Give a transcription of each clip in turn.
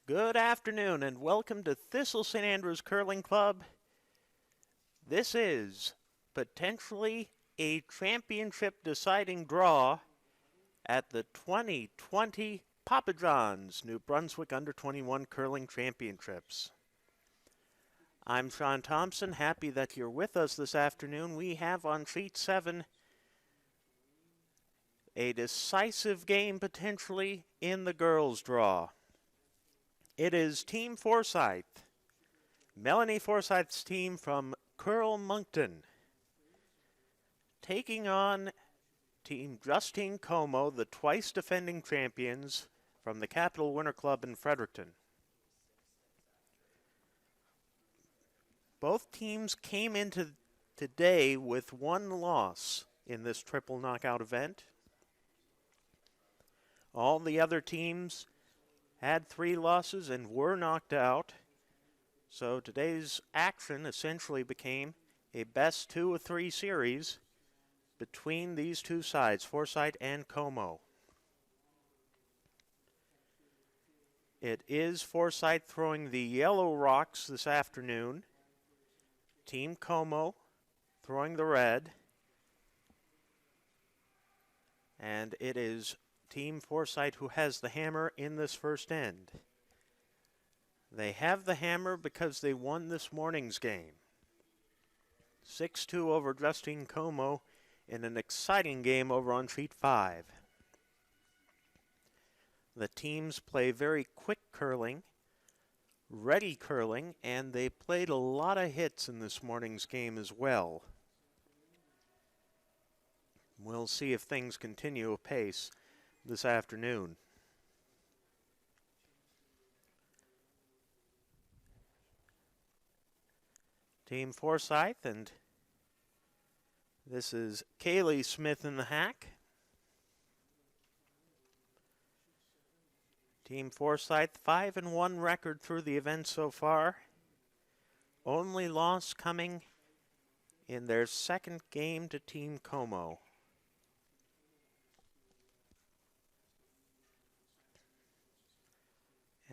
Good afternoon and welcome to Thistle St. Andrews Curling Club. This is potentially a championship deciding draw at the 2020 Papa John's New Brunswick Under-21 Curling Championships. I'm Sean Thompson, happy that you're with us this afternoon. We have on sheet 7 a decisive game potentially in the girls' draw. It is Team Forsythe, Melanie Forsythe's team from Curl Moncton, taking on Team Justine Comeau, the twice defending champions from the Capital Winter Club in Fredericton. Both teams came into today with one loss in this triple knockout event. All the other teams had 3 losses and were knocked out. So today's action essentially became a best 2 of 3 series between these two sides, Forsythe and Comeau. It is Forsythe throwing the yellow rocks this afternoon. Team Comeau throwing the red. And it is Team Forsythe who has the hammer in this first end. They have the hammer because they won this morning's game. 6-2 over Justine Comeau in an exciting game over on sheet 5. The teams play very quick curling, ready curling, and they played a lot of hits in this morning's game as well. We'll see if things continue apace this afternoon. Team Forsythe, and this is Kaylee Smith in the hack. Team Forsythe 5-1 record through the event so far. Only loss coming in their second game to Team Comeau.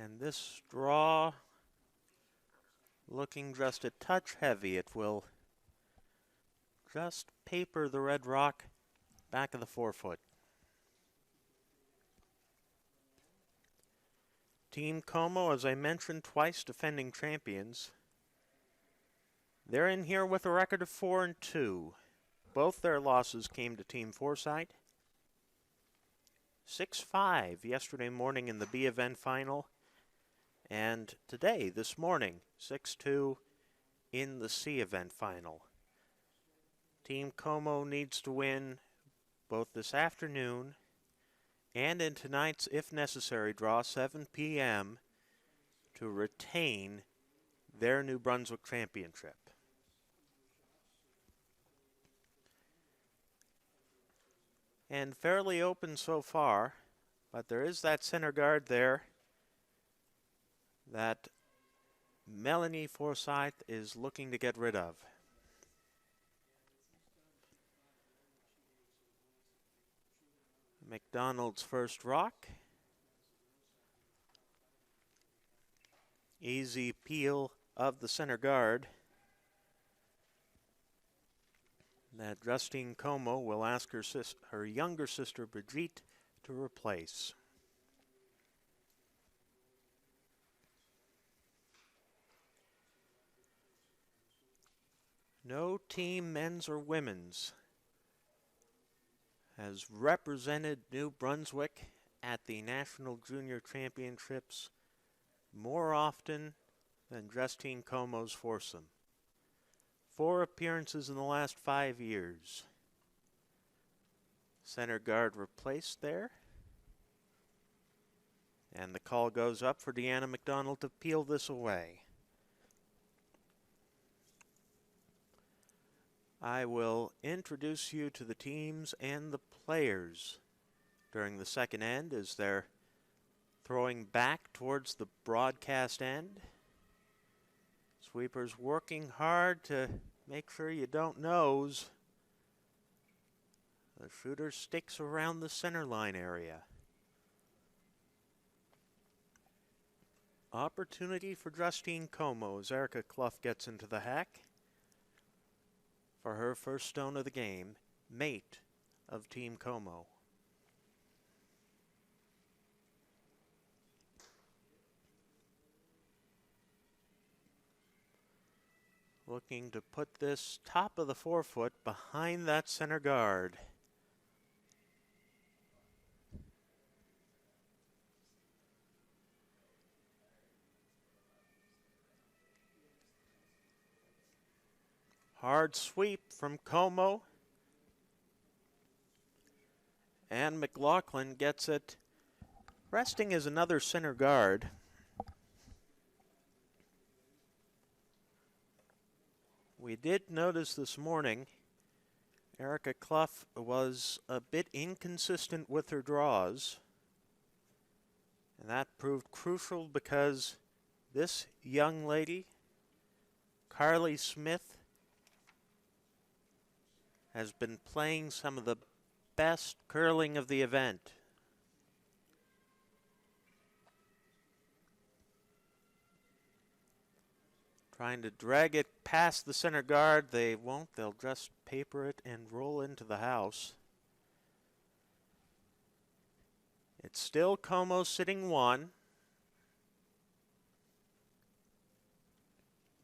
And this draw looking just a touch heavy. It will just paper the red rock back of the forefoot. Team Comeau, as I mentioned, twice defending champions. They're in here with a record of 4-2. Both their losses came to Team Forsythe. 6-5 yesterday morning in the B event final. And today, this morning, 6-2 in the C event final. Team Comeau needs to win both this afternoon and in tonight's, if necessary, draw 7 p.m. to retain their New Brunswick championship. And fairly open so far, but there is that center guard there that Melanie Forsythe is looking to get rid of. McDonald's first rock. Easy peel of the center guard that Justine Comeau will ask her younger sister Brigitte to replace. No team, men's or women's, has represented New Brunswick at the National Junior Championships more often than Justine Comeau's foursome. 4 appearances in the last 5 years. Center guard replaced there. And the call goes up for Deanna McDonald to peel this away. I will introduce you to the teams and the players during the second end as they're throwing back towards the broadcast end. Sweepers working hard to make sure you don't nose. The shooter sticks around the center line area. opportunity for Justine Comeau as Erica Clough gets into the hack for her first stone of the game, mate of Team Comeau. Looking to put this top of the forefoot behind that center guard. Hard sweep from Comeau. And McLaughlin gets it. Resting is another center guard. We did notice this morning Erica Clough was a bit inconsistent with her draws. And that proved crucial because this young lady, Carly Smith, has been playing some of the best curling of the event. Trying to drag it past the center guard. They won't. They'll just paper it and roll into the house. It's still Comeau sitting one.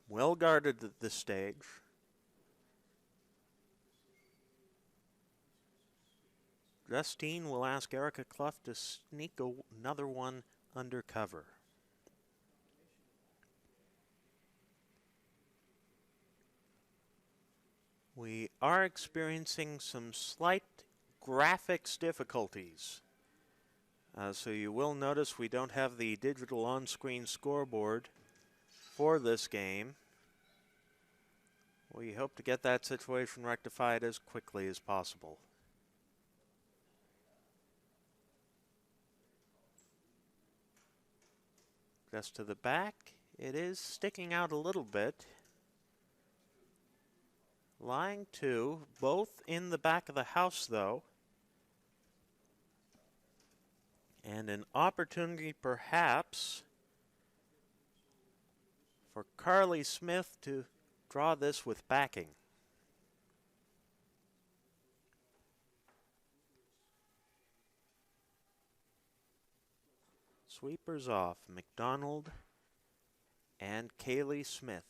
Well guarded at this stage. Justine will ask Erica Clough to sneak another one under cover. We are experiencing some slight graphics difficulties. So you will notice we don't have the digital on-screen scoreboard for this game. We hope to get that situation rectified as quickly as possible. Just to the back, it is sticking out a little bit. Lying two, both in the back of the house though. And an opportunity perhaps for Carly Smith to draw this with backing. Sweepers off, McDonald and Kaylee Smith.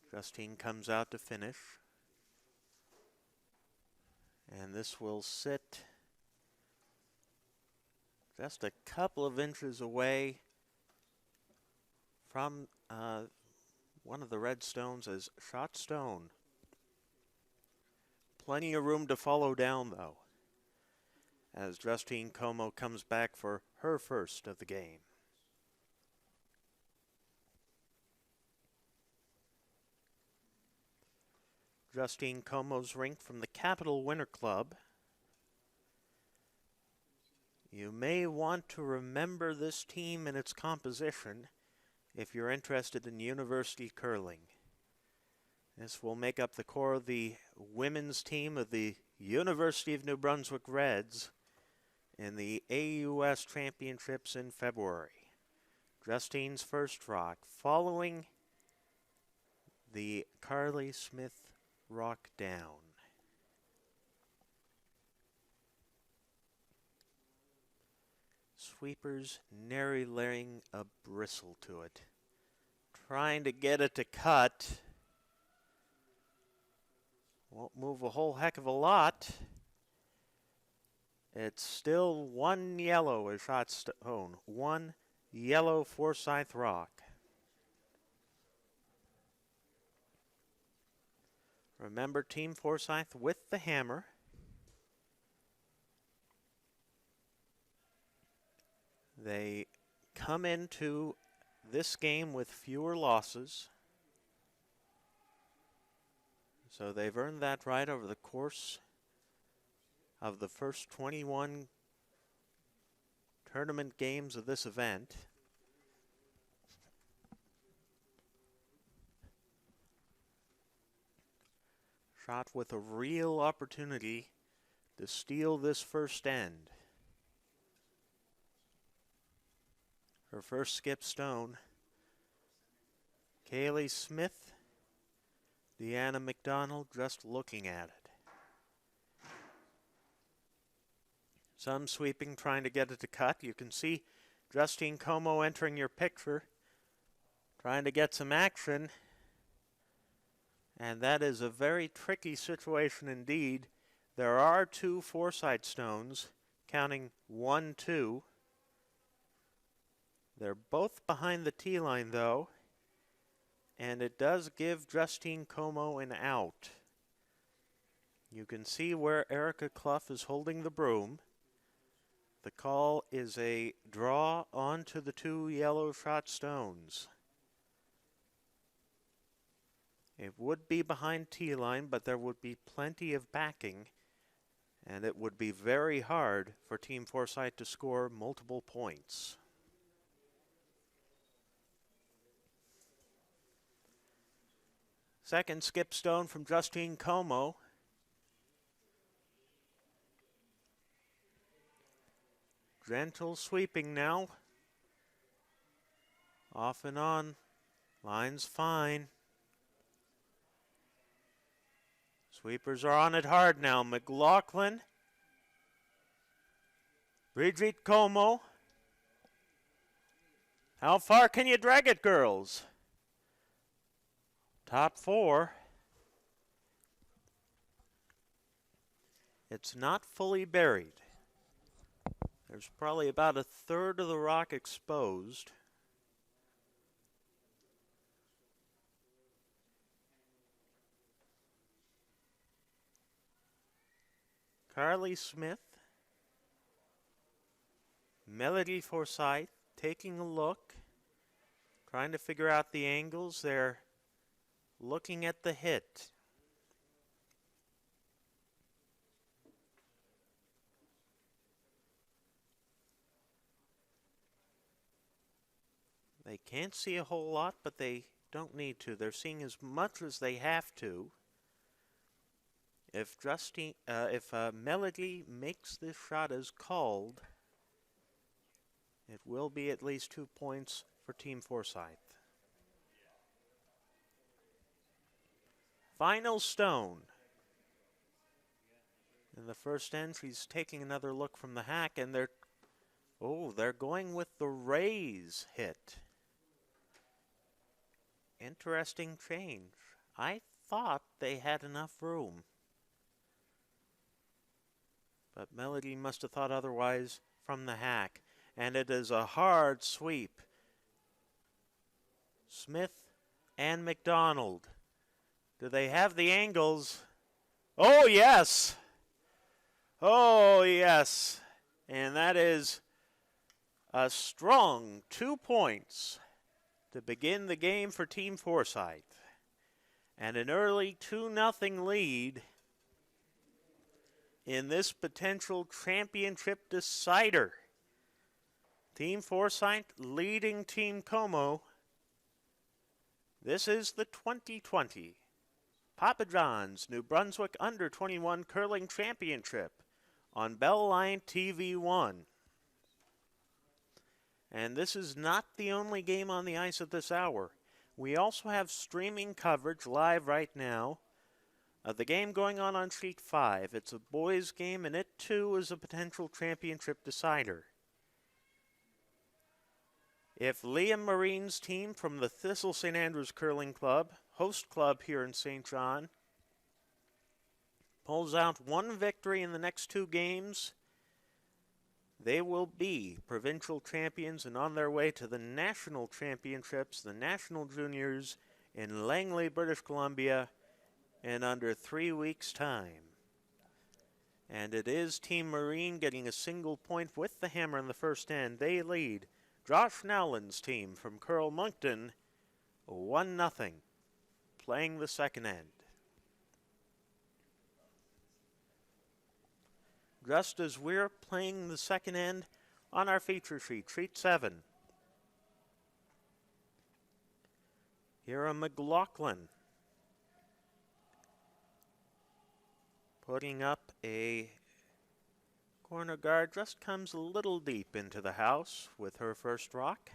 Justine comes out to finish. And this will sit just a couple of inches away from one of the red stones as shot stone. Plenty of room to follow down though, as Justine Comeau comes back for her first of the game. Justine Comeau's rink from the Capital Winter Club. You may want to remember this team and its composition if you're interested in university curling. This will make up the core of the women's team of the University of New Brunswick Reds in the AUS Championships in February. Justine's first rock, following the Carly Smith rock down. Sweepers nary laying a bristle to it. Trying to get it to cut. Won't move a whole heck of a lot. It's still one yellow as shot stone. One yellow Forsythe rock. Remember Team Forsythe with the hammer. They come into this game with fewer losses. So they've earned that right over the course of the first 21 tournament games of this event. Shot with a real opportunity to steal this first end. her first skip stone. Kaylee Smith, Deanna McDonald just looking at it. Some sweeping, trying to get it to cut. You can see Justine Comeau entering your picture, trying to get some action. And that is a very tricky situation indeed. There are 2 Forsythe stones, counting 1, 2. They're both behind the tee line, though, and it does give Justine Comeau an out. You can see where Erica Clough is holding the broom. The call is a draw onto the 2 yellow shot stones. It would be behind tee line, but there would be plenty of backing, and it would be very hard for Team Forsythe to score multiple points. Second skip stone from Justine Comeau. Gentle sweeping now. Off and on. Line's fine. Sweepers are on it hard now. McLaughlin. Bridget Comeau. How far can you drag it, girls? Top 4. It's not fully buried. There's probably about a third of the rock exposed. Carly Smith, Melody Forsythe taking a look, trying to figure out the angles. They're looking at the hit. They can't see a whole lot, but they don't need to. They're seeing as much as they have to. If Melody makes this shot as called, it will be at least 2 points for Team Forsythe. Final stone. In the first end, she's taking another look from the hack, and they're going with the raise hit. Interesting change. I thought they had enough room, but Melody must have thought otherwise from the hack, and it is a hard sweep. Smith and McDonald. Do they have the angles? Oh, yes. Oh, yes. And that is a strong 2 points to begin the game for Team Forsythe. And an early 2-0 lead in this potential championship decider. Team Forsythe leading Team Comeau. This is the 2020 Papa John's New Brunswick Under-21 Curling Championship on Bell Line TV1. And this is not the only game on the ice at this hour. We also have streaming coverage live right now of the game going on Sheet 5. It's a boys' game, and it too is a potential championship decider. If Liam Marine's team from the Thistle St. Andrews Curling Club, host club here in St. John, pulls out one victory in the next 2 games, they will be provincial champions and on their way to the national championships, the national juniors in Langley, British Columbia, in under 3 weeks' time. And it is Team Marine getting a single point with the hammer in the first end. They lead Josh Nowlin's team from Curl Moncton 1-0, playing the second end. Just as we're playing the second end on our feature sheet, Sheet 7. Here McLaughlin putting up a corner guard, just comes a little deep into the house with her first rock.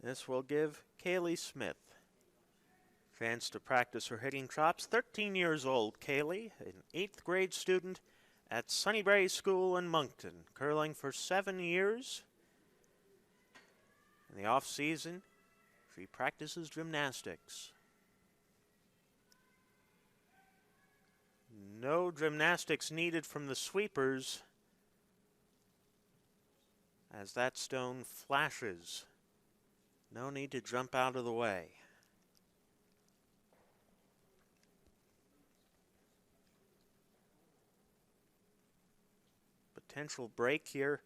This will give Kaylee Smith a chance to practice her hitting chops. 13 years old, Kaylee, an 8th grade student at Sunnybrae School in Moncton, curling for 7 years. In the off season, she practices gymnastics. No gymnastics needed from the sweepers as that stone flashes. No need to jump out of the way. Potential break here.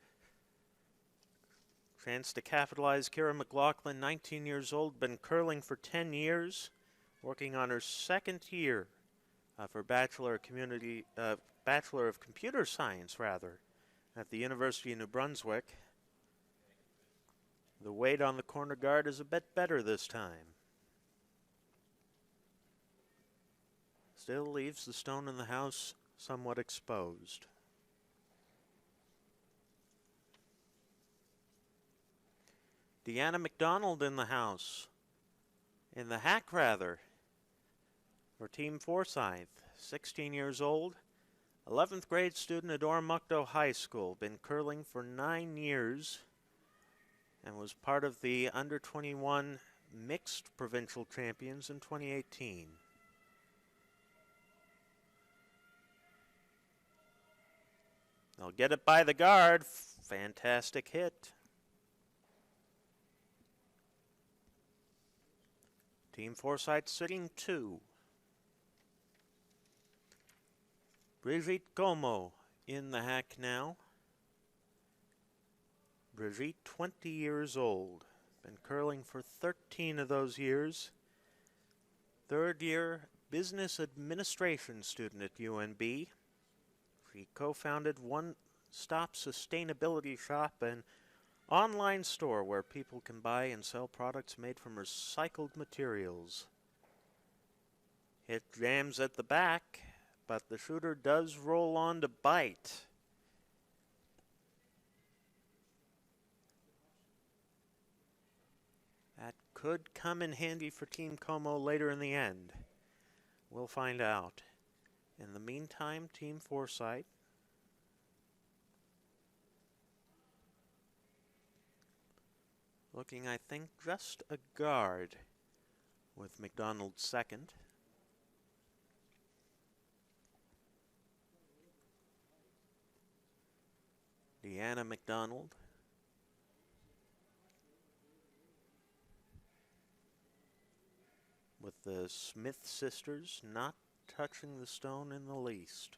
Chance to capitalize. Kira McLaughlin, 19 years old, been curling for 10 years, working on her 2nd year of her Bachelor of Computer Science, at the University of New Brunswick. The weight on the corner guard is a bit better this time. Still leaves the stone in the house somewhat exposed. Deanna McDonald in the house. In the hack, rather. For Team Forsythe. 16 years old. 11th grade student at Oromocto High School. Been curling for 9 years. And was part of the under-21 mixed provincial champions in 2018. They'll get it by the guard. Fantastic hit. Team Forsythe sitting 2. Brigitte Comeau in the hack now. Brigitte, 20 years old. Been curling for 13 of those years. 3rd year business administration student at UNB. She co-founded One Stop Sustainability Shop, an online store where people can buy and sell products made from recycled materials. Hit jams at the back, but the shooter does roll on to bite. That could come in handy for Team Comeau later in the end. We'll find out. In the meantime, Team Forsythe looking, I think, just a guard with McDonald 2nd. Deanna McDonald. With the Smith sisters not touching the stone in the least.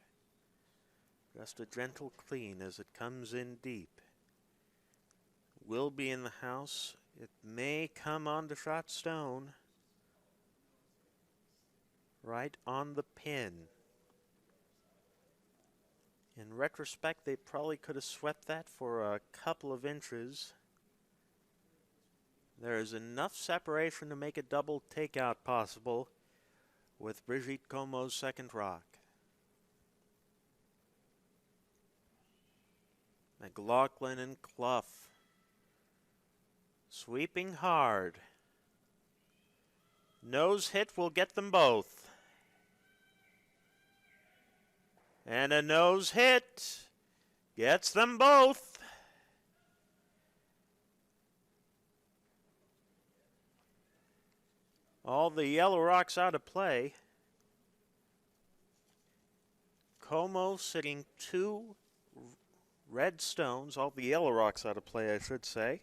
Just a gentle clean as it comes in deep. Will be in the house. It may come on the shot stone. Right on the pin. In retrospect, they probably could have swept that for a couple of inches. There is enough separation to make a double takeout possible with Brigitte Comeau's 2nd rock. McLaughlin and Clough sweeping hard. Nose hit will get them both. And a nose hit gets them both. All the yellow rocks out of play. Comeau sitting 2 red stones, all the yellow rocks out of play, I should say.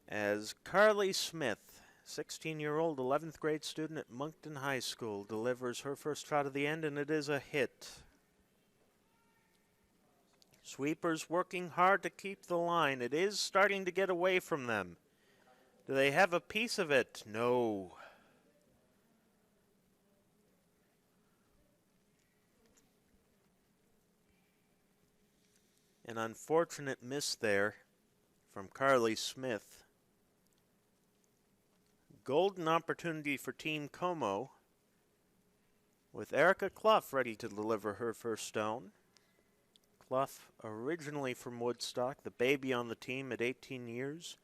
As Carly Smith, 16-year-old 11th grade student at Moncton High School, delivers her first shot of the end, and it is a hit. Sweepers working hard to keep the line. It is starting to get away from them. Do they have a piece of it? No. An unfortunate miss there from Carly Smith. Golden opportunity for Team Comeau, with Erica Clough ready to deliver her first stone. Clough, originally from Woodstock, the baby on the team at 18 years.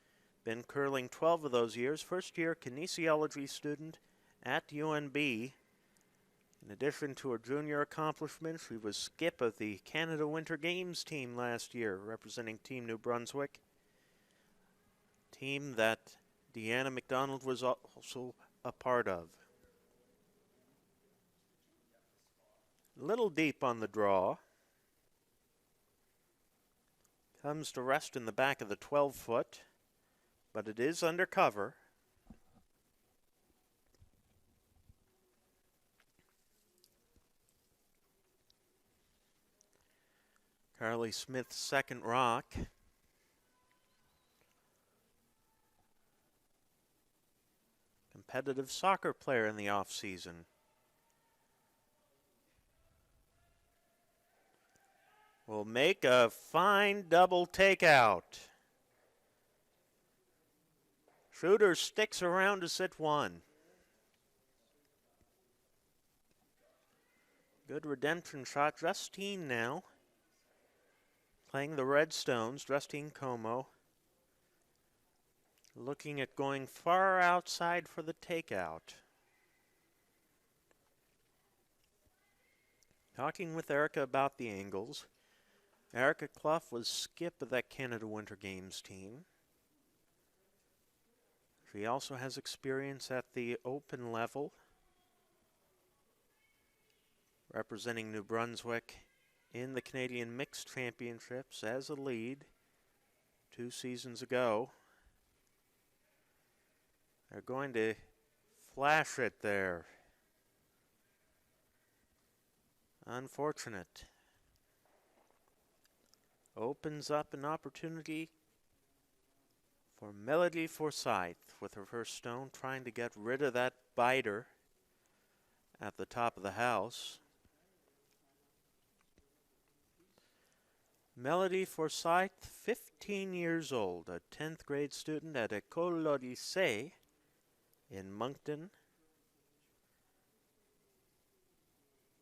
Been curling 12 of those years. First year kinesiology student at UNB. In addition to her junior accomplishments, she was skip of the Canada Winter Games team last year, representing Team New Brunswick. Team that Deanna McDonald was also a part of. A little deep on the draw. Comes to rest in the back of the 12-foot, but it is under cover. Carly Smith's second rock. Competitive soccer player in the off-season. Will make a fine double takeout. Schroeder sticks around to sit one. Good redemption shot. Justine now playing the Redstones. Justine Comeau looking at going far outside for the takeout. Talking with Erica about the angles. Erica Clough was skip of that Canada Winter Games team. She also has experience at the open level, representing New Brunswick in the Canadian Mixed Championships as a lead 2 seasons ago. They're going to flash it there. Unfortunate. Opens up an opportunity for Melody Forsythe with her first stone, trying to get rid of that biter at the top of the house. Melody Forsythe, 15 years old, a 10th grade student at École L'Odyssée in Moncton.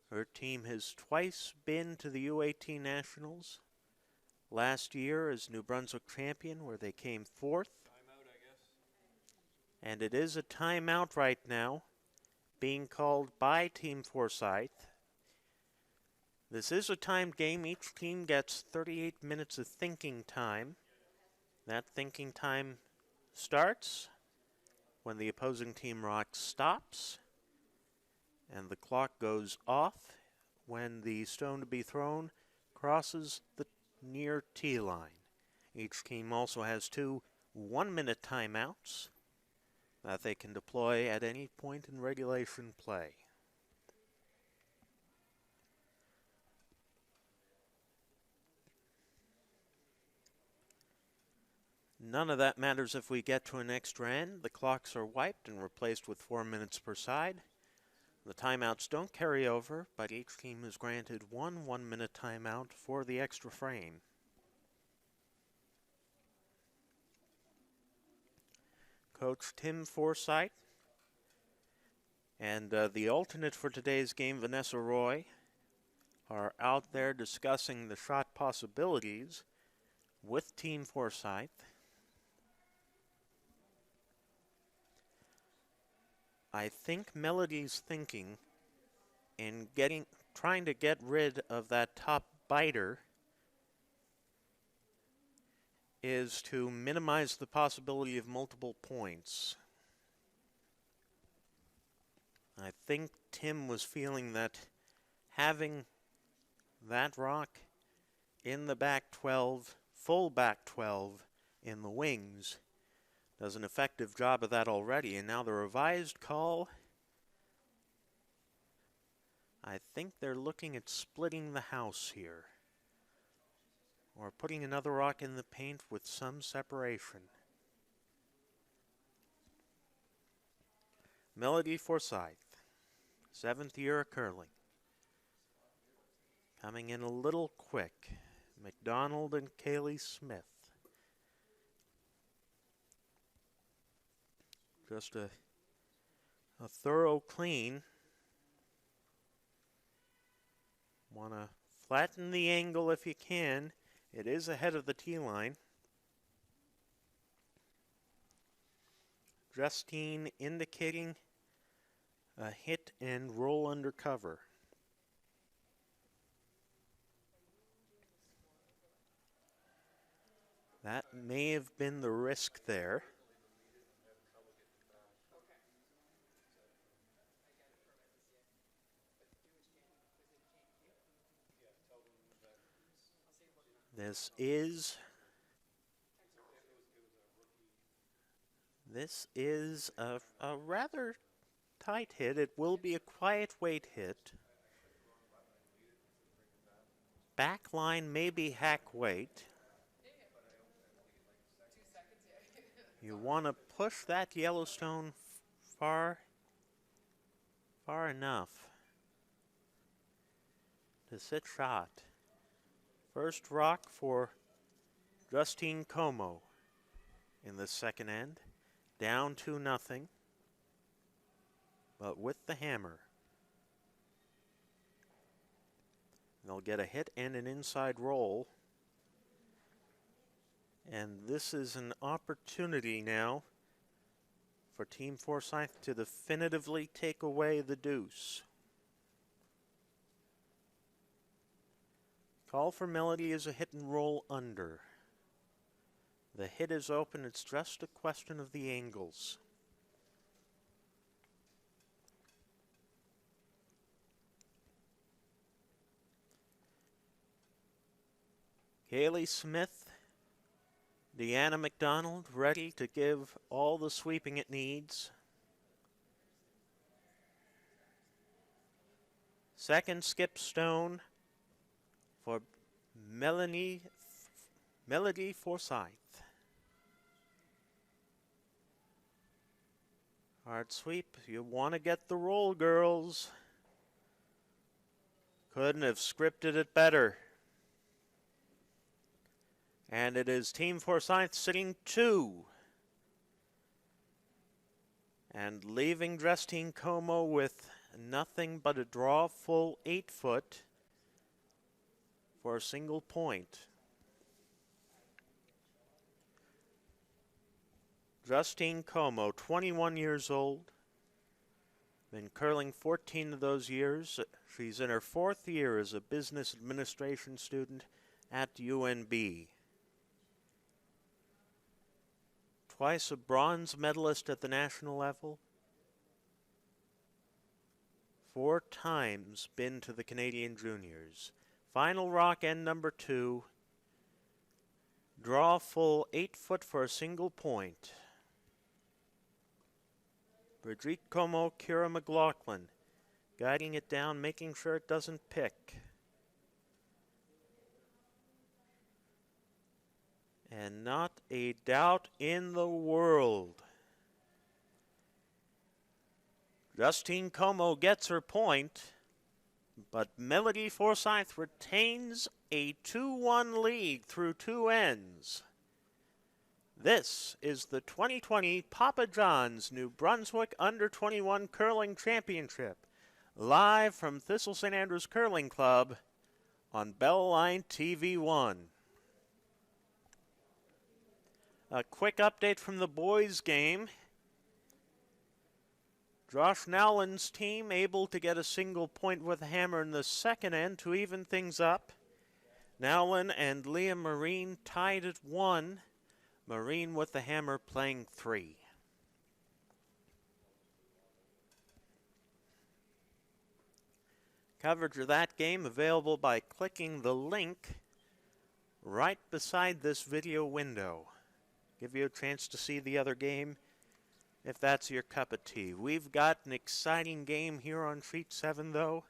Her team has twice been to the U18 Nationals. Last year as New Brunswick champion, where they came 4th. Timeout, I guess. And it is a timeout right now, being called by Team Forsythe. This is a timed game. Each team gets 38 minutes of thinking time. That thinking time starts when the opposing team rock stops, and the clock goes off when the stone to be thrown crosses the near tee line. Each team also has 2 one-minute timeouts that they can deploy at any point in regulation play. None of that matters if we get to an extra end. The clocks are wiped and replaced with 4 minutes per side. The timeouts don't carry over, but each team is granted 1 one-minute timeout for the extra frame. Coach Tim Forsythe and the alternate for today's game, Vanessa Roy, are out there discussing the shot possibilities with Team Forsythe. I think Melody's thinking in trying to get rid of that top biter is to minimize the possibility of multiple points. I think Tim was feeling that having that rock in the back 12, full back 12 in the wings, does an effective job of that already. And now the revised call, I think they're looking at splitting the house here, or putting another rock in the paint with some separation. Melody Forsythe, 7th year of curling. Coming in a little quick. McDonald and Kaylee Smith. Just a thorough clean. Want to Flatten the angle if you can. It is ahead of the tee line. Justine indicating a hit and roll under cover. That may have been the risk there. This is a rather tight hit. It will be a quiet weight hit. Back line may be hack weight. You want to push that Yellowstone far enough to sit shot. First rock for Justine Comeau in the second end. Down 2-0, but with the hammer. They'll get a hit and an inside roll. And this is an opportunity now for Team Forsythe to definitively take away the deuce. Call for Melody is a hit and roll under. The hit is open. It's just a question of the angles. Kaylee Smith, Deanna McDonald ready to give all the sweeping it needs. Second skip stone for Melody Forsythe. Hard sweep. You want to get the roll, girls. Couldn't have scripted it better. And it is Team Forsythe sitting 2. And leaving Justine Comeau with nothing but a draw full 8-foot for a single point. Justine Comeau, 21 years old. Been curling 14 of those years. She's in her 4th year as a business administration student at UNB. Twice a bronze medalist at the national level. 4 times been to the Canadian Juniors. Final rock end number 2. Draw full 8-foot for a single point. Brigitte Comeau, Kira McLaughlin, guiding it down, making sure it doesn't pick. And not a doubt in the world. Justine Comeau gets her point, but Melody Forsythe retains a 2-1 lead through 2 ends. This is the 2020 Papa John's New Brunswick Under-21 Curling Championship, live from Thistle St. Andrews Curling Club on Bellline TV1. A quick update from the boys' game. Josh Nowlin's team able to get a single point with a hammer in the second end to even things up. Nowlin and Leah Marine tied at 1. Marine with the hammer playing 3. Coverage of that game available by clicking the link right beside this video window. Give you a chance to see the other game if that's your cup of tea. We've got an exciting game here on Sheet 7, though.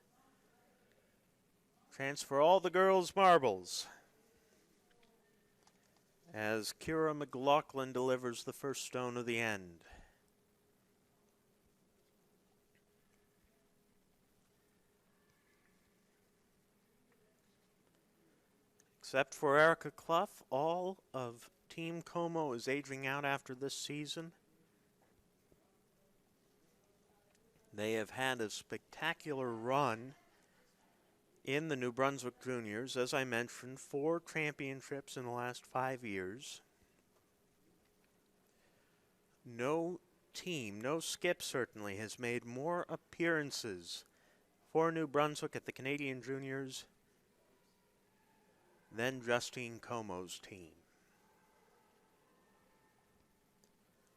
Chance for all the girls' marbles as Kira McLaughlin delivers the first stone of the end. Except for Erica Clough, all of Team Comeau is aging out after this season. They have had a spectacular run in the New Brunswick Juniors. As I mentioned, 4 championships in the last 5 years. No team, no skip certainly, has made more appearances for New Brunswick at the Canadian Juniors than Justine Comeau's team.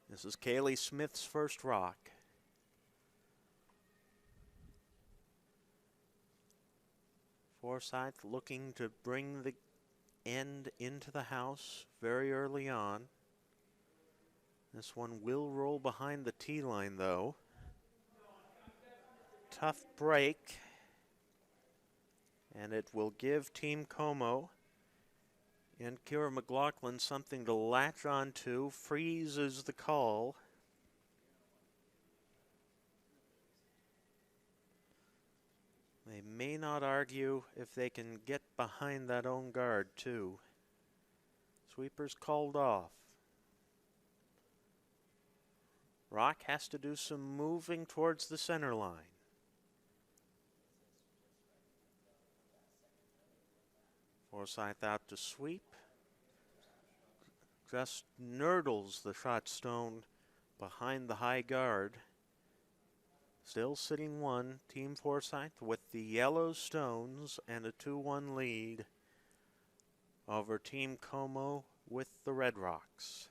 This is Kaylee Smith's first rock. Forsythe looking to bring the end into the house very early on. This one will roll behind the tee line, though. Tough break. And it will give Team Comeau and Kira McLaughlin something to latch onto. Freeze is the call. They may not argue if they can get behind that own guard, too. Sweeper's called off. Rock has to do some moving towards the center line. Forsythe out to sweep. Just nurdles the shot stone behind the high guard. Still sitting 1, Team Forsythe with the yellow stones and a 2-1 lead over Team Comeau with the red rocks.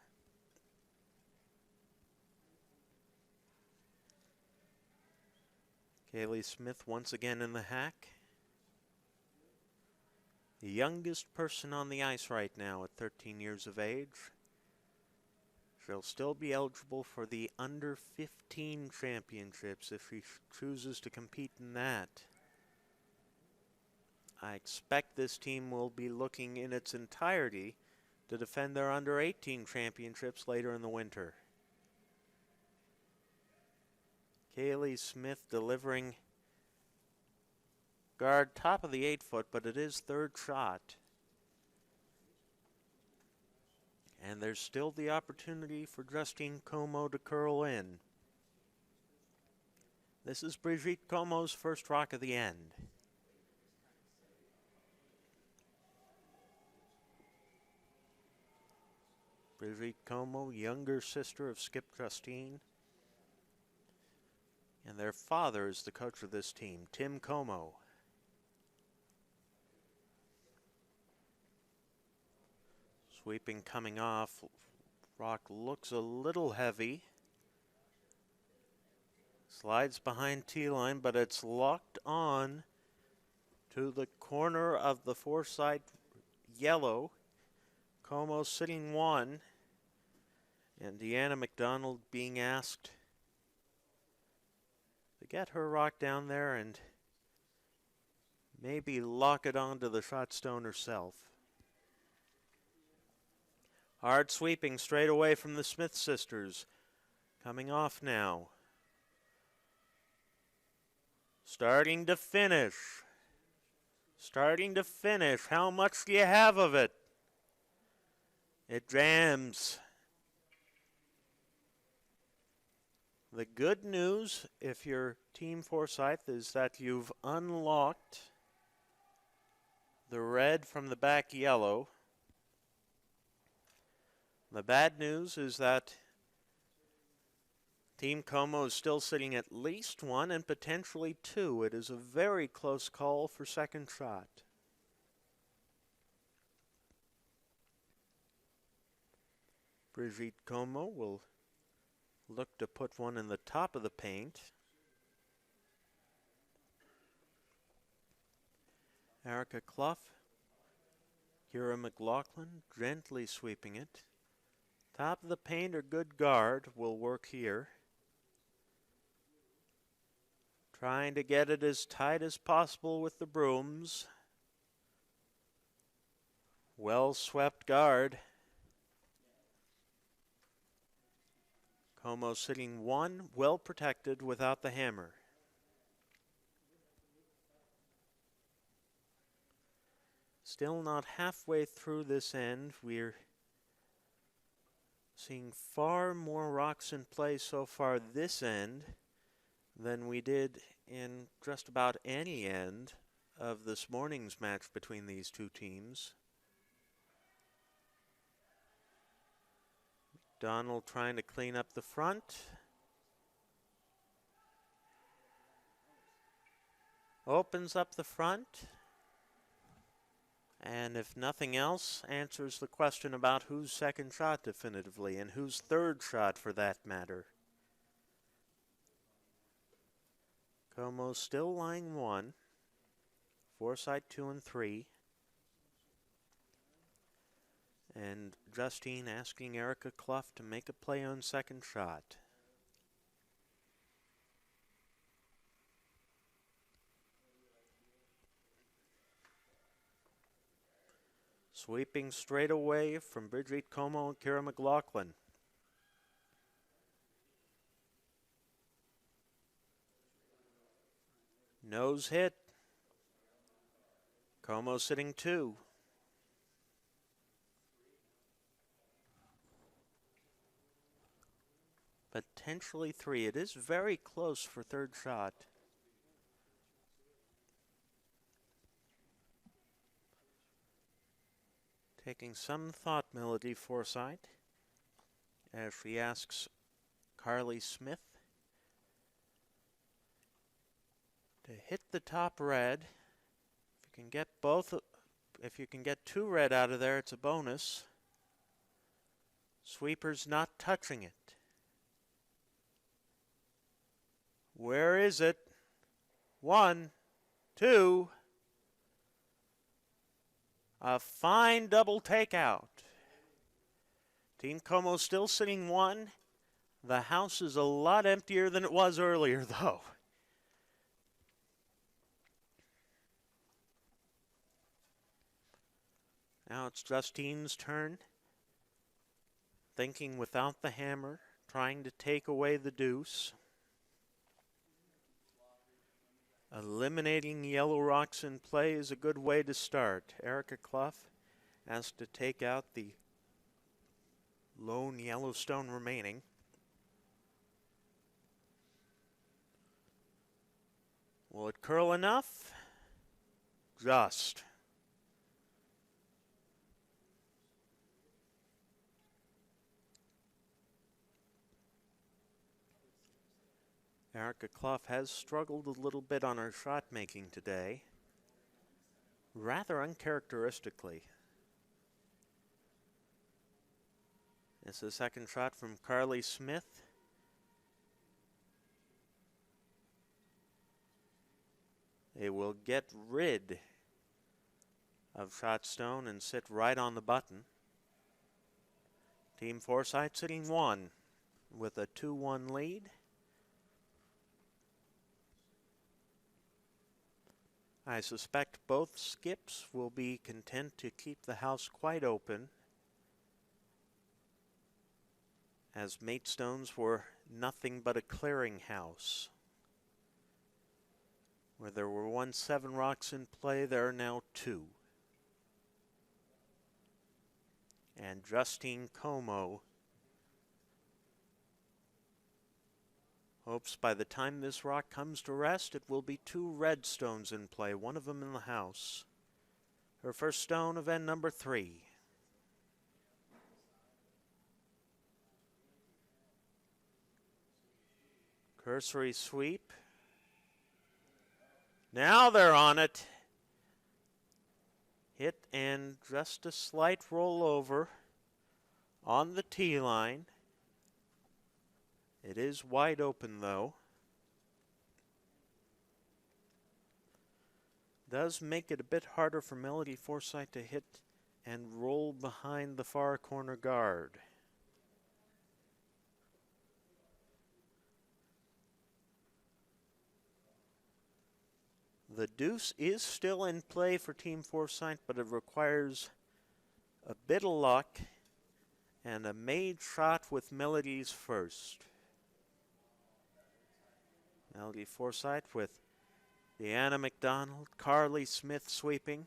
Kaylee Smith once again in the hack. The youngest person on the ice right now at 13 years of age. She'll still be eligible for the under 15 championships if she chooses to compete in that. I expect this team will be looking in its entirety to defend their under 18 championships later in the winter. Kaylee Smith delivering guard top of the 8-foot, but it is third shot. And there's still the opportunity for Justine Comeau to curl in. This is Brigitte Comeau's first rock of the end. Brigitte Comeau, younger sister of Skip Justine. And their father is the coach of this team, Tim Comeau. Sweeping coming off. Rock looks a little heavy. Slides behind tee line, but it's locked on to the corner of the Forsythe yellow. Comeau sitting 1. And Deanna McDonald being asked to get her rock down there and maybe lock it onto the shot stone herself. Hard sweeping straight away from the Smith sisters. Coming off now. Starting to finish. Starting to finish. How much do you have of it? It jams. The good news, if you're Team Forsythe, is that you've unlocked the red from the back yellow. The bad news is that Team Comeau is still sitting at least 1 and potentially 2. It is a very close call for second shot. Brigitte Comeau will look to put one in the top of the paint. Erica Clough, Kira McLaughlin gently sweeping it. Top of the paint or good guard will work here. Trying to get it as tight as possible with the brooms. Well swept guard. Comeau sitting 1, well protected without the hammer. Still not halfway through this end. We're seeing far more rocks in play so far this end than we did in just about any end of this morning's match between these two teams. Donald trying to clean up the front. Opens up the front. And if nothing else, answers the question about whose second shot definitively and whose third shot for that matter. Comeau still lying 1. Forsythe 2 and 3. And Justine asking Erica Clough to make a play on second shot. Sweeping straight away from Bridget Comeau and Kira McLaughlin. Nose hit. Comeau sitting 2. Potentially 3. It is very close for third shot. Taking some thought, Melody Forsythe, as she asks Carly Smith to hit the top red. If you can get both, if you can get 2 red out of there, it's a bonus. Sweeper's not touching it. Where is it? 1, 2. A fine double takeout. Team Comeau still sitting 1. The house is a lot emptier than it was earlier, though. Now it's Justine's turn. Thinking without the hammer, trying to take away the deuce. Eliminating yellow rocks in play is a good way to start. Erica Clough asked to take out the lone yellow stone remaining. Will it curl enough? Just. Erica Clough has struggled a little bit on her shot making today, rather uncharacteristically. It's a second shot from Carly Smith. They will get rid of shot stone and sit right on the button. Team Forsythe sitting 1 with a 2-1 lead. I suspect both skips will be content to keep the house quite open, as mate stones were nothing but a clearinghouse. Where there were once 7 rocks in play, there are now 2. And Justine Comeau hopes by the time this rock comes to rest, it will be 2 red stones in play, one of them in the house. Her first stone of end number 3. Cursory sweep. Now they're on it. Hit and just a slight rollover on the tee line. It is wide open, though. Does make it a bit harder for Melody Forsythe to hit and roll behind the far corner guard. The deuce is still in play for Team Forsythe, but it requires a bit of luck and a made shot with Melody's first. Melody Forsythe with Deanna McDonald, Carly Smith sweeping.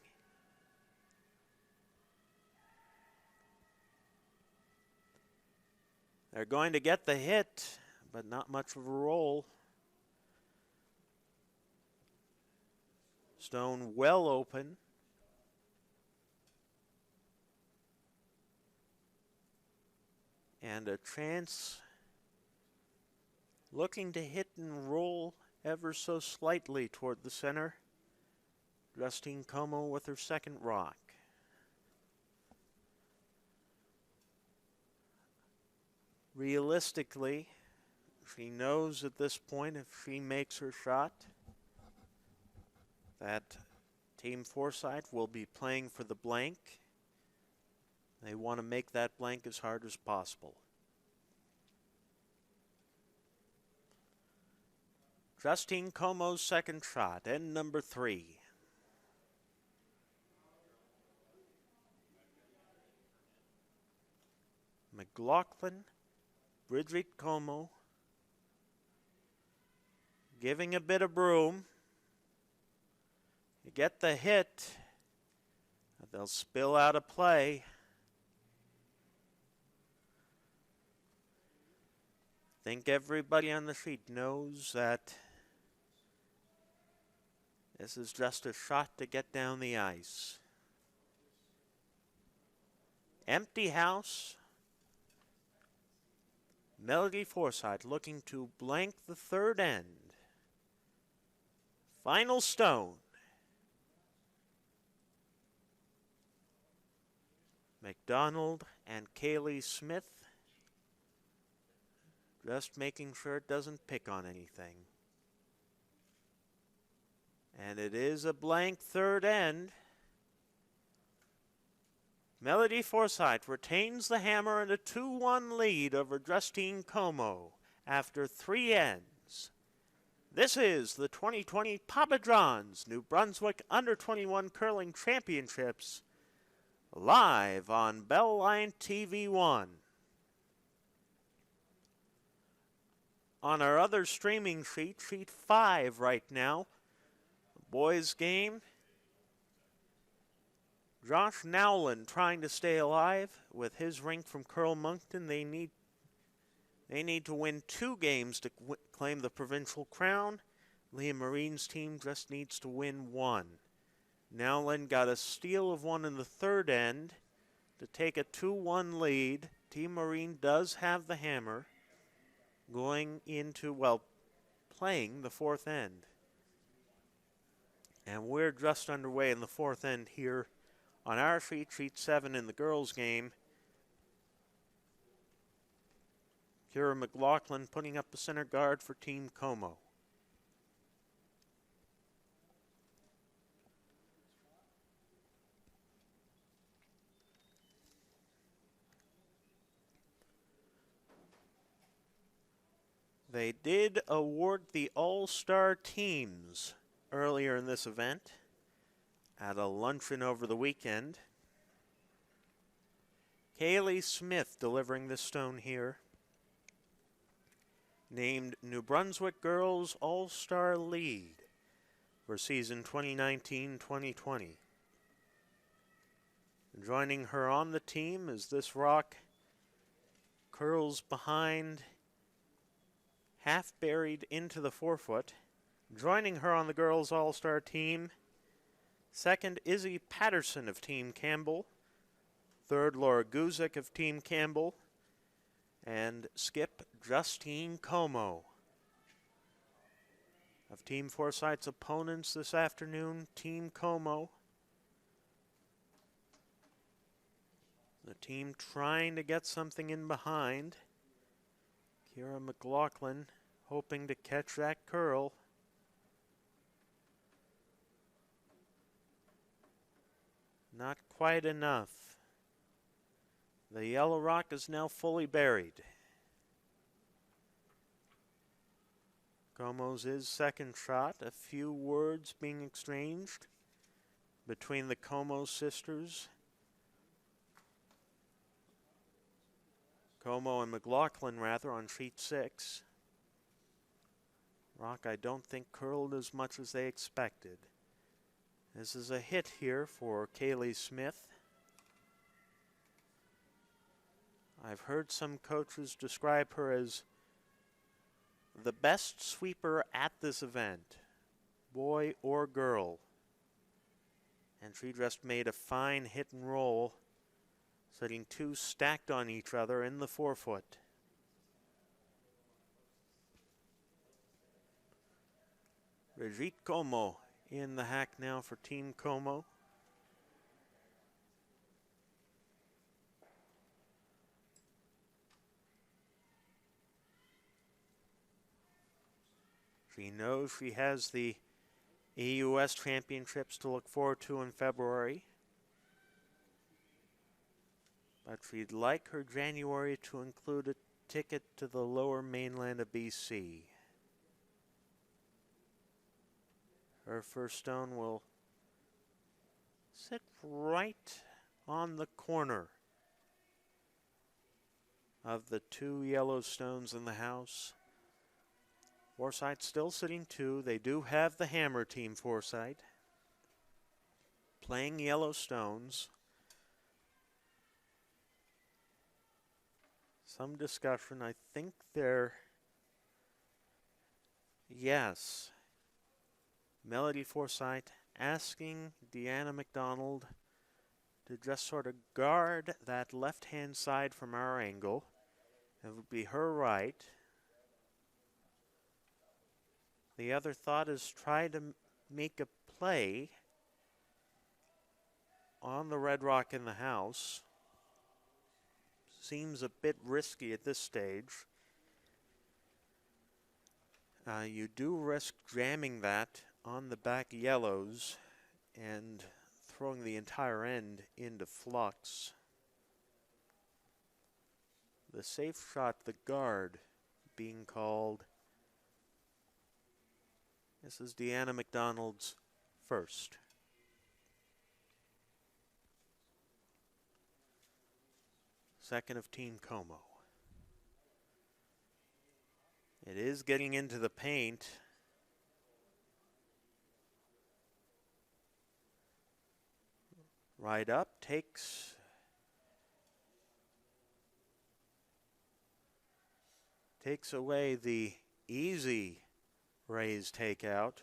They're going to get the hit, but not much of a roll. Stone well open. And a chance looking to hit and roll ever so slightly toward the center. Justine Comeau with her second rock. Realistically, she knows at this point if she makes her shot that Team Forsythe will be playing for the blank. They want to make that blank as hard as possible. Justine Comeau's second shot, end number 3. McLaughlin, Bridget Comeau, giving a bit of broom. You get the hit, they'll spill out of play. I think everybody on the sheet knows that this is just a shot to get down the ice. Empty house. Melody Forsythe looking to blank the third end. Final stone. McDonald and Kaylee Smith just making sure it doesn't pick on anything. And it is a blank third end. Melody Forsythe retains the hammer and a 2-1 lead over Justine Comeau after 3 ends. This is the 2020 Papa John's New Brunswick Under-21 Curling Championships, live on Bellline TV1. On our other streaming sheet, sheet 5 right now, boys game. Josh Nowlin trying to stay alive with his rink from Curl Moncton. They need to win 2 games to claim the provincial crown. Leah Marine's team just needs to win 1. Nowlin got a steal of 1 in the third end to take a 2-1 lead. Team Marine does have the hammer going into, well, playing the fourth end. And we're just underway in the fourth end here on our sheet, sheet 7 in the girls' game. Kira McLaughlin putting up the center guard for Team Comeau. They did award the All-Star teams earlier in this event at a luncheon over the weekend. Kaylee Smith delivering the stone here. Named New Brunswick Girls All-Star Lead for season 2019-2020. Joining her on the team as this rock curls behind, half buried into the forefoot. Joining her on the girls all-star team, second Izzy Patterson of Team Campbell, third Laura Guzik of Team Campbell, and skip Justine Comeau. Of Team Forsythe's opponents this afternoon, Team Comeau. The team trying to get something in behind. Kira McLaughlin hoping to catch that curl. Not quite enough. The yellow rock is now fully buried. Comeau's is second shot. A few words being exchanged between the Comeau sisters. Comeau and McLaughlin, rather, on sheet 6. Rock, I don't think, curled as much as they expected. This is a hit here for Kaylee Smith. I've heard some coaches describe her as the best sweeper at this event, boy or girl. And she just made a fine hit and roll, setting two stacked on each other in the forefoot. Brigitte Comeau in the hack now for Team Comeau. She knows she has the EUS Championships to look forward to in February. But she'd like her January to include a ticket to the lower mainland of BC. Her first stone will sit right on the corner of the two yellow stones in the house. Forsythe still sitting two. They do have the hammer team, Forsythe, playing yellow stones. Some discussion. I think they're, yes, Melody Forsythe asking Deanna McDonald to just sort of guard that left-hand side from our angle. It would be her right. The other thought is try to make a play on the red rock in the house. Seems a bit risky at this stage. You do risk jamming that on the back yellows and throwing the entire end into flux. The safe shot, the guard, being called. This is Deanna McDonald's first. Second of Team Comeau. It is getting into the paint. Right up, takes away the easy raise takeout.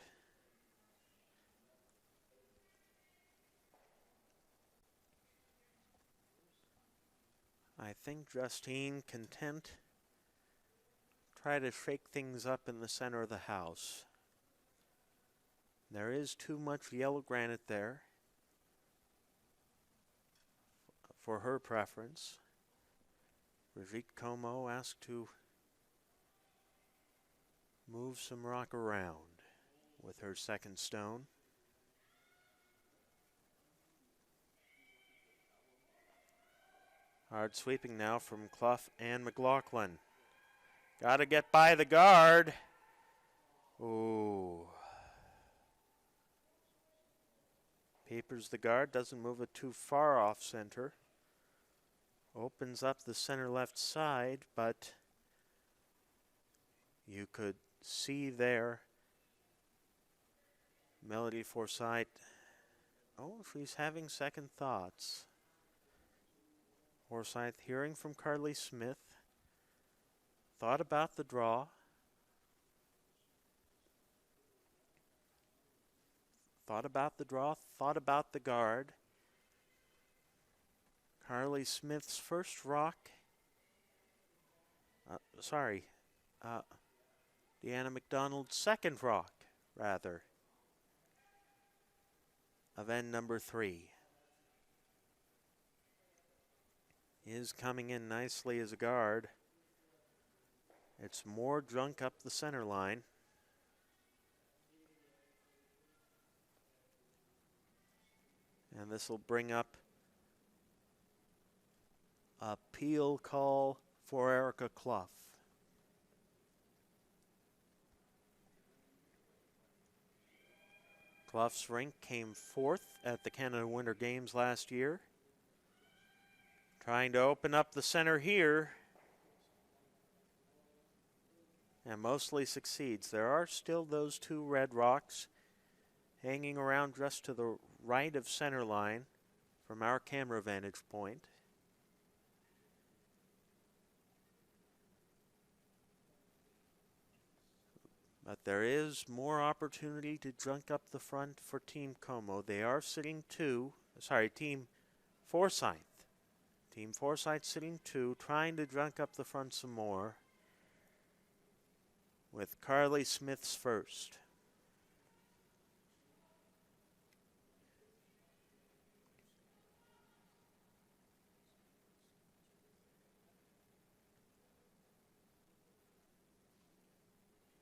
I think Justine content. Try to shake things up in the center of the house. There is too much yellow granite there for her preference. Brigitte Comeau asked to move some rock around with her second stone. Hard sweeping now from Clough and McLaughlin. Got to get by the guard. Ooh. Papers the guard, doesn't move it too far off center. Opens up the center left side, but you could see there Melody Forsythe. Oh, she's having second thoughts. Forsythe hearing from Carly Smith. Thought about the draw. Thought about the draw, thought about the guard. Carly Smith's first rock. Deanna McDonald's second rock, rather, of end number 3. Is coming in nicely as a guard. It's more drunk up the center line. And this will bring up a peel call for Erica Clough. Clough's rink came 4th at the Canada Winter Games last year. Trying to open up the center here. And mostly succeeds. There are still those two red rocks hanging around just to the right of center line from our camera vantage point. But there is more opportunity to junk up the front for Team Comeau. They are sitting Team Forsythe. Team Forsythe sitting 2, trying to junk up the front some more with Carly Smith's first.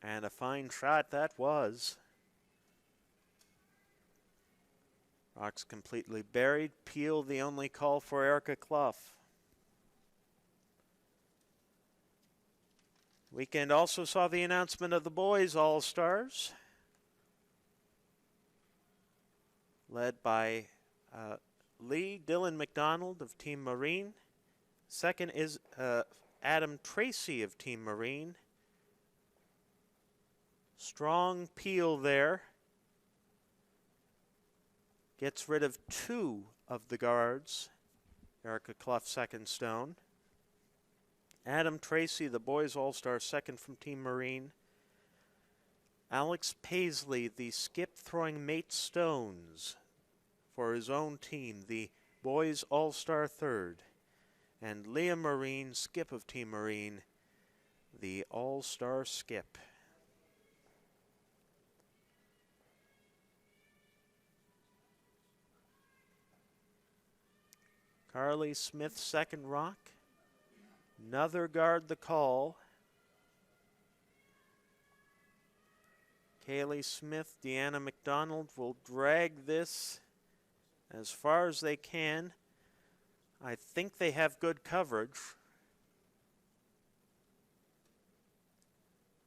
And a fine shot that was. Rock's completely buried. Peel the only call for Erica Clough. Weekend also saw the announcement of the boys All-Stars, led by Lee Dylan McDonald of Team Marine. Second is Adam Tracy of Team Marine. Strong Peel there. Gets rid of 2 of the guards. Erica Clough, second stone. Adam Tracy, the boys All-Star, second from Team Marine. Alex Paisley, the skip throwing mate stones for his own team, the boys All-Star, third. And Leah Marine, skip of Team Marine, the All-Star skip. Carly Smith, second rock. Another guard the call. Kaylee Smith, Deanna McDonald will drag this as far as they can. I think they have good coverage.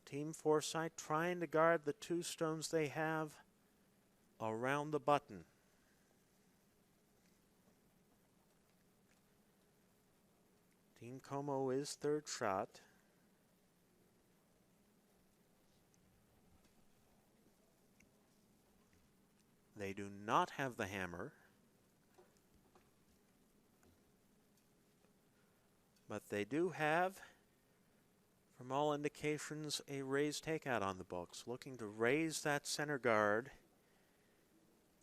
Team Forsythe trying to guard the 2 stones they have around the button. Team Comeau is third shot. They do not have the hammer, but they do have, from all indications, a raised takeout on the books, looking to raise that center guard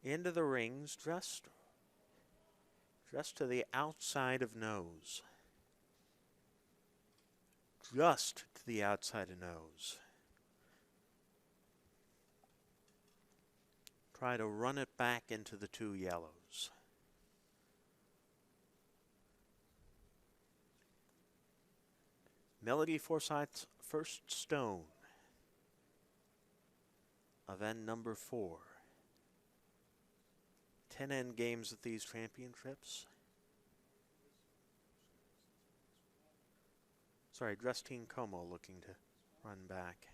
into the rings just to the outside of nose. Just to the outside of nose. Try to run it back into the 2 yellows. Melody Forsythe's first stone of end number 4. 10 end games at these championships. Sorry, Justine Comeau looking to run back.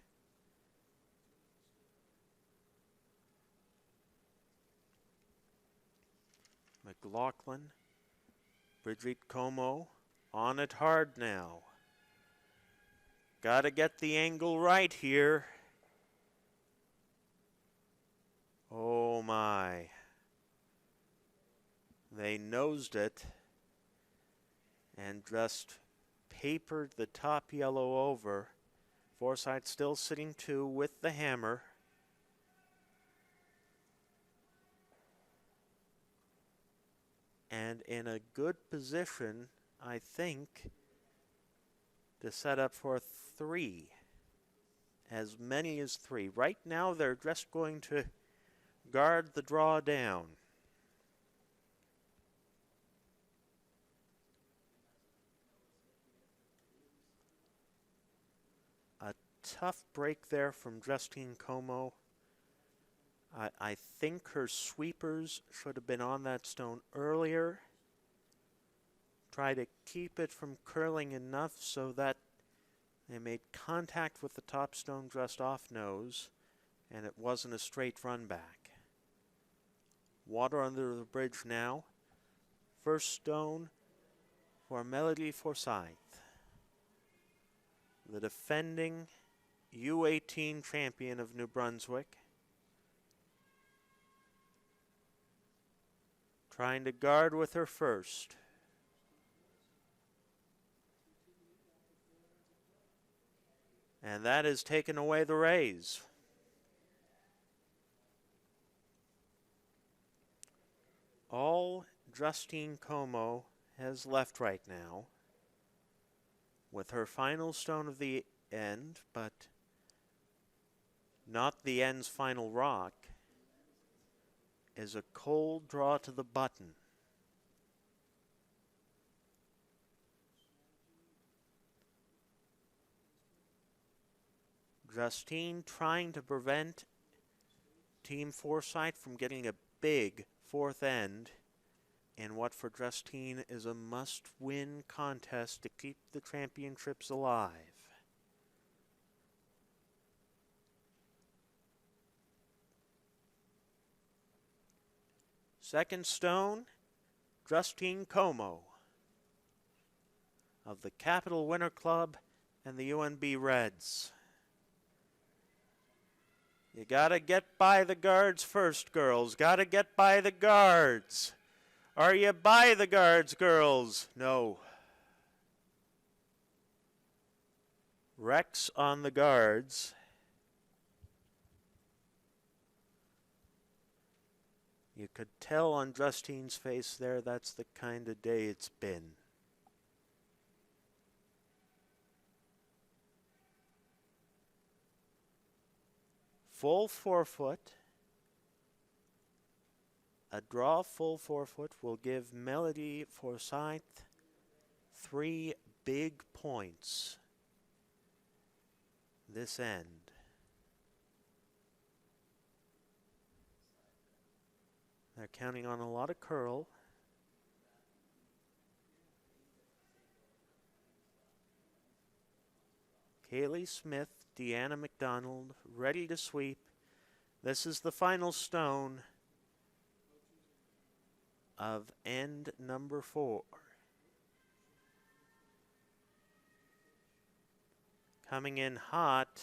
McLaughlin, Bridget Comeau, on it hard now. Got to get the angle right here. Oh my. They nosed it and just papered the top yellow over. Forsythe still sitting 2 with the hammer. And in a good position, I think, to set up for 3. As many as 3. Right now they're just going to guard the draw down. A tough break there from Justine Comeau. I think her sweepers should have been on that stone earlier. Try to keep it from curling enough so that they made contact with the top stone just off nose, and it wasn't a straight run back. Water under the bridge now. First stone for Melody Forsythe, the defending U18 champion of New Brunswick. Trying to guard with her first. And that has taken away the raise. All Justine Comeau has left right now with her final stone of the end, but not the end's final rock, is a cold draw to the button. Justine trying to prevent Team Forsythe from getting a big fourth end in what for Justine is a must-win contest to keep the championships alive. Second stone, Justine Comeau of the Capital Winter Club and the UNB Reds. You gotta get by the guards first, girls. Gotta get by the guards. Are you by the guards, girls? No. Rex on the guards. You could tell on Justine's face there that's the kind of day it's been. Full forefoot. A draw full forefoot will give Melody Forsythe 3 big points this end. They're counting on a lot of curl. Kaylee Smith, Deanna McDonald, ready to sweep. This is the final stone of end number 4. Coming in hot.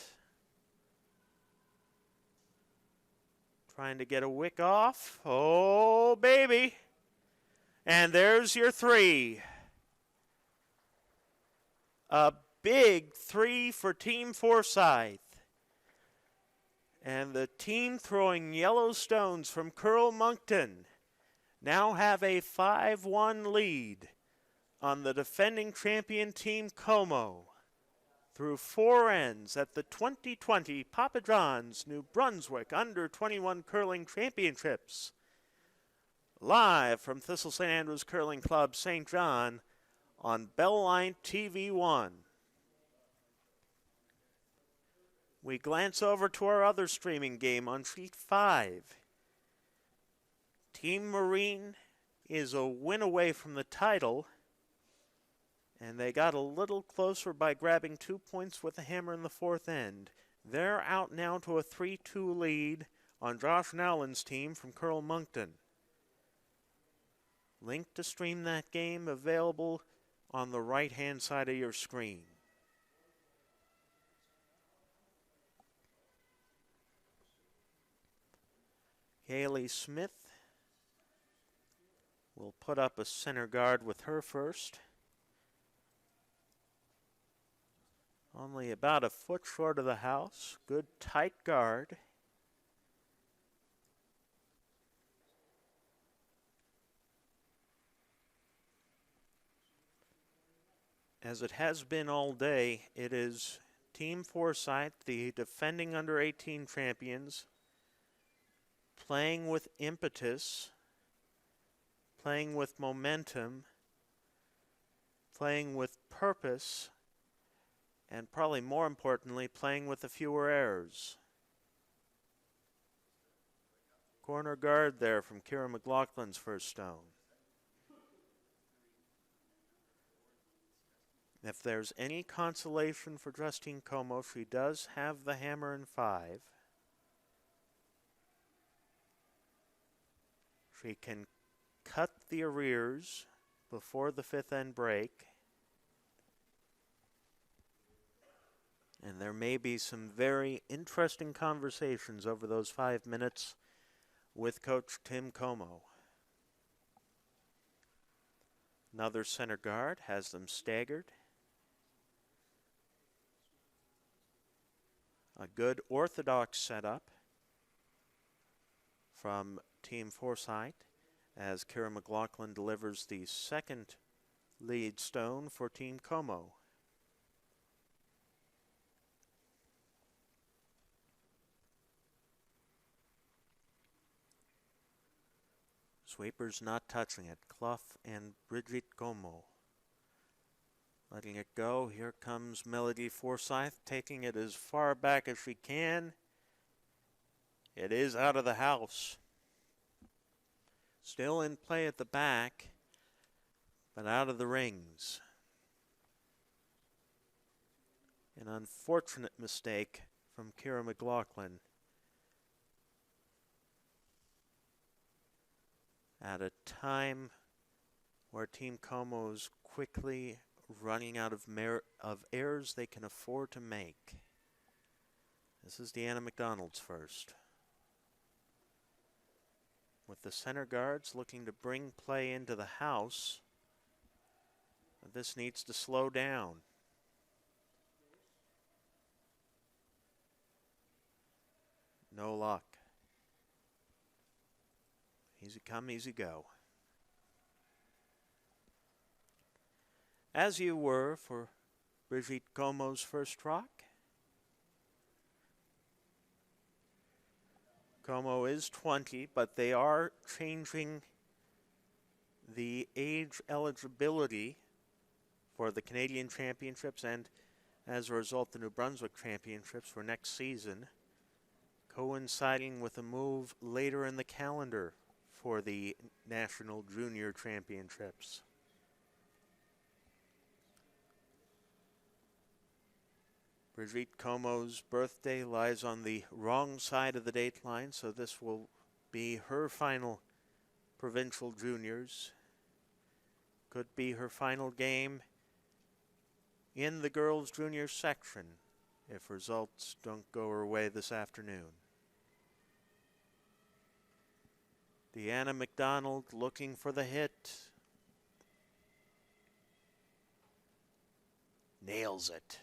Trying to get a wick off. Oh, baby. And there's your 3. A big 3 for Team Forsythe. And the team throwing yellow stones from Curl Moncton now have a 5-1 lead on the defending champion Team Comeau through 4 ends at the 2020 Papa John's New Brunswick Under-21 Curling Championships. Live from Thistle St. Andrews Curling Club, St. John on Bellline TV1. We glance over to our other streaming game on Sheet 5. Team Marine is a win away from the title, and they got a little closer by grabbing 2 points with a hammer in the 4th end. They're out now to a 3-2 lead on Josh Nowlin's team from Curl Moncton. Link to stream that game available on the right-hand side of your screen. Kaylee Smith will put up a center guard with her first. Only about a foot short of the house. Good tight guard. As it has been all day, it is Team Forsythe, the defending under-18 champions, playing with impetus, playing with momentum, playing with purpose, and probably more importantly, playing with the fewer errors. Corner guard there from Kira McLaughlin's first stone. If there's any consolation for Justine Comeau, she does have the hammer in 5. She can cut the arrears before the 5th end break. And there may be some very interesting conversations over those 5 minutes with Coach Tim Comeau. Another center guard has them staggered. A good orthodox setup from Team Forsythe as Kara McLaughlin delivers the second lead stone for Team Comeau. Sweepers not touching it. Clough and Brigitte Comeau letting it go. Here comes Melody Forsythe taking it as far back as she can. It is out of the house. Still in play at the back, but out of the rings. An unfortunate mistake from Kara McLaughlin. At a time where Team Comeau's quickly running out of errors they can afford to make. This is Deanna McDonald's first. With the center guards looking to bring play into the house, this needs to slow down. No luck. Easy come, easy go. As you were for Brigitte Comeau's first rock. Comeau is 20, but they are changing the age eligibility for the Canadian Championships and, as a result, the New Brunswick Championships for next season, coinciding with a move later in the calendar for the National Junior Championships. Brigitte Comeau's birthday lies on the wrong side of the date line, so this will be her final provincial juniors. Could be her final game in the girls' junior section if results don't go her way this afternoon. Deanna McDonald looking for the hit. Nails it.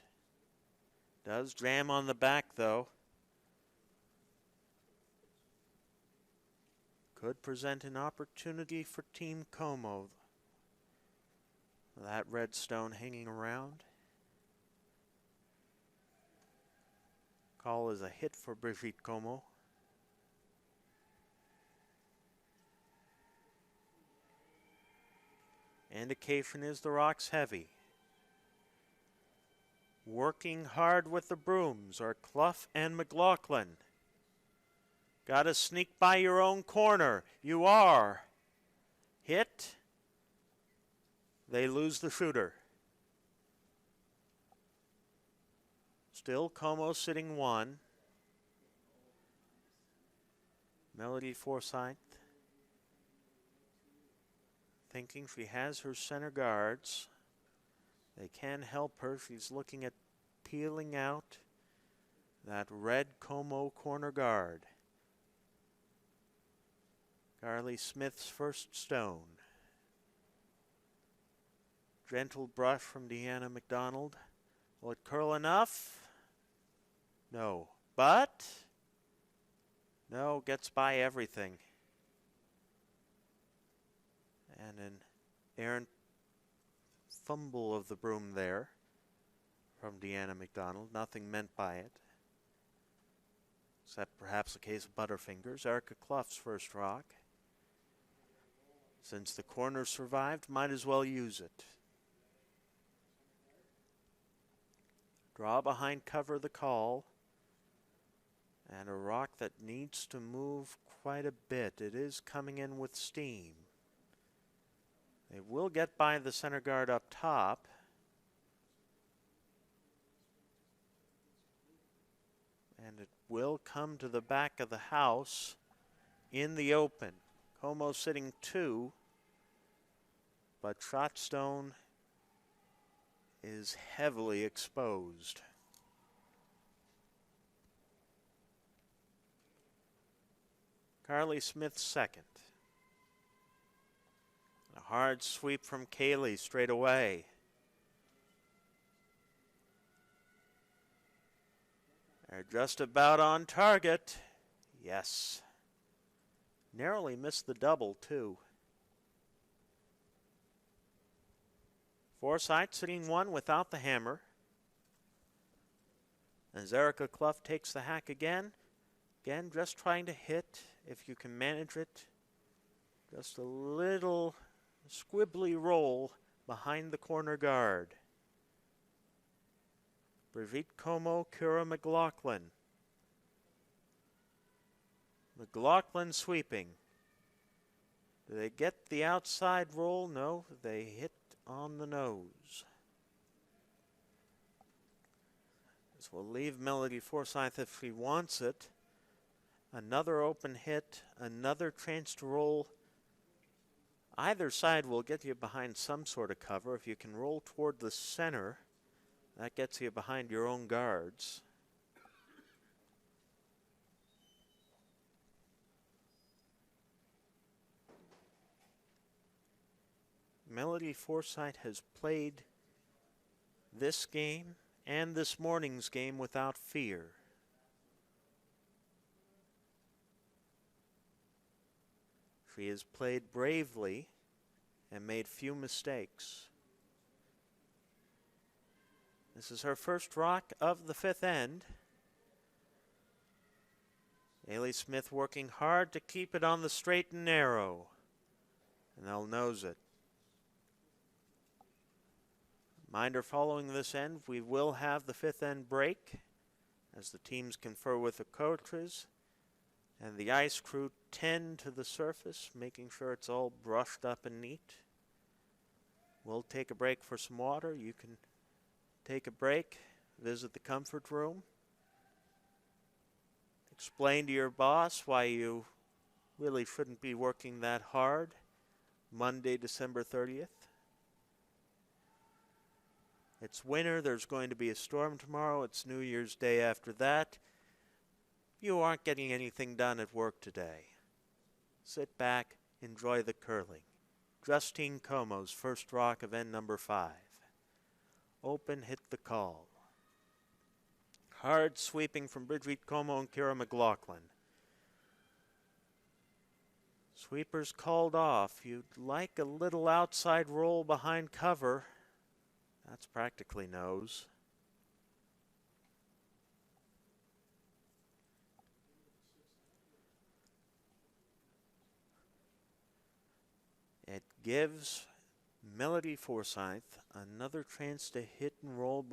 Does jam on the back, though. Could present an opportunity for Team Comeau. That red stone hanging around. Call is a hit for Brigitte Comeau. Indication is the rock's heavy. Working hard with the brooms are Clough and McLaughlin. Got to sneak by your own corner. You are. Hit. They lose the shooter. Still Comeau sitting one. Melody Forsythe thinking she has her center guards. They can help her. She's looking at peeling out that red Comeau corner guard. Carly Smith's first stone. Gentle brush from Deanna McDonald. Will it curl enough? No. But? No, gets by everything. And an errant fumble of the broom there from Deanna McDonald. Nothing meant by it, except perhaps a case of butterfingers. Erica Clough's first rock. Since the corner survived, might as well use it. Draw behind cover the call. And a rock that needs to move quite a bit. It is coming in with steam. They will get by the center guard up top. And it will come to the back of the house in the open. Comeau sitting 2, but Shotstone is heavily exposed. Carly Smith's second. A hard sweep from Kaylee straight away. They're just about on target. Yes. Narrowly missed the double, too. Forsythe sitting one without the hammer. As Erica Clough takes the hack again. Again, just trying to hit, if you can manage it. Just a little squibbly roll behind the corner guard. Brigitte Comeau, Kira McLaughlin. McLaughlin sweeping. Do they get the outside roll? No, they hit on the nose. This will leave Melody Forsythe if she wants it. Another open hit, another chance to roll. Either side will get you behind some sort of cover. If you can roll toward the center, that gets you behind your own guards. Melody Forsythe has played this game and this morning's game without fear. She has played bravely and made few mistakes. This is her first rock of the fifth end. Ailey Smith working hard to keep it on the straight and narrow. And they'll nose it. Reminder following this end, we will have the fifth end break as the teams confer with the coaches. And the ice crew tend to the surface, making sure it's all brushed up and neat. We'll take a break for some water. You can take a break, visit the comfort room. Explain to your boss why you really shouldn't be working that hard. Monday, December 30th. It's winter. There's going to be a storm tomorrow. It's New Year's Day after that. You aren't getting anything done at work today. Sit back, enjoy the curling. Justine Comeau's first rock of end number 5. Open, hit the call. Hard sweeping from Brigitte Comeau and Kira McLaughlin. Sweepers called off. You'd like a little outside roll behind cover. That's practically nose. It gives Melody Forsythe another chance to hit and roll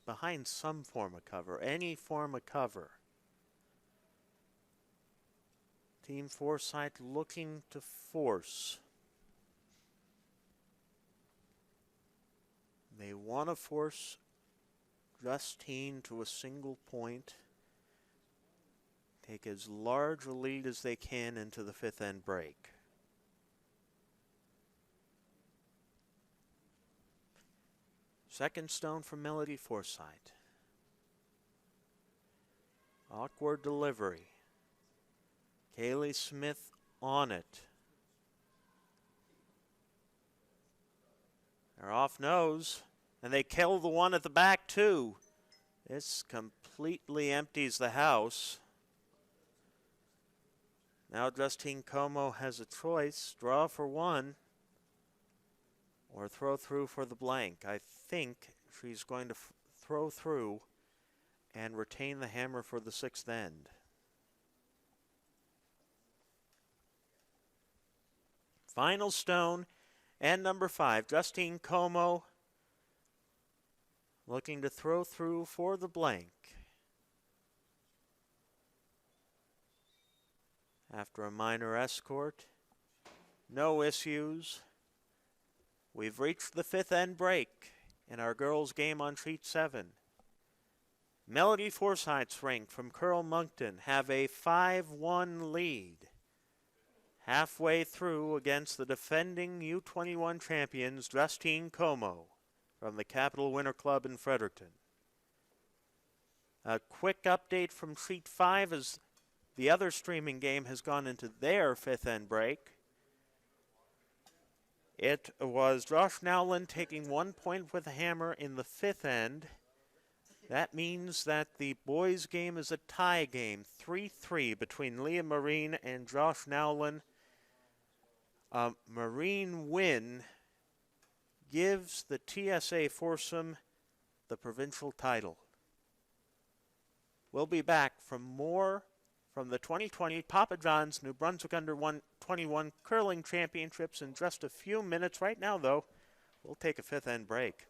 behind some form of cover, any form of cover. Team Forsythe looking to force. They want to force Justine to a single point. Take as large a lead as they can into the fifth end break. Second stone from Melody Forsythe. Awkward delivery. Kaylee Smith on it. They're off nose, and they kill the one at the back too. This completely empties the house. Now Justine Comeau has a choice, draw for one or throw through for the blank. I think she's going to throw through and retain the hammer for the sixth end. Final stone and number 5, Justine Comeau looking to throw through for the blank. After a minor escort, no issues. We've reached the fifth end break in our girls' game on sheet 7. Melody Forsythe's rank from Curl Moncton have a 5-1 lead. Halfway through against the defending U21 champions, Justine Comeau from the Capital Winter Club in Fredericton. A quick update from sheet 5 as the other streaming game has gone into their fifth end break. It was Josh Nowlin taking 1 point with a hammer in the fifth end. That means that the boys' game is a tie game, 3-3 between Liam Marine and Josh Nowlin. Marine win gives the TSA foursome the provincial title. We'll be back for more from the 2020 Papa John's New Brunswick Under 21 Curling Championships in just a few minutes. Right now, though, we'll take a fifth end break.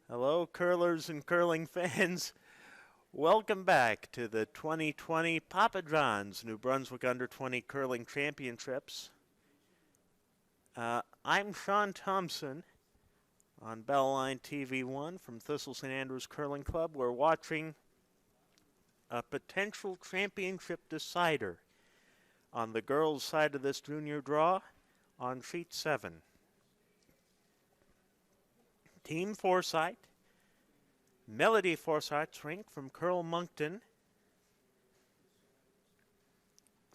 Hello, curlers and curling fans. Welcome back to the 2020 Papa John's New Brunswick Under 20 Curling Championships. I'm Sean Thompson on Bellline TV1 from Thistle St. Andrews Curling Club. We're watching a potential championship decider on the girls' side of this junior draw on sheet 7. Team Forsythe, Melody Forsythe's rink from Curl Moncton,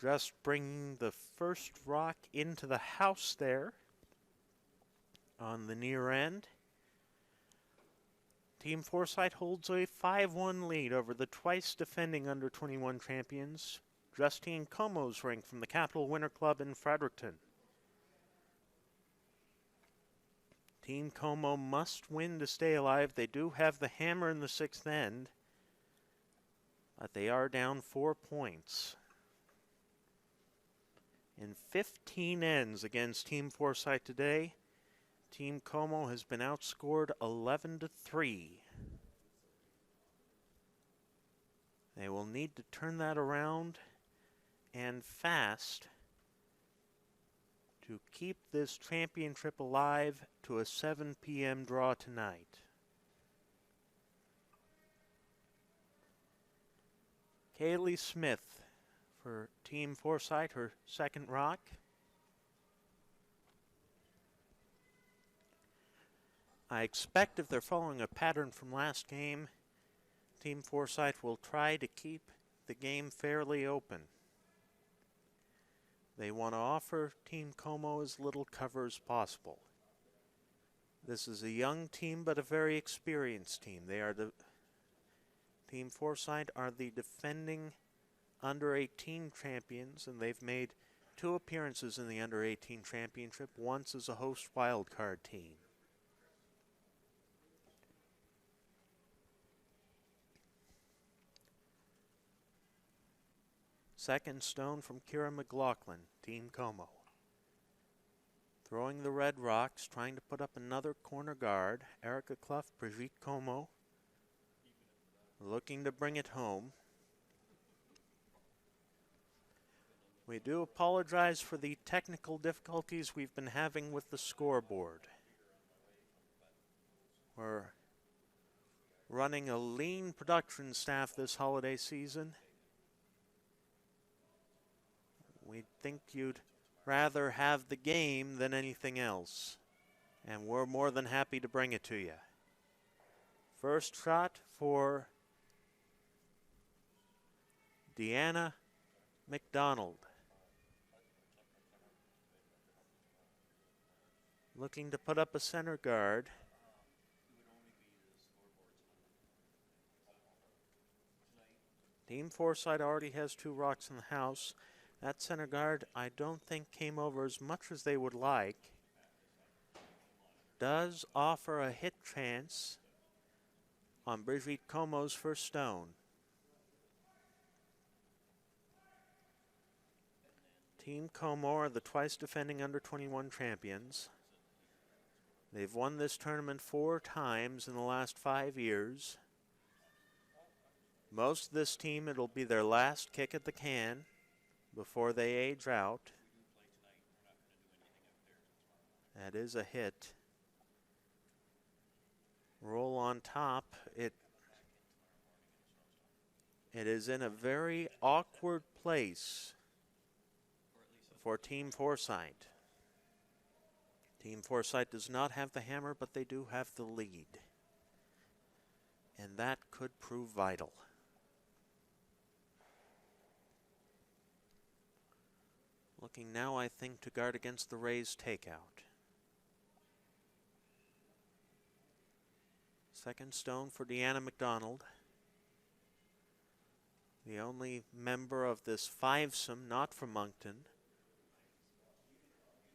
just bringing the first rock into the house there on the near end. Team Forsythe holds a 5-1 lead over the twice defending under-21 champions, Justine Comeau's rink from the Capital Winter Club in Fredericton. Team Comeau must win to stay alive. They do have the hammer in the 6th end, but they are down 4 points. In 15 ends against Team Forsythe today, Team Comeau has been outscored 11-3. They will need to turn that around and fast to keep this championship alive to a 7 p.m. draw tonight. Kaylee Smith for Team Forsythe, her second rock. I expect if they're following a pattern from last game, Team Forsythe will try to keep the game fairly open. They want to offer Team Comeau as little cover as possible. This is a young team, but a very experienced team. Team Forsythe are the defending under-18 champions, and they've made 2 appearances in the under-18 championship, once as a host wildcard team. Second stone from Kira McLaughlin, Team Comeau. Throwing the red rocks, trying to put up another corner guard. Erica Clough, Brigitte Comeau, looking to bring it home. We do apologize for the technical difficulties we've been having with the scoreboard. We're running a lean production staff this holiday season. We think you'd rather have the game than anything else, and we're more than happy to bring it to you. First shot for Deanna McDonald. Looking to put up a center guard. Team Forsythe already has 2 rocks in the house. That center guard, I don't think came over as much as they would like. Does offer a hit chance on Brigitte Comeau's first stone. Team Comeau are the twice defending under-21 champions. They've won this tournament 4 times in the last 5 years. Most of this team, it'll be their last kick at the can before they age out. That is a hit. Roll on top. It is in a very awkward place for Team Forsythe. Team Forsythe does not have the hammer, but they do have the lead. And that could prove vital. Looking now, I think, to guard against the Rays' takeout. Second stone for Deanna McDonald. The only member of this fivesome not from Moncton.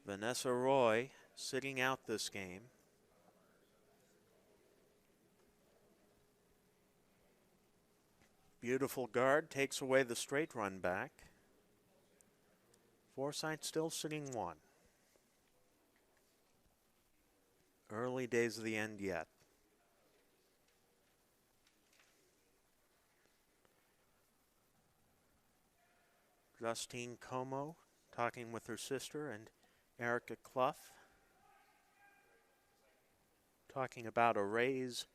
Vanessa Roy sitting out this game. Beautiful guard, takes away the straight run back. Forsythe still sitting 1. Early days of the end yet. Justine Comeau talking with her sister, and Erica Clough talking about a raise,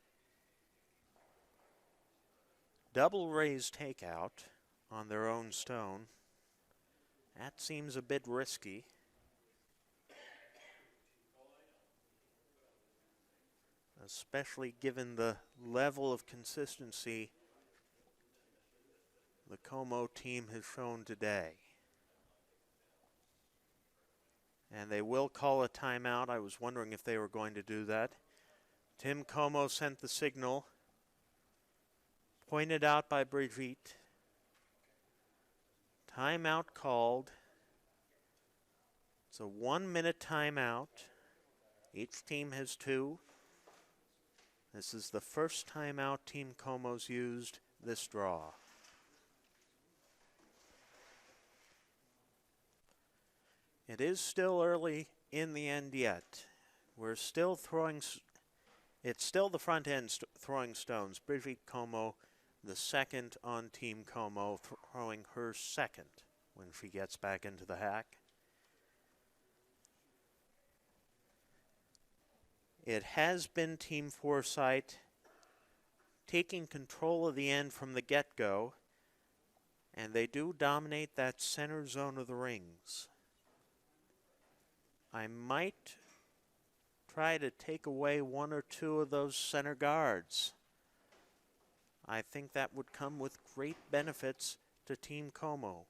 double raise takeout on their own stone. That seems a bit risky. Especially given the level of consistency the Comeau team has shown today. And they will call a timeout. I was wondering if they were going to do that. Tim Comeau sent the signal, pointed out by Brigitte. Timeout called. It's a 1-minute timeout. Each team has 2. This is the first timeout Team Comeau's used this draw. It is still early in the end yet. We're still throwing, it's still the front end throwing stones. Brigitte Comeau, the second on Team Comeau, throwing her second when she gets back into the hack. It has been Team Forsythe taking control of the end from the get-go, and they do dominate that center zone of the rings. I might try to take away 1 or 2 of those center guards. I think that would come with great benefits to Team Comeau.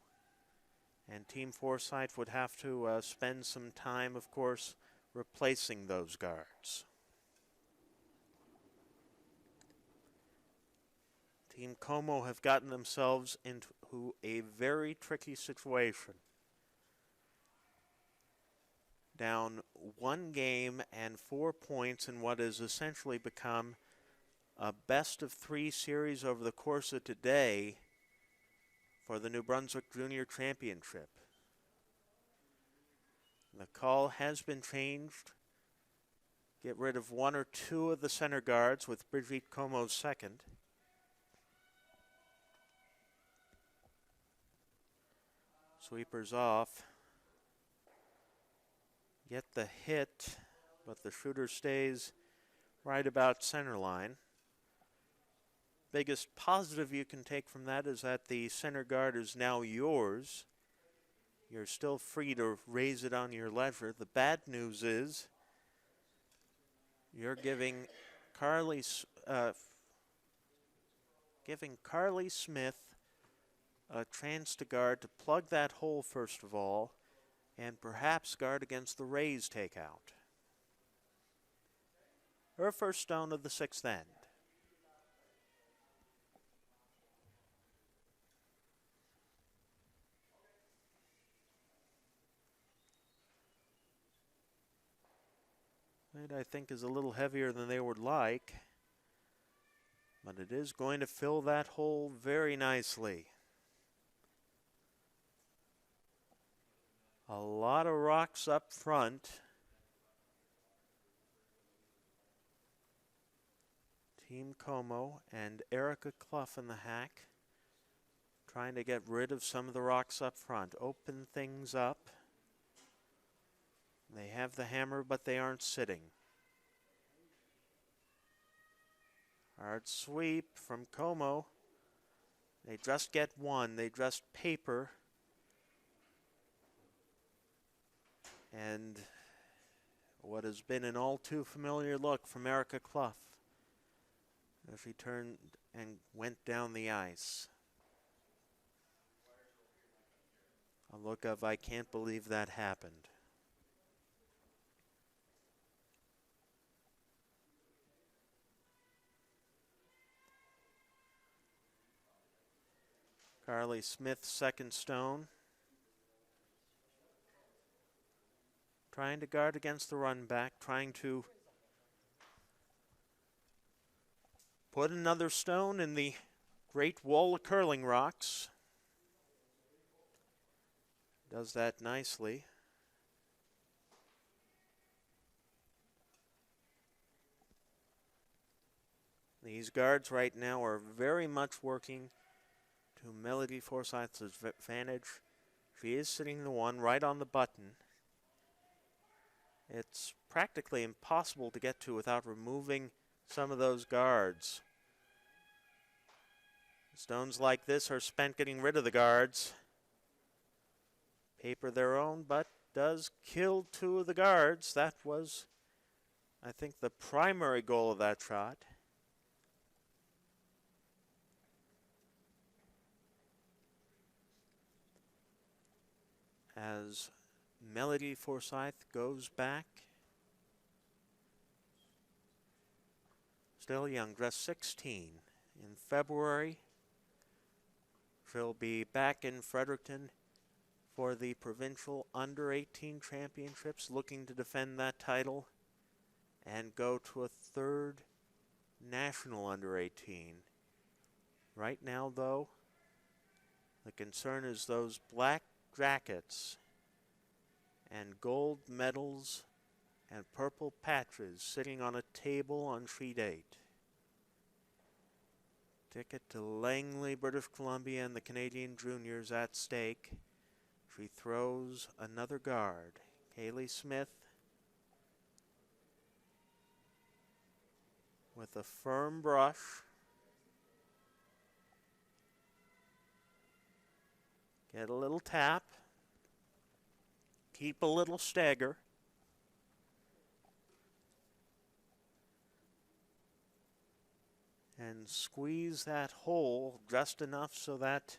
And Team Forsythe would have to spend some time, of course, replacing those guards. Team Comeau have gotten themselves into a very tricky situation. Down 1 game and 4 points in what has essentially become a best-of-3 series over the course of today for the New Brunswick Junior Championship. The call has been changed. Get rid of 1 or 2 of the center guards with Brigitte Comeau's second. Sweepers off. Get the hit, but the shooter stays right about center line. Biggest positive you can take from that is that the center guard is now yours. You're still free to raise it on your leisure. The bad news is you're giving Carly Smith a chance to guard to plug that hole first of all, and perhaps guard against the raise takeout. Her first stone of the 6th end. It, I think, is a little heavier than they would like, but it is going to fill that hole very nicely. A lot of rocks up front. Team Comeau and Erica Clough in the hack, trying to get rid of some of the rocks up front, open things up. They have the hammer, but they aren't sitting. Hard sweep from Comeau. They just get 1. They just paper. And what has been an all too familiar look from Erica Clough as she turned and went down the ice. A look of, I can't believe that happened. Carly Smith's second stone. Trying to guard against the run back, trying to put another stone in the great wall of curling rocks. Does that nicely. These guards right now are very much working to Melody Forsythe's advantage. She is sitting the one right on the button. It's practically impossible to get to without removing some of those guards. Stones like this are spent getting rid of the guards. Paper their own, but does kill two of the guards. That was, I think, the primary goal of that shot. As Melody Forsythe goes back. Still young, just 16. In February, she'll be back in Fredericton for the provincial under-18 championships, looking to defend that title and go to a third national under-18. Right now, though, the concern is those black jackets and gold medals and purple patches sitting on a table on sheet 8. Ticket to Langley, British Columbia, and the Canadian Juniors at stake. She throws another guard. Kaylee Smith with a firm brush. Get a little tap. Keep a little stagger. And squeeze that hole just enough so that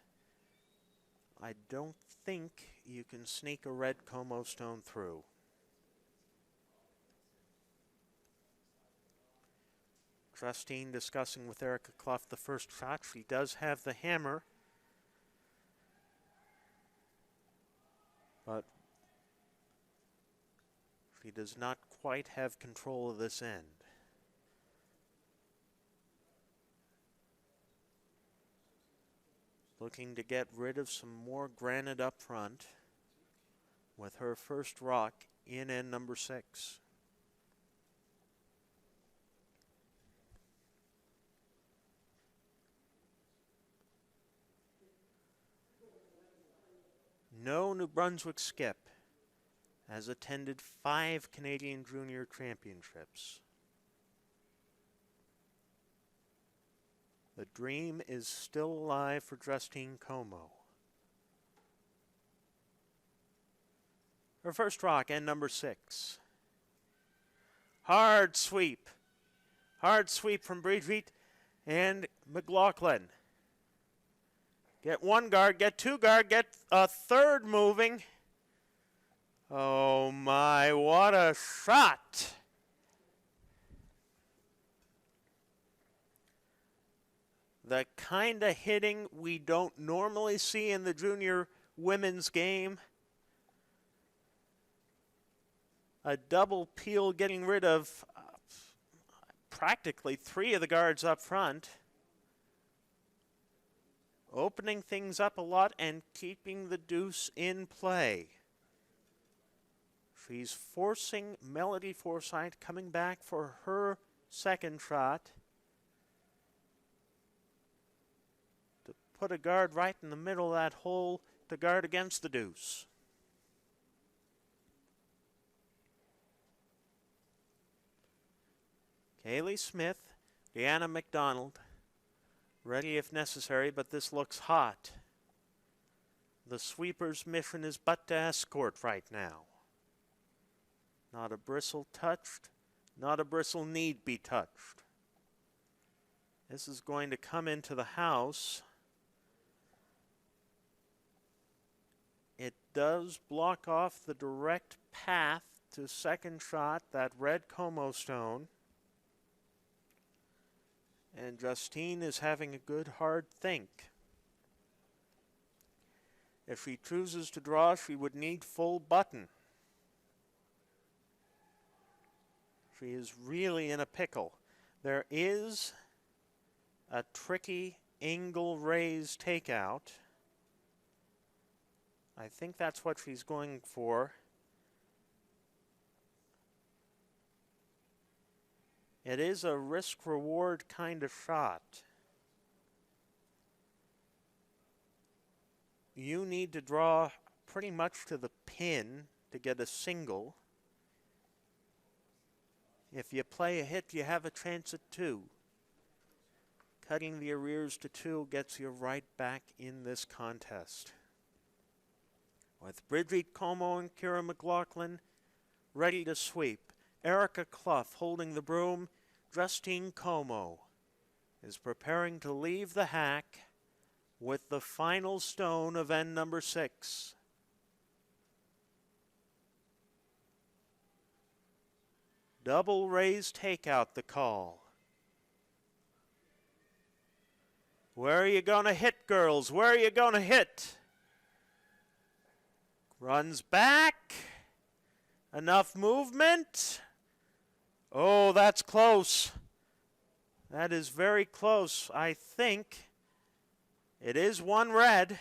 I don't think you can sneak a red Comeau stone through. Justine discussing with Erica Clough the first shot. She does have the hammer, but she does not quite have control of this end. Looking to get rid of some more granite up front with her first rock in end number 6. No New Brunswick skip has attended 5 Canadian Junior Championships. The dream is still alive for Justine Comeau. Her first rock, end number 6. Hard sweep. Hard sweep from Brigitte and McLaughlin. Get one guard, get two guard, get a third moving. Oh my, what a shot! The kind of hitting we don't normally see in the junior women's game. A double peel getting rid of practically 3 of the guards up front. Opening things up a lot and keeping the deuce in play. She's forcing Melody Forsythe coming back for her second shot. To put a guard right in the middle of that hole to guard against the deuce. Kaylee Smith, Deanna McDonald, ready if necessary, but this looks hot. The sweeper's mission is but to escort right now. Not a bristle touched, not a bristle need be touched. This is going to come into the house. It does block off the direct path to second shot, that red Comeau stone. And Justine is having a good hard think. If she chooses to draw, she would need full button. She is really in a pickle. There is a tricky angle raise takeout. I think that's what she's going for. It is a risk-reward kind of shot. You need to draw pretty much to the pin to get a single. If you play a hit, you have a chance at 2. Cutting the arrears to 2 gets you right back in this contest. With Bridget Comeau and Kira McLaughlin ready to sweep, Erica Clough holding the broom, Justine Comeau is preparing to leave the hack with the final stone of end number 6. Double raise takeout the call. Where are you going to hit, girls? Where are you going to hit? Runs back. Enough movement. Oh, that's close. That is very close. I think it is 1 red.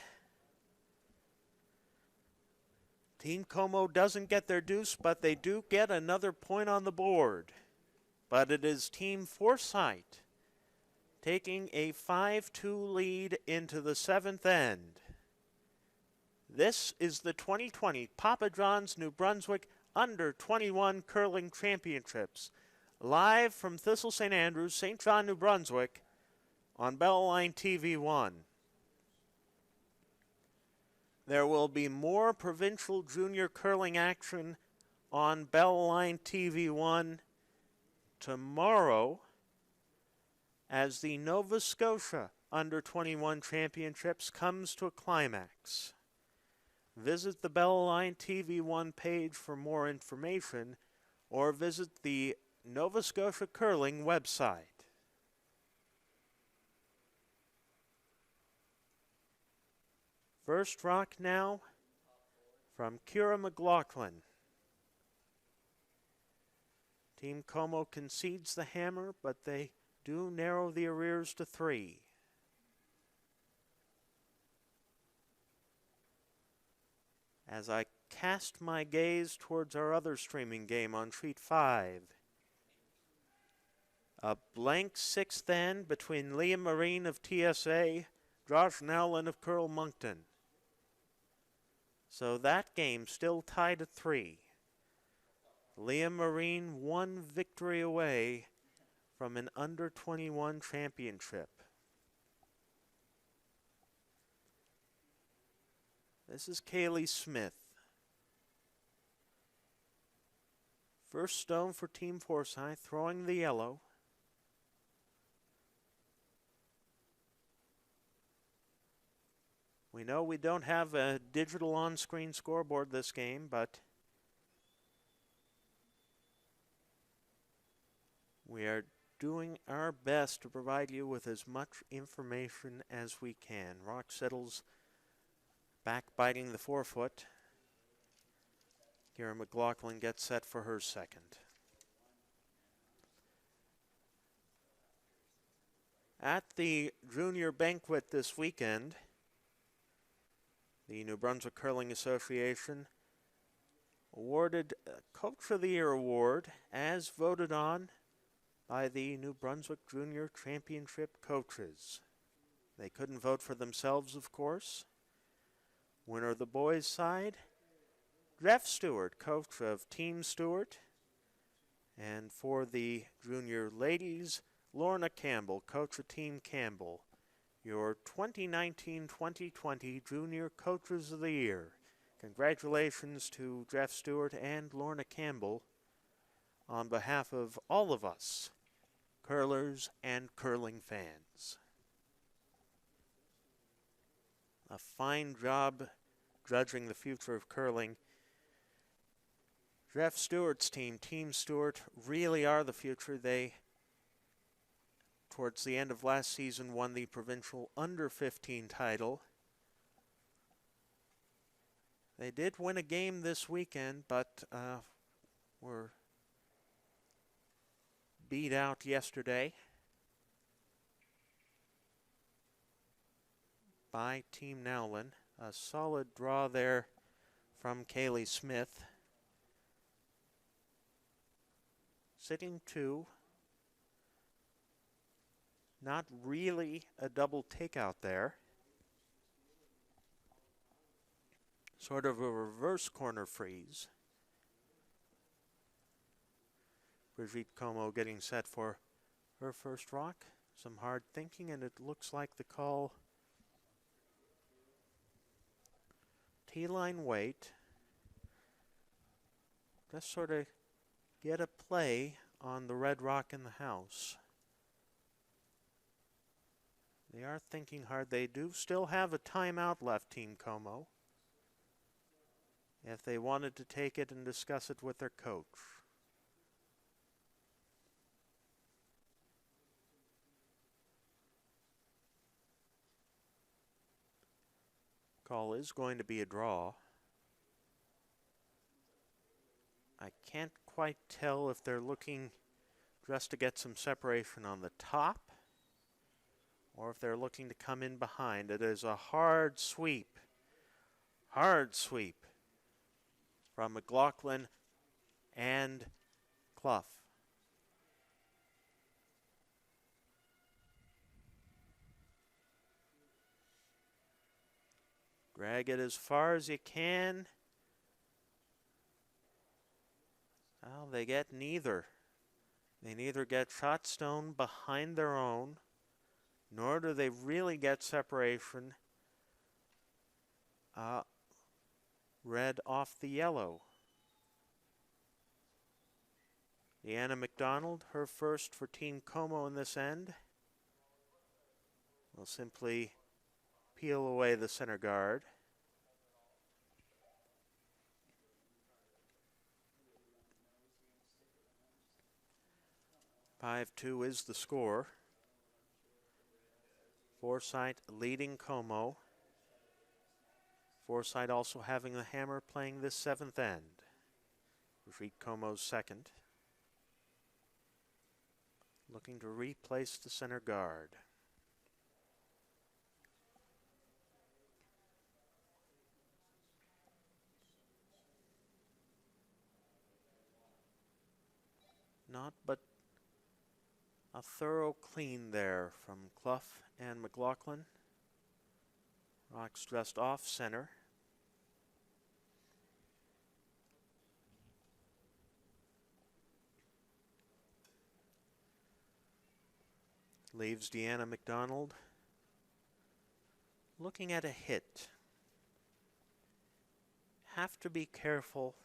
Team Comeau doesn't get their deuce, but they do get another point on the board. But it is Team Forsythe taking a 5-2 lead into the 7th end. This is the 2020 Papa John's New Brunswick Under-21 Curling Championships, live from Thistle St. Andrews, St. John, New Brunswick, on Belline TV1. There will be more provincial junior curling action on Belline TV1 tomorrow as the Nova Scotia Under-21 Championships comes to a climax. Visit the Belline TV1 page for more information or visit the Nova Scotia Curling website. First rock now from Kira McLaughlin. Team Comeau concedes the hammer, but they do narrow the arrears to 3. As I cast my gaze towards our other streaming game on sheet 5, a blank 6th end between Liam Marine of TSA, Josh Nowlin of Curl Moncton. So that game still tied at 3. Liam Marine 1 victory away from an Under-21 championship. This is Kaylee Smith. First stone for Team Forsythe, throwing the yellow. We know we don't have a digital on-screen scoreboard this game, but we are doing our best to provide you with as much information as we can. Rock settles, backbiting the forefoot. Kira McLaughlin gets set for her second. At the junior banquet this weekend, the New Brunswick Curling Association awarded Coach of the Year award as voted on by the New Brunswick Junior Championship coaches. They couldn't vote for themselves, of course. Winner of the boys' side, Jeff Stewart, coach of Team Stewart. And for the junior ladies, Lorna Campbell, coach of Team Campbell. Your 2019-2020 Junior Coaches of the Year. Congratulations to Jeff Stewart and Lorna Campbell on behalf of all of us, curlers and curling fans. A fine job judging the future of curling. Jeff Stewart's team, Team Stewart, really are the future. They, towards the end of last season, won the provincial under-15 title. They did win a game this weekend, but were beat out yesterday by Team Nowlin. A solid draw there from Kaylee Smith. Sitting 2. Not really a double takeout there. Sort of a reverse corner freeze. Brigitte Comeau getting set for her first rock. Some hard thinking, and it looks like the call. T-line weight. Just sort of get a play on the red rock in the house. They are thinking hard. They do still have a timeout left, Team Comeau, if they wanted to take it and discuss it with their coach. Call is going to be a draw. I can't quite tell if they're looking just to get some separation on the top or if they're looking to come in behind. It is a hard sweep from McLaughlin and Clough. Drag it as far as you can. Well, they get neither. They neither get shot stone behind their own, nor do they really get separation red off the yellow. Deanna McDonald, her first for Team Comeau in this end, will simply peel away the center guard. (5-2) is the score. Forsythe leading Comeau. Forsythe also having the hammer playing this seventh end. Brigitte Comeau's second. Looking to replace the center guard. Not but a thorough clean there from Clough and McLaughlin. Rocks just off center. Leaves Deanna McDonald looking at a hit. Have to be careful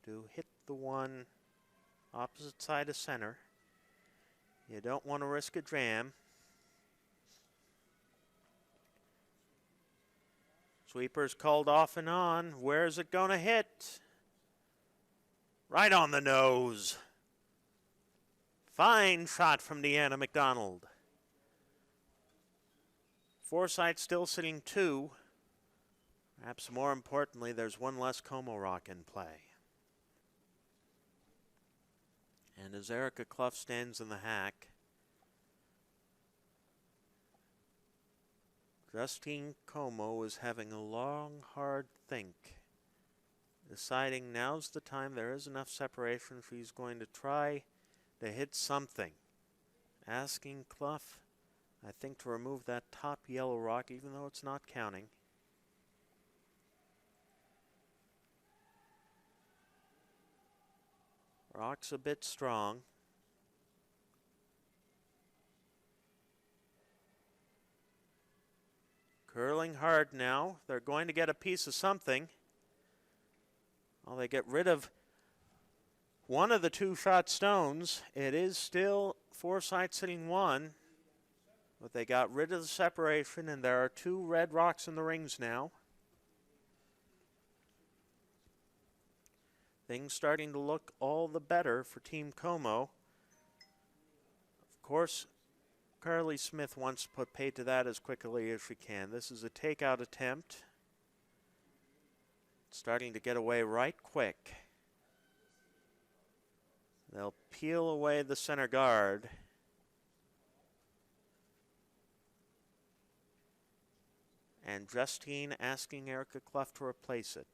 to hit the one opposite side of center. You don't want to risk a jam. Sweeper's called off and on. Where's it going to hit? Right on the nose. Fine shot from Deanna McDonald. Forsythe still sitting 2. Perhaps more importantly, there's one less Comeau rock in play. And as Erica Clough stands in the hack, Justine Comeau is having a long, hard think, deciding now's the time. There is enough separation. She's going to try to hit something. Asking Clough, I think, to remove that top yellow rock, even though it's not counting. Rock's a bit strong. Curling hard now. They're going to get a piece of something. Well, they get rid of one of the 2 shot stones. It is still Forsythe sitting 1, but they got rid of the separation, and there are 2 red rocks in the rings now. Things starting to look all the better for Team Comeau. Of course, Carly Smith wants to put pay to that as quickly as she can. This is a takeout attempt. Starting to get away right quick. They'll peel away the center guard. And Justine asking Erica Clough to replace it.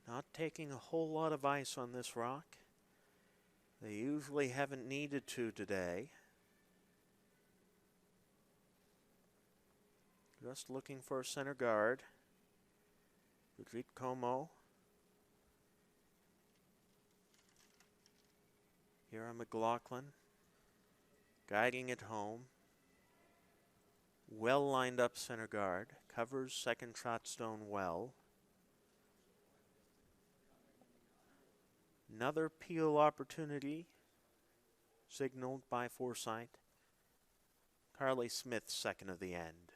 Not taking a whole lot of ice on this rock. They usually haven't needed to today. Just looking for a center guard. Comeau. Here on McLaughlin. Guiding it home. Well lined up center guard. Covers second shot stone well. Another peel opportunity signaled by Forsythe. Carly Smith second of the end.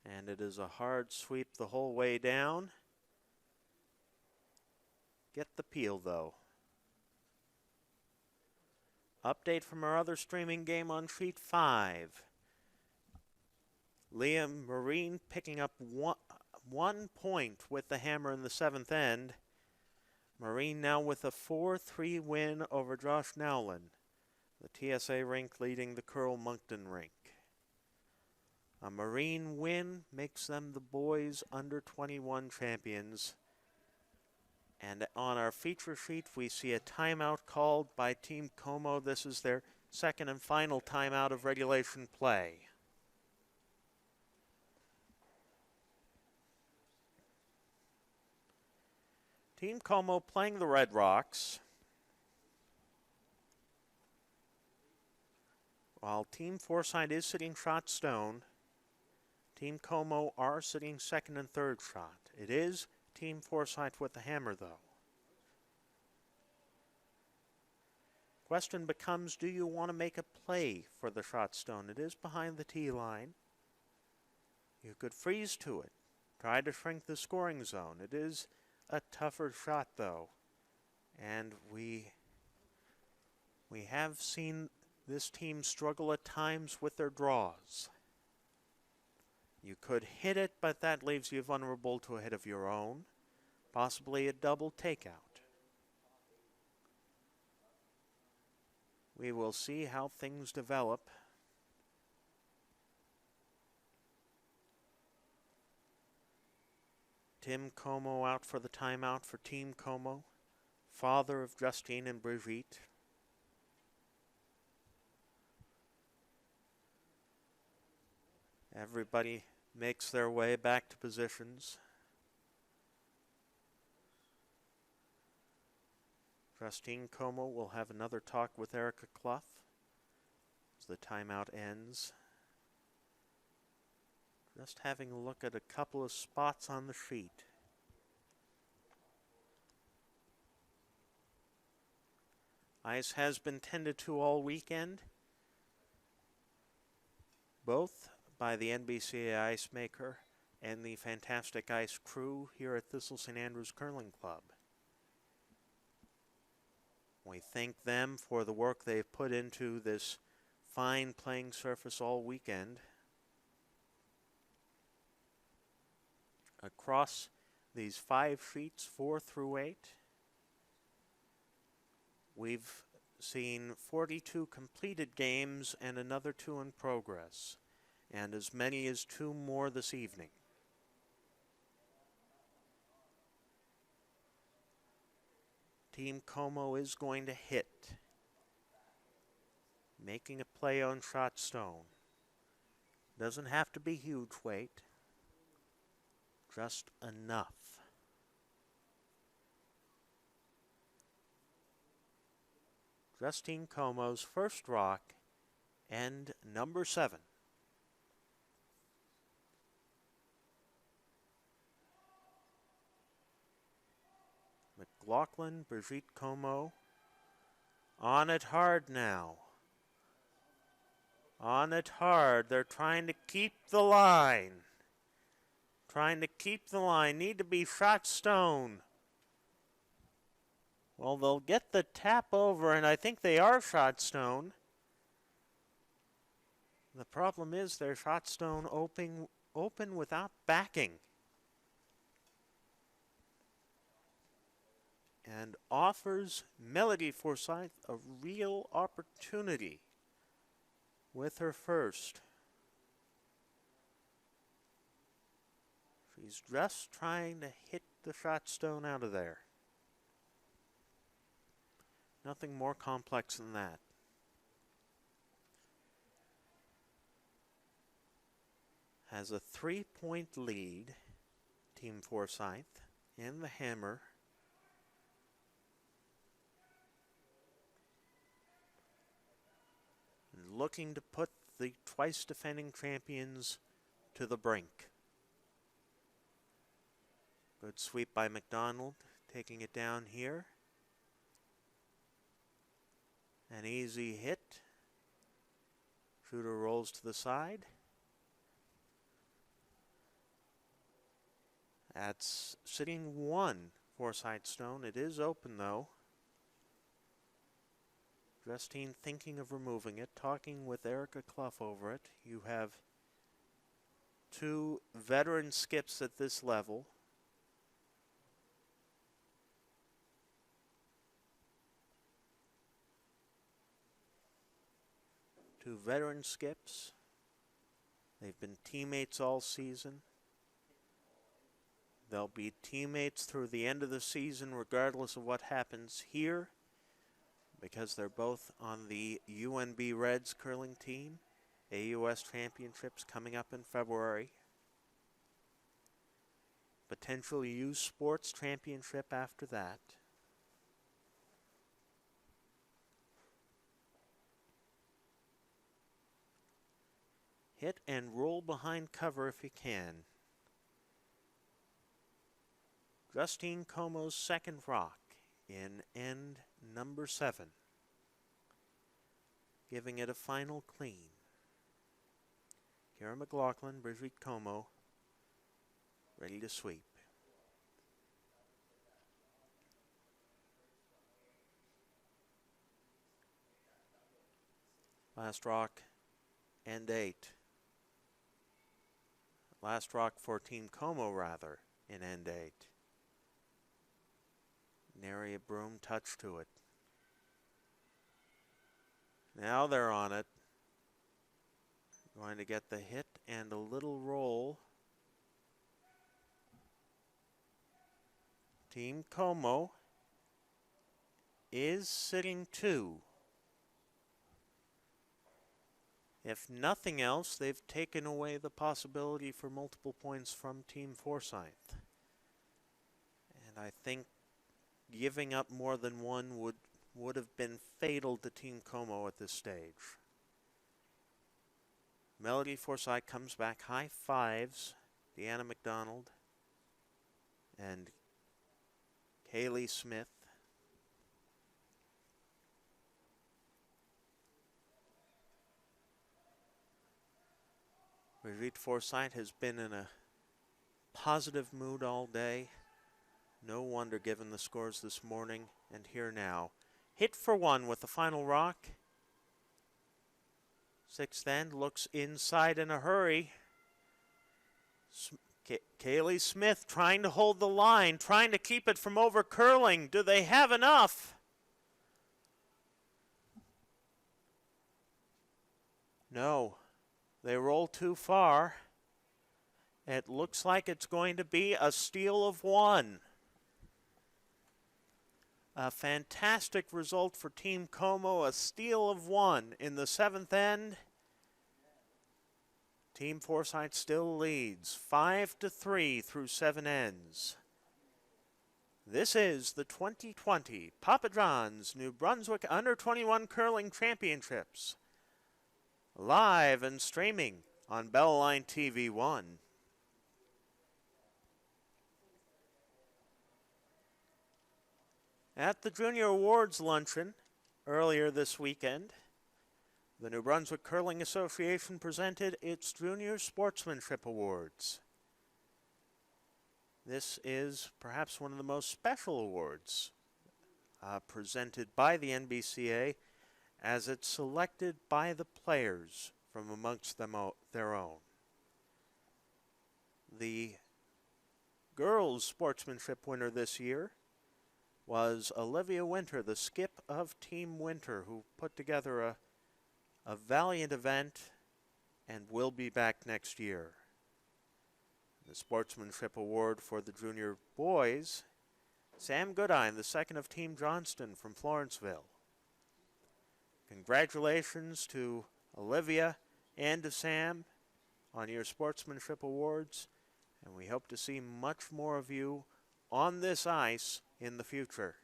And it is a hard sweep the whole way down. Get the peel, though. Update from our other streaming game on Sheet 5. Liam Marine picking up 1 point with the hammer in the 7th end. Marine now with a 4-3 win over Josh Nowlin. The TSA rink leading the Curl Moncton rink. A Marine win makes them the boys under 21 champions. And on our feature sheet, we see a timeout called by Team Comeau. This is their second and final timeout of regulation play. Team Comeau playing the Red Rocks, while Team Forsythe is sitting shot stone. Team Comeau are sitting second and third shot. It is Team Forsythe with the hammer, though. Question becomes, do you want to make a play for the shot stone? It is behind the tee line. You could freeze to it. Try to shrink the scoring zone. It is a tougher shot, though. And we have seen this team struggle at times with their draws. You could hit it, but that leaves you vulnerable to a hit of your own, possibly a double takeout. We will see how things develop. Tim Comeau out for the timeout for Team Comeau, father of Justine and Brigitte. Everybody makes their way back to positions. Justine Comeau will have another talk with Erica Clough as the timeout ends. Just having a look at a couple of spots on the sheet. Ice has been tended to all weekend, both by the NBCA Ice Maker and the fantastic ice crew here at Thistle St. Andrews Curling Club. We thank them for the work they've put into this fine playing surface all weekend. Across these 5 sheets, 4 through 8, we've seen 42 completed games and another 2 in progress, and as many as 2 more this evening. Team Comeau is going to hit, making a play on shot stone. Doesn't have to be huge weight, just enough. Justine Comeau's first rock and number 7. McLaughlin, Brigitte Comeau, on it hard now. On it hard. They're trying to keep the line. Need to be shot stone. Well, they'll get the tap over, and I think they are shot stone. The problem is their shot stone open without backing. And offers Melody Forsythe a real opportunity with her first. She's just trying to hit the shot stone out of there. Nothing more complex than that. Has a 3-point lead, Team Forsythe, in the hammer. And looking to put the twice defending champions to the brink. Good sweep by McDonald, taking it down here. An easy hit. Shooter rolls to the side. That's sitting one Forsythe stone. It is open though. Justine thinking of removing it, talking with Erica Clough over it. You have two veteran skips at this level. Two veteran skips. They've been teammates all season. They'll be teammates through the end of the season regardless of what happens here, because they're both on the UNB Reds curling team. AUS Championships coming up in February. Potential U Sports Championship after that. Hit and roll behind cover if you can. Justine Comeau's second rock in end number 7. Giving it a final clean. Kara McLaughlin, Brigitte Comeau, ready to sweep. Last rock, end 8. Last rock for Team Comeau, rather, in end 8. Nary a broom touch to it. Now they're on it. Going to get the hit and a little roll. Team Comeau is sitting 2. If nothing else, they've taken away the possibility for multiple points from Team Forsythe. And I think giving up more than one would have been fatal to Team Comeau at this stage. Melody Forsythe comes back high fives. Deanna McDonald and Kaylee Smith. Brigitte Forsythe has been in a positive mood all day. No wonder given the scores this morning. And here now. Hit for one with the final rock. Sixth end looks inside in a hurry. Kaylee Smith trying to hold the line, trying to keep it from over curling. Do they have enough? No. They roll too far. It looks like it's going to be a steal of one. A fantastic result for Team Comeau, a steal of one in the 7th end. Team Forsythe still leads 5-3 through 7 ends. This is the 2020 Papa John's New Brunswick Under-21 Curling Championships. Live and streaming on Bellline TV 1. At the Junior Awards Luncheon earlier this weekend, the New Brunswick Curling Association presented its Junior Sportsmanship Awards. This is perhaps one of the most special awards presented by the NBCA, as it's selected by the players from amongst their own. The girls' sportsmanship winner this year was Olivia Winter, the skip of Team Winter, who put together a valiant event and will be back next year. The Sportsmanship Award for the junior boys, Sam Goodine, the second of Team Johnston from Florenceville. Congratulations to Olivia and to Sam on your Sportsmanship Awards, and we hope to see much more of you on this ice in the future.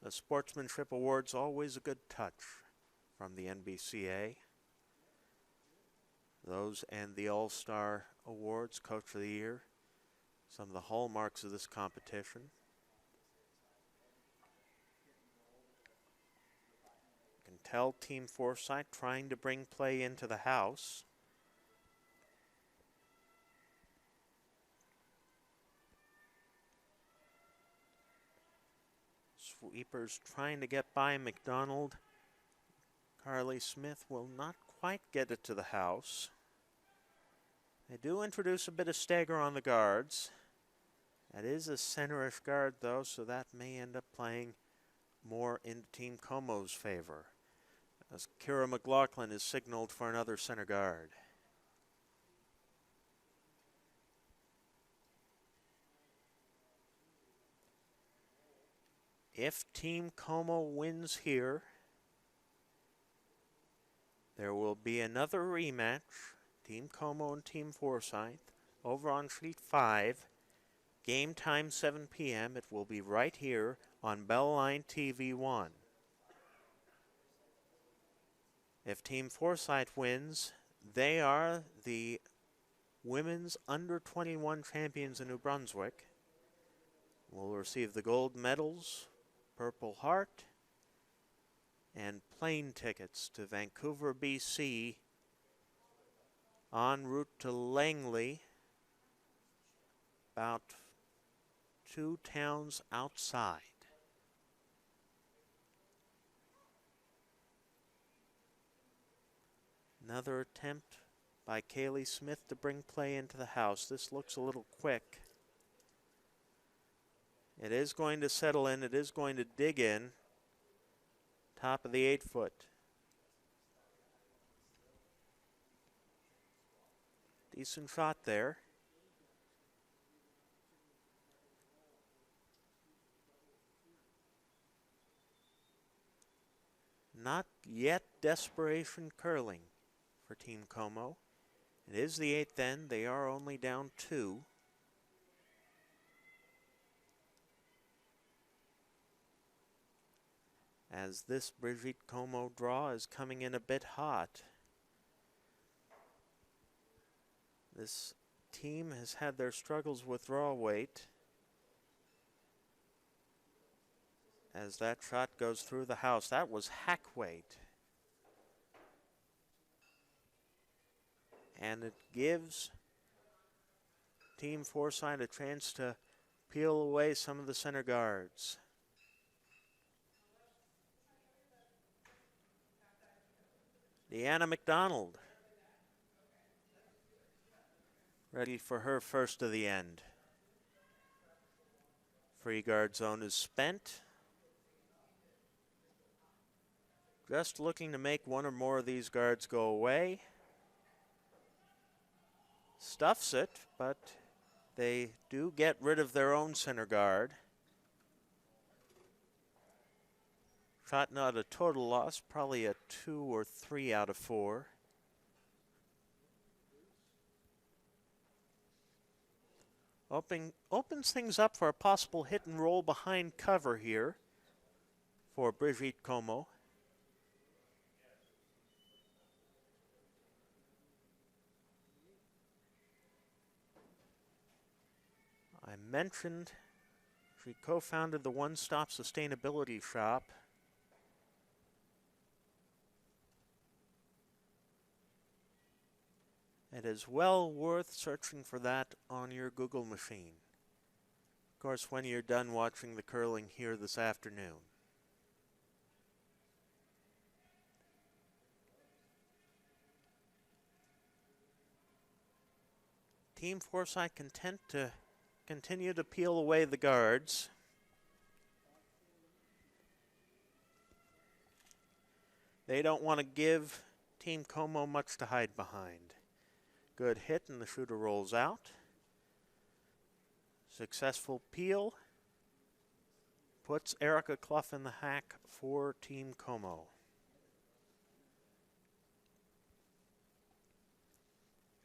The Sportsmanship Awards, always a good touch from the NBCA. Those and the All-Star Awards, Coach of the Year, some of the hallmarks of this competition. You can tell Team Forsythe trying to bring play into the house. Sweepers trying to get by McDonald. Carly Smith will not quite get it to the house. They do introduce a bit of stagger on the guards. That is a centerish guard, though, so that may end up playing more in Team Comeau's favor, as Kira McLaughlin is signaled for another center guard. If Team Comeau wins here, there will be another rematch, Team Comeau and Team Forsythe, over on Sheet 5. Game time 7 p.m. It will be right here on Bellline TV 1. If Team Forsythe wins, they are the women's under-21 champions in New Brunswick. Will receive the gold medals, Purple Heart, and plane tickets to Vancouver, BC, en route to Langley, about 2 towns outside. Another attempt by Kaylee Smith to bring play into the house. This looks a little quick. It is going to settle in. It is going to dig in. Top of the 8-foot. Decent shot there. Not yet desperation curling for Team Comeau. It is the 8th end. They are only down 2. As this Brigitte Comeau draw is coming in a bit hot. This team has had their struggles with draw weight. As that shot goes through the house, that was hack weight. And it gives Team Forsythe a chance to peel away some of the center guards. Deanna McDonald, ready for her first of the end. Free guard zone is spent. Just looking to make one or more of these guards go away. Stuffs it, but they do get rid of their own center guard. Shot not a total loss, probably a 2 or 3 out of 4. Opens things up for a possible hit and roll behind cover here for Brigitte Comeau. I mentioned she co-founded the One Stop Sustainability Shop. It is well worth searching for that on your Google machine. Of course, when you're done watching the curling here this afternoon. Team Forsythe content to continue to peel away the guards. They don't want to give Team Comeau much to hide behind. Good hit and the shooter rolls out. Successful peel puts Erica Clough in the hack for Team Comeau.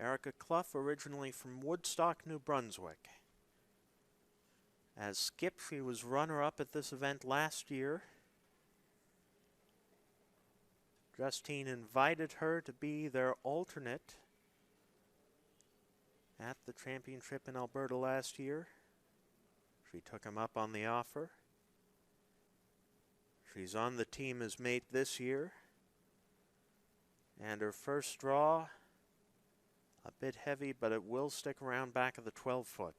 Erica Clough, originally from Woodstock, New Brunswick. As skip, she was runner-up at this event last year. Justine invited her to be their alternate at the championship in Alberta last year. She took him up on the offer. She's on the team as mate this year. And her first draw, a bit heavy, but it will stick around back of the 12-foot.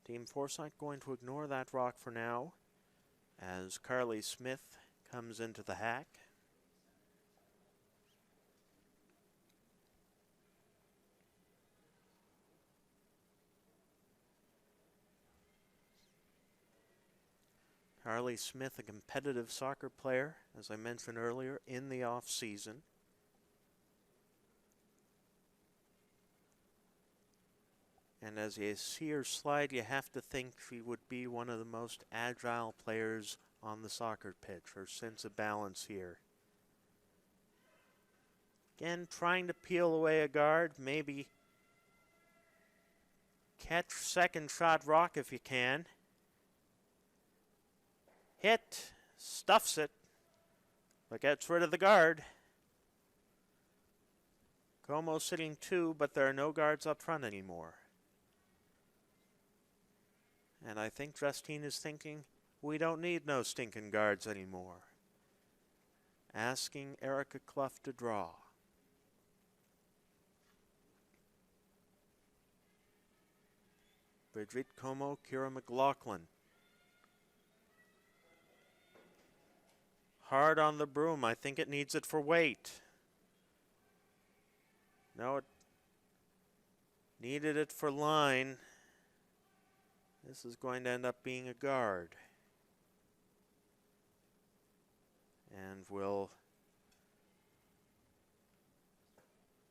Team Forsythe going to ignore that rock for now as Carly Smith comes into the hack. Carly Smith, a competitive soccer player, as I mentioned earlier, in the off-season. And as you see her slide, you have to think she would be one of the most agile players on the soccer pitch. Her sense of balance here. Again, trying to peel away a guard, maybe catch second shot rock if you can. Hit, stuffs it, but gets rid of the guard. Comeau sitting 2, but there are no guards up front anymore. And I think Justine is thinking, we don't need no stinking guards anymore. Asking Erica Clough to draw. Brigitte Comeau, Kira McLaughlin. Hard on the broom. I think it needs it for weight. No, it needed it for line. This is going to end up being a guard. And will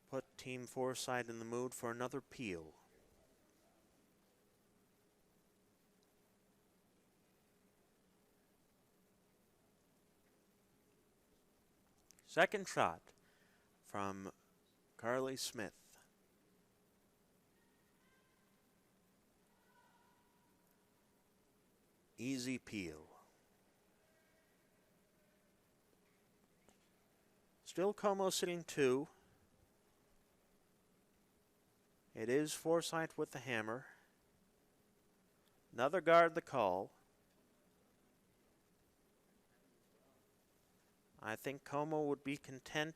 put Team Forsythe in the mood for another peel. Second shot from Carly Smith. Easy peel. Still Comeau sitting 2. It is Forsythe with the hammer. Another guard the call. I think Comeau would be content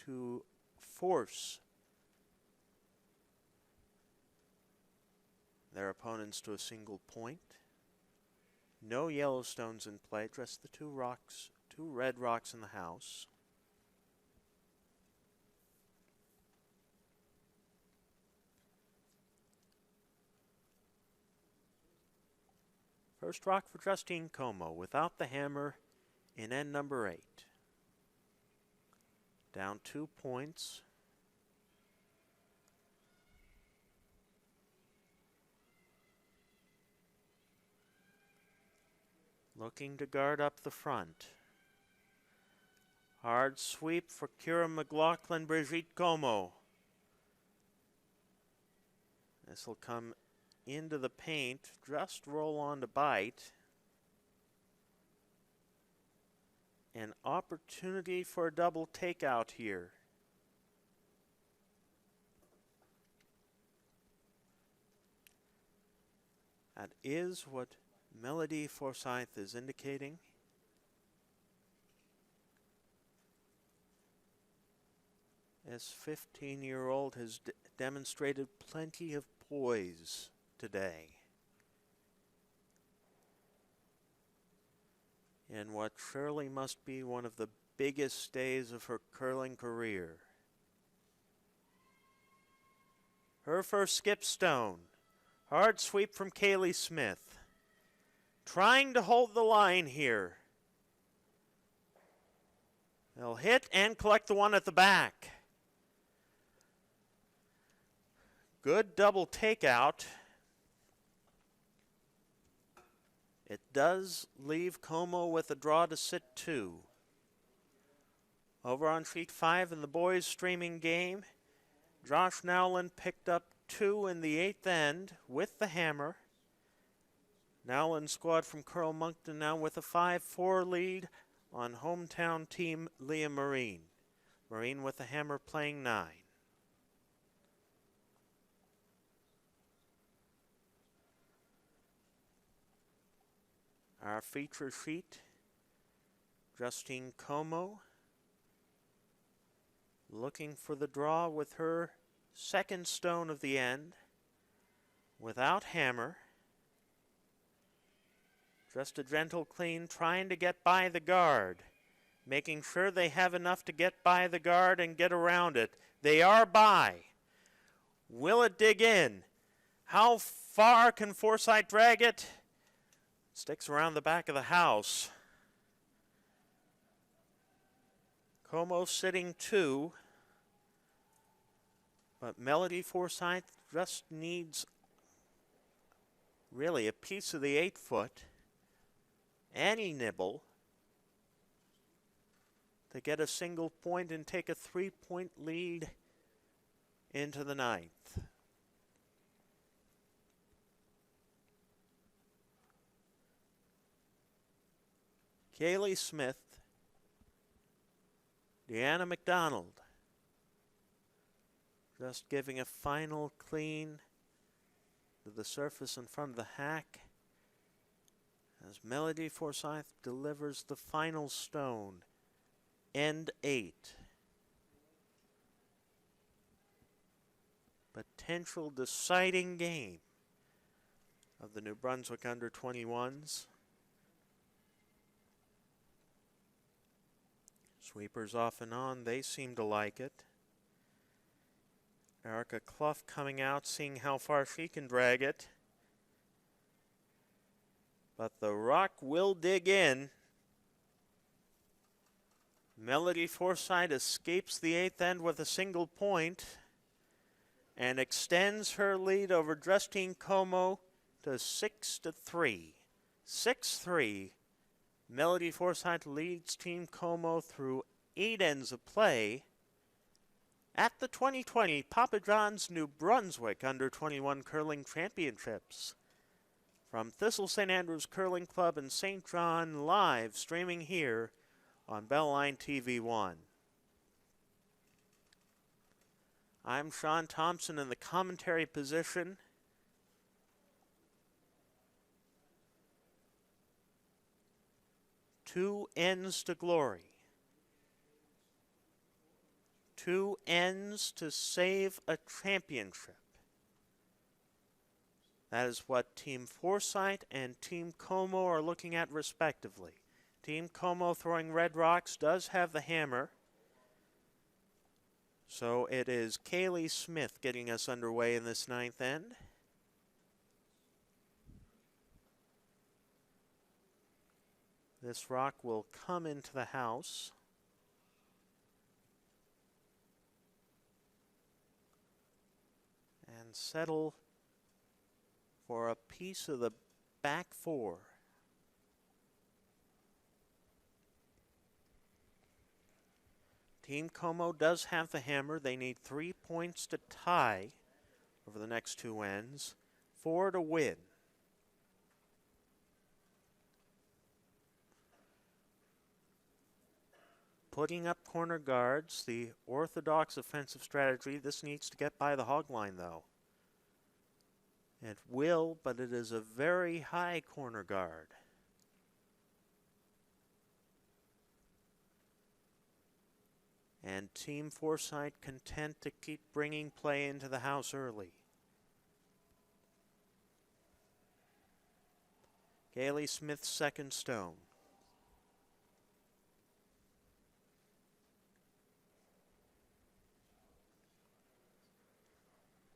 to force their opponents to a single point. No Yellowstones in play, just the 2 rocks, 2 red rocks in the house. First rock for Justine Comeau without the hammer in end number 8. Down 2 points. Looking to guard up the front. Hard sweep for Kira McLaughlin, Brigitte Comeau. This will come into the paint, just roll on to bite. An opportunity for a double takeout here. That is what Melody Forsythe is indicating. This 15-year-old has demonstrated plenty of poise today in what surely must be one of the biggest days of her curling career. Her first skip stone. Hard sweep from Kaylee Smith. trying to hold the line here. They'll hit and collect the one at the back. Good double takeout. It does leave Comeau with a draw to sit 2. Over on sheet 5 in the boys streaming game, Josh Nowlin picked up 2 in the 8th end with the hammer. Nowlin's squad from Carl Moncton now with a 5-4 lead on hometown team Leah Marine. Marine with the hammer playing 9. Our feature sheet, Justine Comeau looking for the draw with her second stone of the end without hammer. Just a gentle clean, trying to get by the guard, making sure they have enough to get by the guard and get around it. They are by. Will it dig in? How far can Forsythe drag it? Sticks around the back of the house. Comeau sitting 2, but Melody Forsythe just needs really a piece of the 8-foot, any nibble, to get a single point and take a 3-point lead into the 9th. Kaylee Smith, Deanna McDonald, just giving a final clean to the surface in front of the hack as Melody Forsythe delivers the final stone, end 8. Potential deciding game of the New Brunswick under-21s. Sweepers off and on, they seem to like it. Erica Clough coming out, seeing how far she can drag it. But the rock will dig in. Melody Forsythe escapes the 8th end with a single point and extends her lead over Justine Comeau to 6-3. 6-3. Melody Forsythe leads Team Comeau through 8 ends of play at the 2020 Papa John's New Brunswick Under-21 Curling Championships. From Thistle St. Andrews Curling Club in St. John, live streaming here on Bellline TV1. I'm Sean Thompson in the commentary position. Two ends to glory. 2 ends to save a championship. That is what Team Forsythe and Team Comeau are looking at respectively. Team Comeau throwing red rocks does have the hammer. So it is Kaylee Smith getting us underway in this 9th end. This rock will come into the house. And settle for a piece of the back 4. Team Comeau does have the hammer. They need 3 points to tie over the next 2 ends, 4 to win. Putting up corner guards, the orthodox offensive strategy. This needs to get by the hog line, though. It will, but it is a very high corner guard. And Team Forsythe content to keep bringing play into the house early. Kaylee Smith's second stone.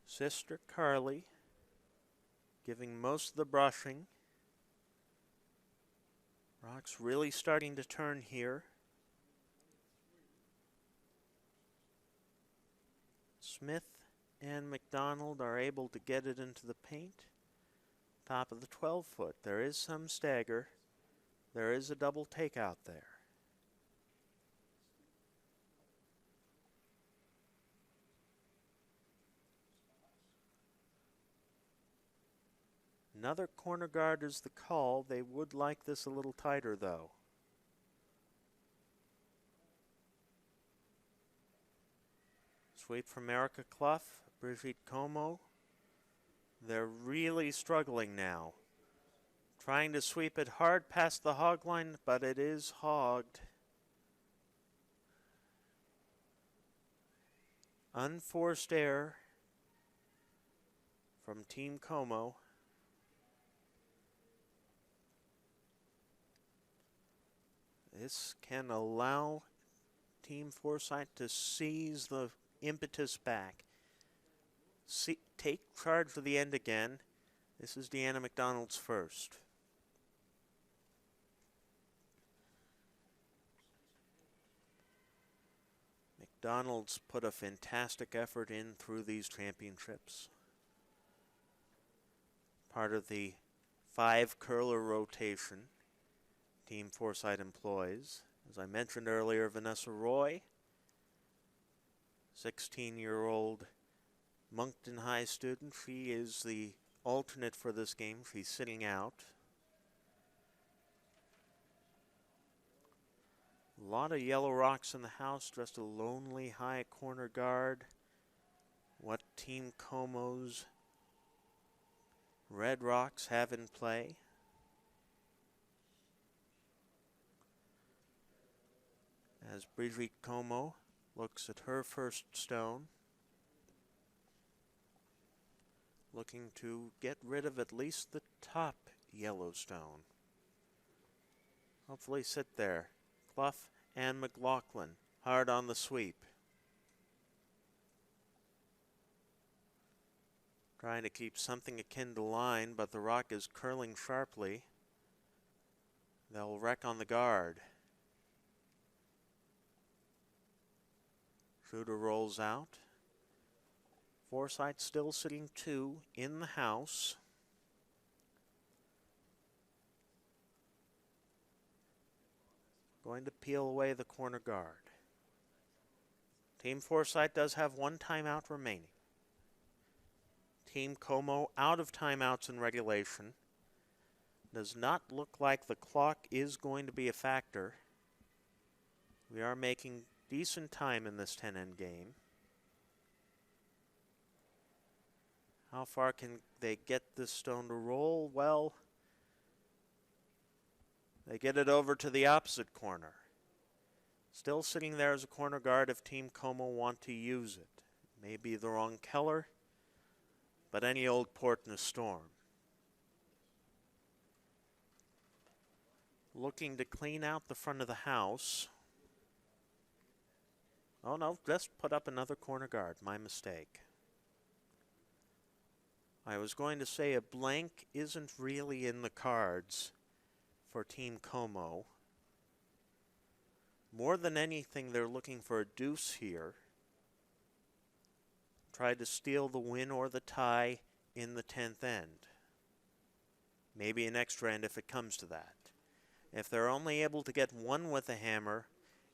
Sister Carly giving most of the brushing. Rock's really starting to turn here. Smith and McDonald are able to get it into the paint. Top of the 12-foot. There is some stagger. There is a double takeout there. Another corner guard is the call. They would like this a little tighter, though. Sweep from Erica Clough, Brigitte Comeau. They're really struggling now. Trying to sweep it hard past the hog line, but it is hogged. Unforced error from Team Comeau. This can allow Team Forsythe to seize the impetus back. Take charge for the end again. This is Deanna McDonald's first. McDonald's put a fantastic effort in through these championships. Part of the 5 curler rotation Team Forsythe employs. As I mentioned earlier, Vanessa Roy, 16-year-old Moncton High student. She is the alternate for this game. She's sitting out. A lot of yellow rocks in the house, just a lonely high corner guard. What Team Comeau's red rocks have in play. As Brigitte Comeau looks at her first stone, looking to get rid of at least the top yellow stone. Hopefully sit there. Clough and McLaughlin hard on the sweep. Trying to keep something akin to line, but the rock is curling sharply. They'll wreck on the guard. Shooter rolls out. Forsythe still sitting 2 in the house. Going to peel away the corner guard. Team Forsythe does have 1 timeout remaining. Team Comeau out of timeouts in regulation. Does not look like the clock is going to be a factor. We are making decent time in this 10-end game. How far can they get this stone to roll? Well, they get it over to the opposite corner. Still sitting there as a corner guard if Team Comeau want to use it. Maybe the wrong Keller, but any old port in a storm. Looking to clean out the front of the house. Oh no, just put up another corner guard. My mistake. I was going to say a blank isn't really in the cards for Team Comeau. More than anything, they're looking for a deuce here. Try to steal the win or the tie in the 10th end. Maybe an extra end if it comes to that. If they're only able to get 1 with a hammer,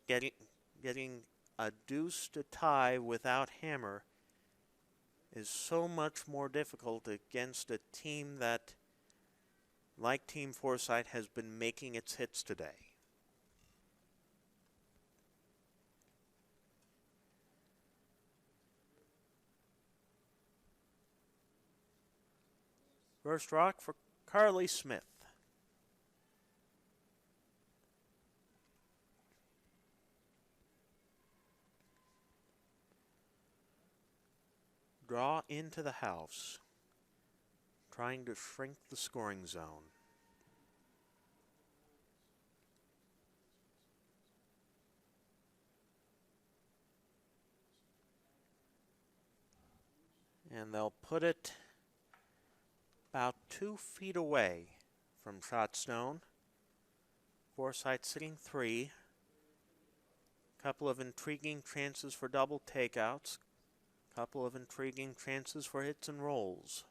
getting a deuce to tie without hammer is so much more difficult against a team that, like Team Forsythe, has been making its hits today. First rock for Carly Smith. Draw into the house, trying to shrink the scoring zone. And they'll put it about 2 feet away from shot stone. Forsythe sitting 3. Couple of intriguing chances for double takeouts. Couple of intriguing chances for hits and rolls.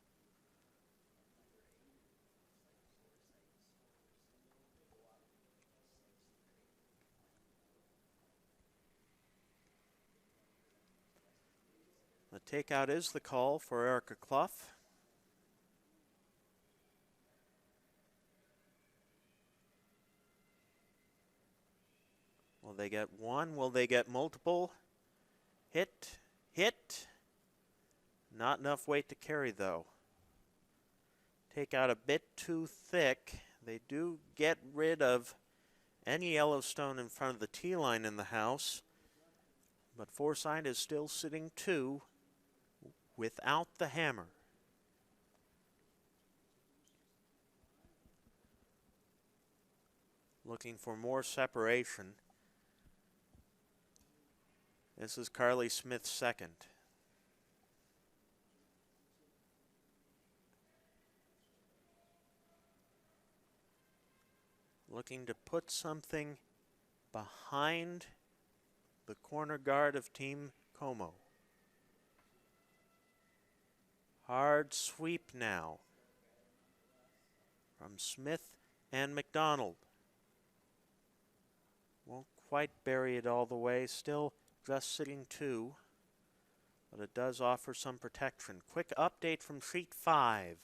The takeout is the call for Erica Clough. Will they get one? Will they get multiple? Hit, hit. Not enough weight to carry, though. Take out a bit too thick. They do get rid of any Yellowstone in front of the tee line in the house. But Forsythe is still sitting 2 without the hammer. Looking for more separation. This is Carly Smith's second. Looking to put something behind the corner guard of Team Comeau. Hard sweep now from Smith and McDonald. Won't quite bury it all the way, still just sitting 2, but it does offer some protection. Quick update from sheet 5.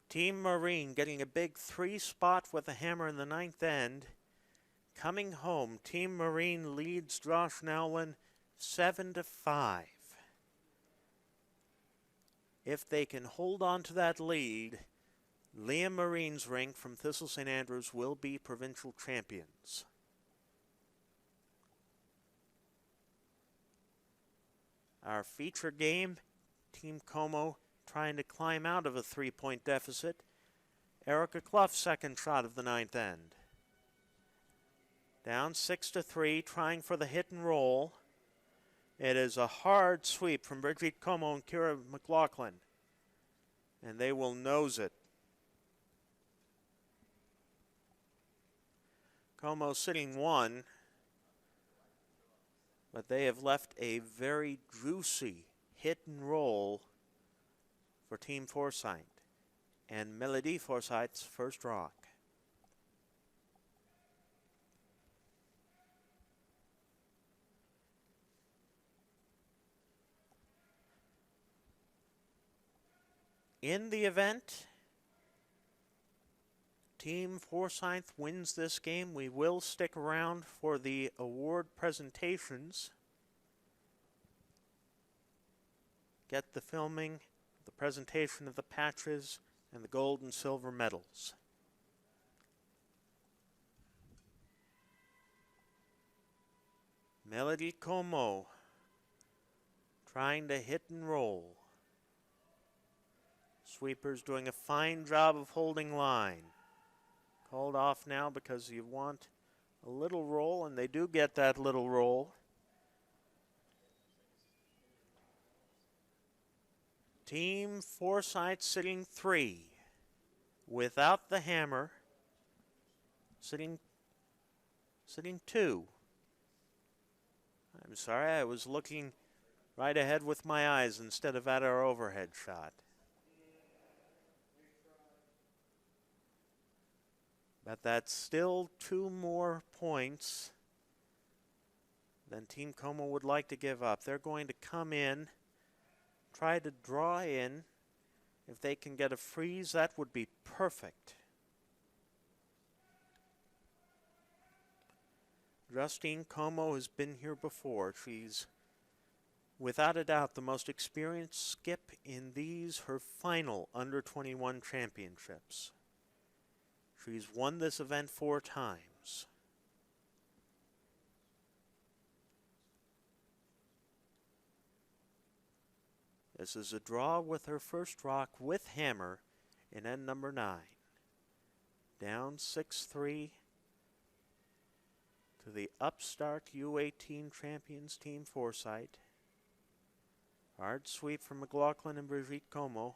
Team Marine getting a big 3 spot with a hammer in the 9th end. Coming home, Team Marine leads Josh Nowlin 7-5. If they can hold on to that lead, Liam Marine's rink from Thistle St. Andrews will be provincial champions. Our feature game, Team Comeau trying to climb out of a 3-point deficit. Erica Clough's second shot of the 9th end. Down 6-3, trying for the hit and roll. It is a hard sweep from Brigitte Comeau and Kira McLaughlin, and they will nose it. Comeau sitting 1, but they have left a very juicy hit and roll for Team Forsythe and Melody Forsythe's first rock. In the event Team Forsythe wins this game, we will stick around for the award presentations. Get the filming, the presentation of the patches, and the gold and silver medals. Melody Comeau trying to hit and roll. Sweepers doing a fine job of holding line. Called off now because you want a little roll, and they do get that little roll. Team Forsythe sitting 3 without the hammer, sitting 2. I'm sorry, I was looking right ahead with my eyes instead of at our overhead shot. But that's still 2 more points than Team Comeau would like to give up. They're going to come in, try to draw in. If they can get a freeze, that would be perfect. Justine Comeau has been here before. She's, without a doubt, the most experienced skip in these, her final under-21 championships. She's won this event 4 times. This is a draw with her first rock with hammer in end number 9. Down 6-3 to the upstart U18 champions Team Forsythe. Hard sweep from McLaughlin and Brigitte Comeau.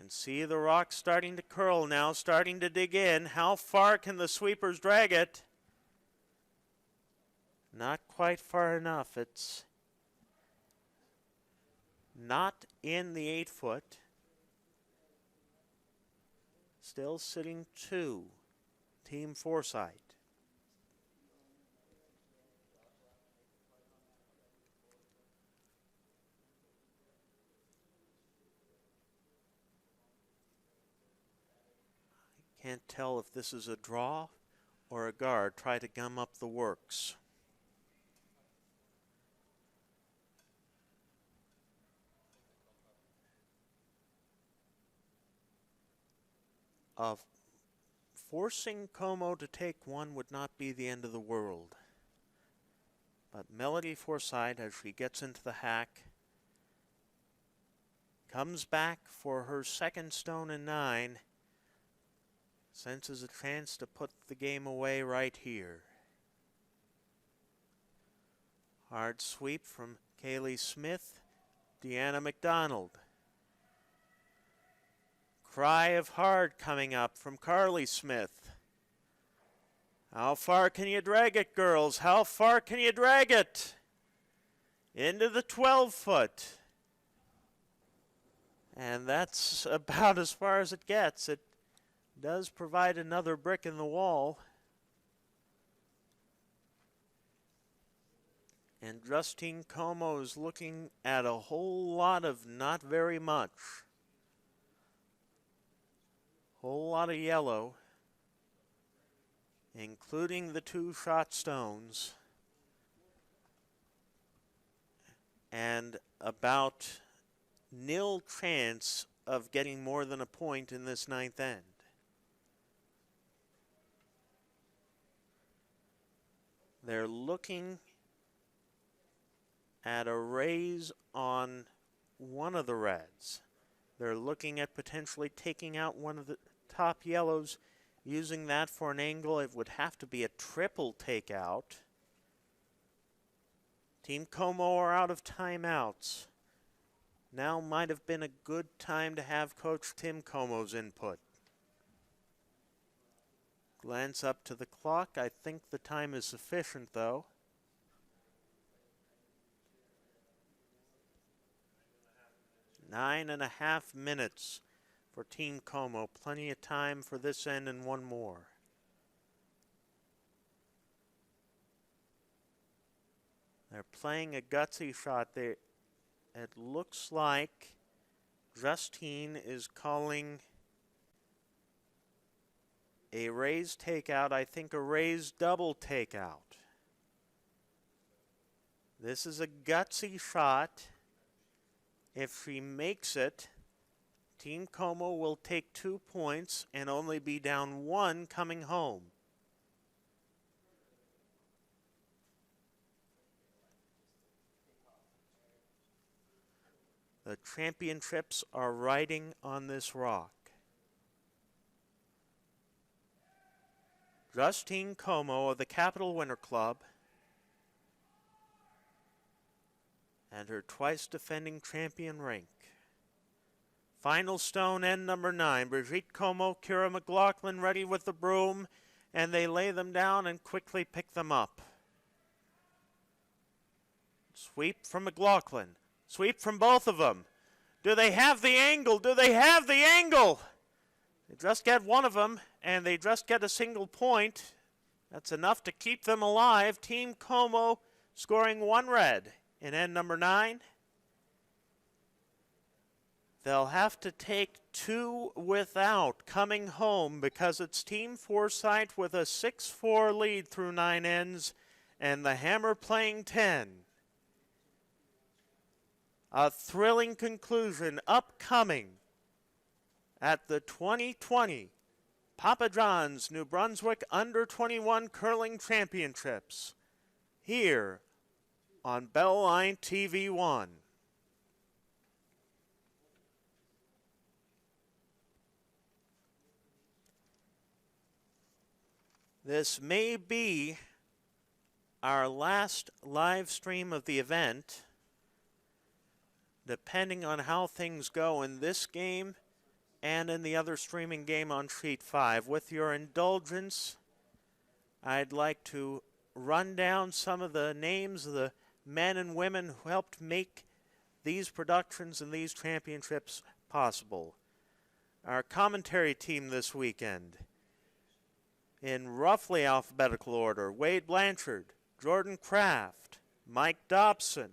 You can see the rocks starting to curl now, starting to dig in. How far can the sweepers drag it? Not quite far enough. It's not in the 8-foot. Still sitting 2, Team Forsythe. Can't tell if this is a draw or a guard. Try to gum up the works. Forcing Comeau to take one would not be the end of the world. But Melody Forsythe, as she gets into the hack, comes back for her second stone and 9, senses a chance to put the game away right here. Hard sweep from Kaylee Smith, Deanna McDonald. Cry of hard coming up from Carly Smith. How far can you drag it, girls? How far can you drag it? Into the 12-foot. And that's about as far as it gets. It does provide another brick in the wall. And Justine Comeau is looking at a whole lot of not very much. Whole lot of yellow, including the 2 shot stones, and about nil chance of getting more than a point in this 9th end. They're looking at a raise on one of the reds. They're looking at potentially taking out one of the top yellows, using that for an angle. It would have to be a triple takeout. Team Comeau are out of timeouts. Now might have been a good time to have Coach Tim Comeau's input. Glance up to the clock. I think the time is sufficient, though. Nine and a half minutes for Team Comeau. Plenty of time for this end and one more. They're playing a gutsy shot. It looks like Justine is calling a raised takeout. I think a raised double takeout. This is a gutsy shot. If she makes it, Team Comeau will take 2 points and only be down 1 coming home. The championships are riding on this rock. Justine Comeau of the Capital Winter Club and her twice defending champion rank. Final stone, end number 9. Brigitte Comeau, Kira McLaughlin ready with the broom, and they lay them down and quickly pick them up. Sweep from McLaughlin. Sweep from both of them. Do they have the angle? Do they have the angle? They just get one of them, and they just get a single point. That's enough to keep them alive. Team Comeau scoring 1 red in end number 9. They'll have to take 2 without coming home because it's Team Forsythe with a 6-4 lead through 9 ends and the Hammer playing 10. A thrilling conclusion upcoming at the 2020 Papa John's New Brunswick Under-21 Curling Championships here on Bellline TV 1. This may be our last live stream of the event, depending on how things go in this game and in the other streaming game on Sheet 5. With your indulgence, I'd like to run down some of the names of the men and women who helped make these productions and these championships possible. Our commentary team this weekend, in roughly alphabetical order: Wade Blanchard, Jordan Kraft, Mike Dobson,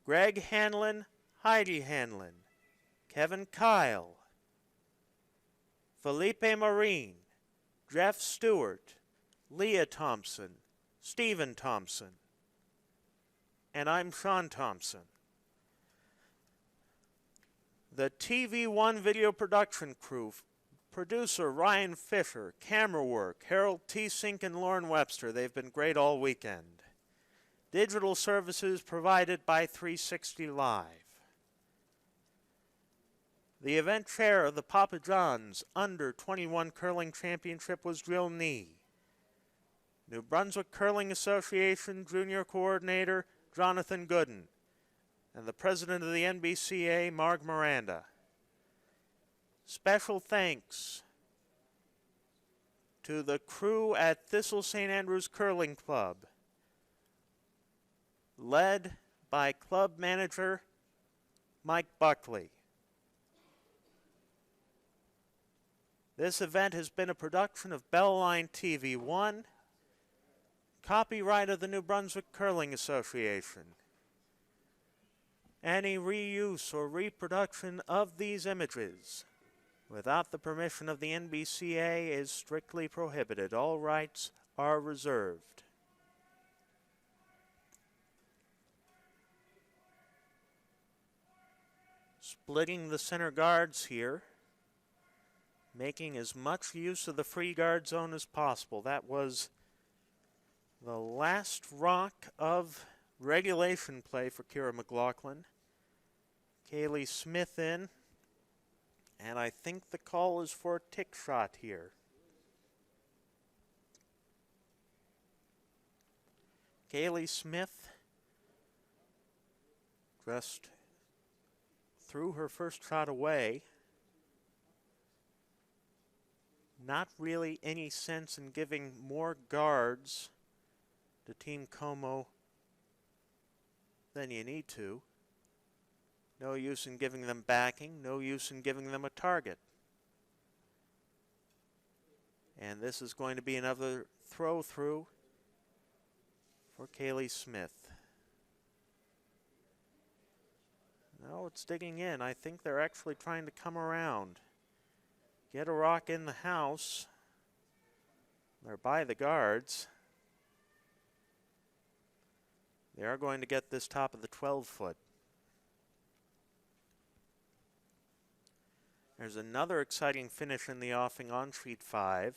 Greg Hanlon, Heidi Hanlon, Kevin Kyle, Felipe Marine, Jeff Stewart, Leah Thompson, Stephen Thompson, and I'm Sean Thompson. The TV1 video production crew: producer Ryan Fisher, camera work Harold T. Sink and Lauren Webster. They've been great all weekend. Digital services provided by 360 Live. The event chair of the Papa John's Under 21 Curling Championship was Drill Nee. New Brunswick Curling Association Junior Coordinator Jonathan Gooden, and the president of the NBCA, Marg Miranda. Special thanks to the crew at Thistle St. Andrews Curling Club, led by club manager Mike Buckley. This event has been a production of Bellline TV1, copyright of the New Brunswick Curling Association. Any reuse or reproduction of these images without the permission of the NBCA is strictly prohibited. All rights are reserved. Splitting the center guards here, making as much use of the free guard zone as possible. That was the last rock of regulation play for Kira McLaughlin. Kaylee Smith in, and I think the call is for a tick shot here. Kaylee Smith just threw her first shot away. Not really any sense in giving more guards to Team Comeau than you need to. No use in giving them backing, no use in giving them a target. And this is going to be another throw through for Kaylee Smith. No, it's digging in. I think they're actually trying to come around. Get a rock in the house. They're by the guards. They are going to get this top of the 12-foot. There's another exciting finish in the offing on Sheet 5.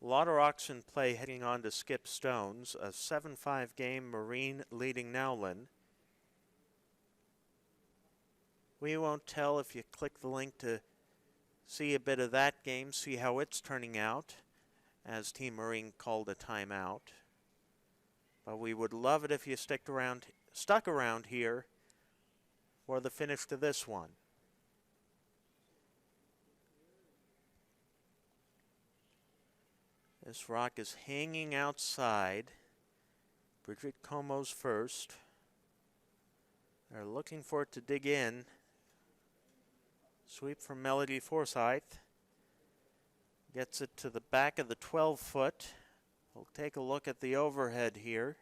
A lot of rocks in play heading on to Skip Stones. A 7-5 game, Marine leading Nowlin. We won't tell if you click the link to see a bit of that game, see how it's turning out, as Team Marine called a timeout. But we would love it if you stuck around here for the finish to this one. This rock is hanging outside. Bridget Comeau's first. They're looking for it to dig in. Sweep from Melody Forsythe. Gets it to the back of the 12-foot. We'll take a look at the overhead here.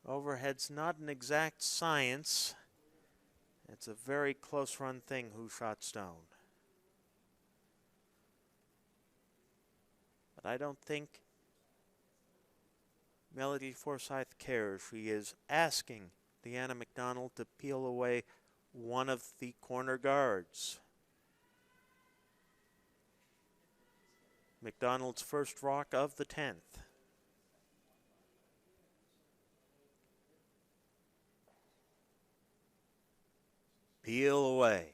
Overhead's not an exact science. It's a very close run thing who shot stone. But I don't think Melody Forsythe cares. She is asking Deanna McDonald to peel away one of the corner guards. McDonald's first rock of the 10th. Peel away.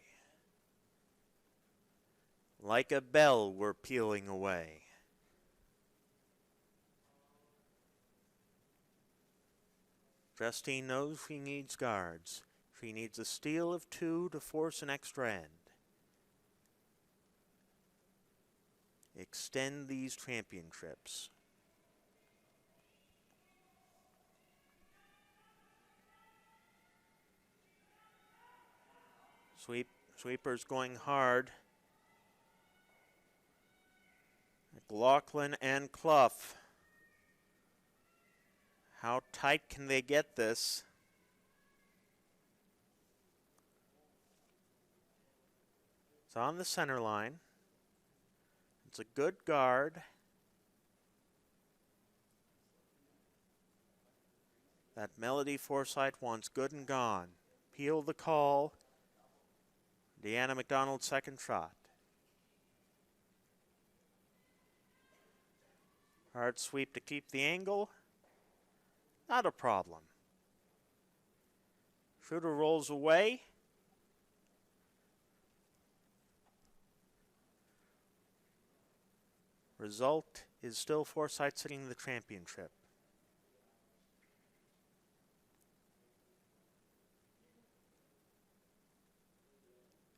Like a bell, we're peeling away. Justine knows she needs guards. She needs a steal of 2 to force an extra end. Extend these championships. Sweepers going hard. McLaughlin and Clough. How tight can they get this? It's on the center line. It's a good guard. That Melody Forsythe wants good and gone. Peel the call. Deanna McDonald's second shot. Hard sweep to keep the angle. Not a problem. Shooter rolls away. Result is still Forsythe sitting the championship.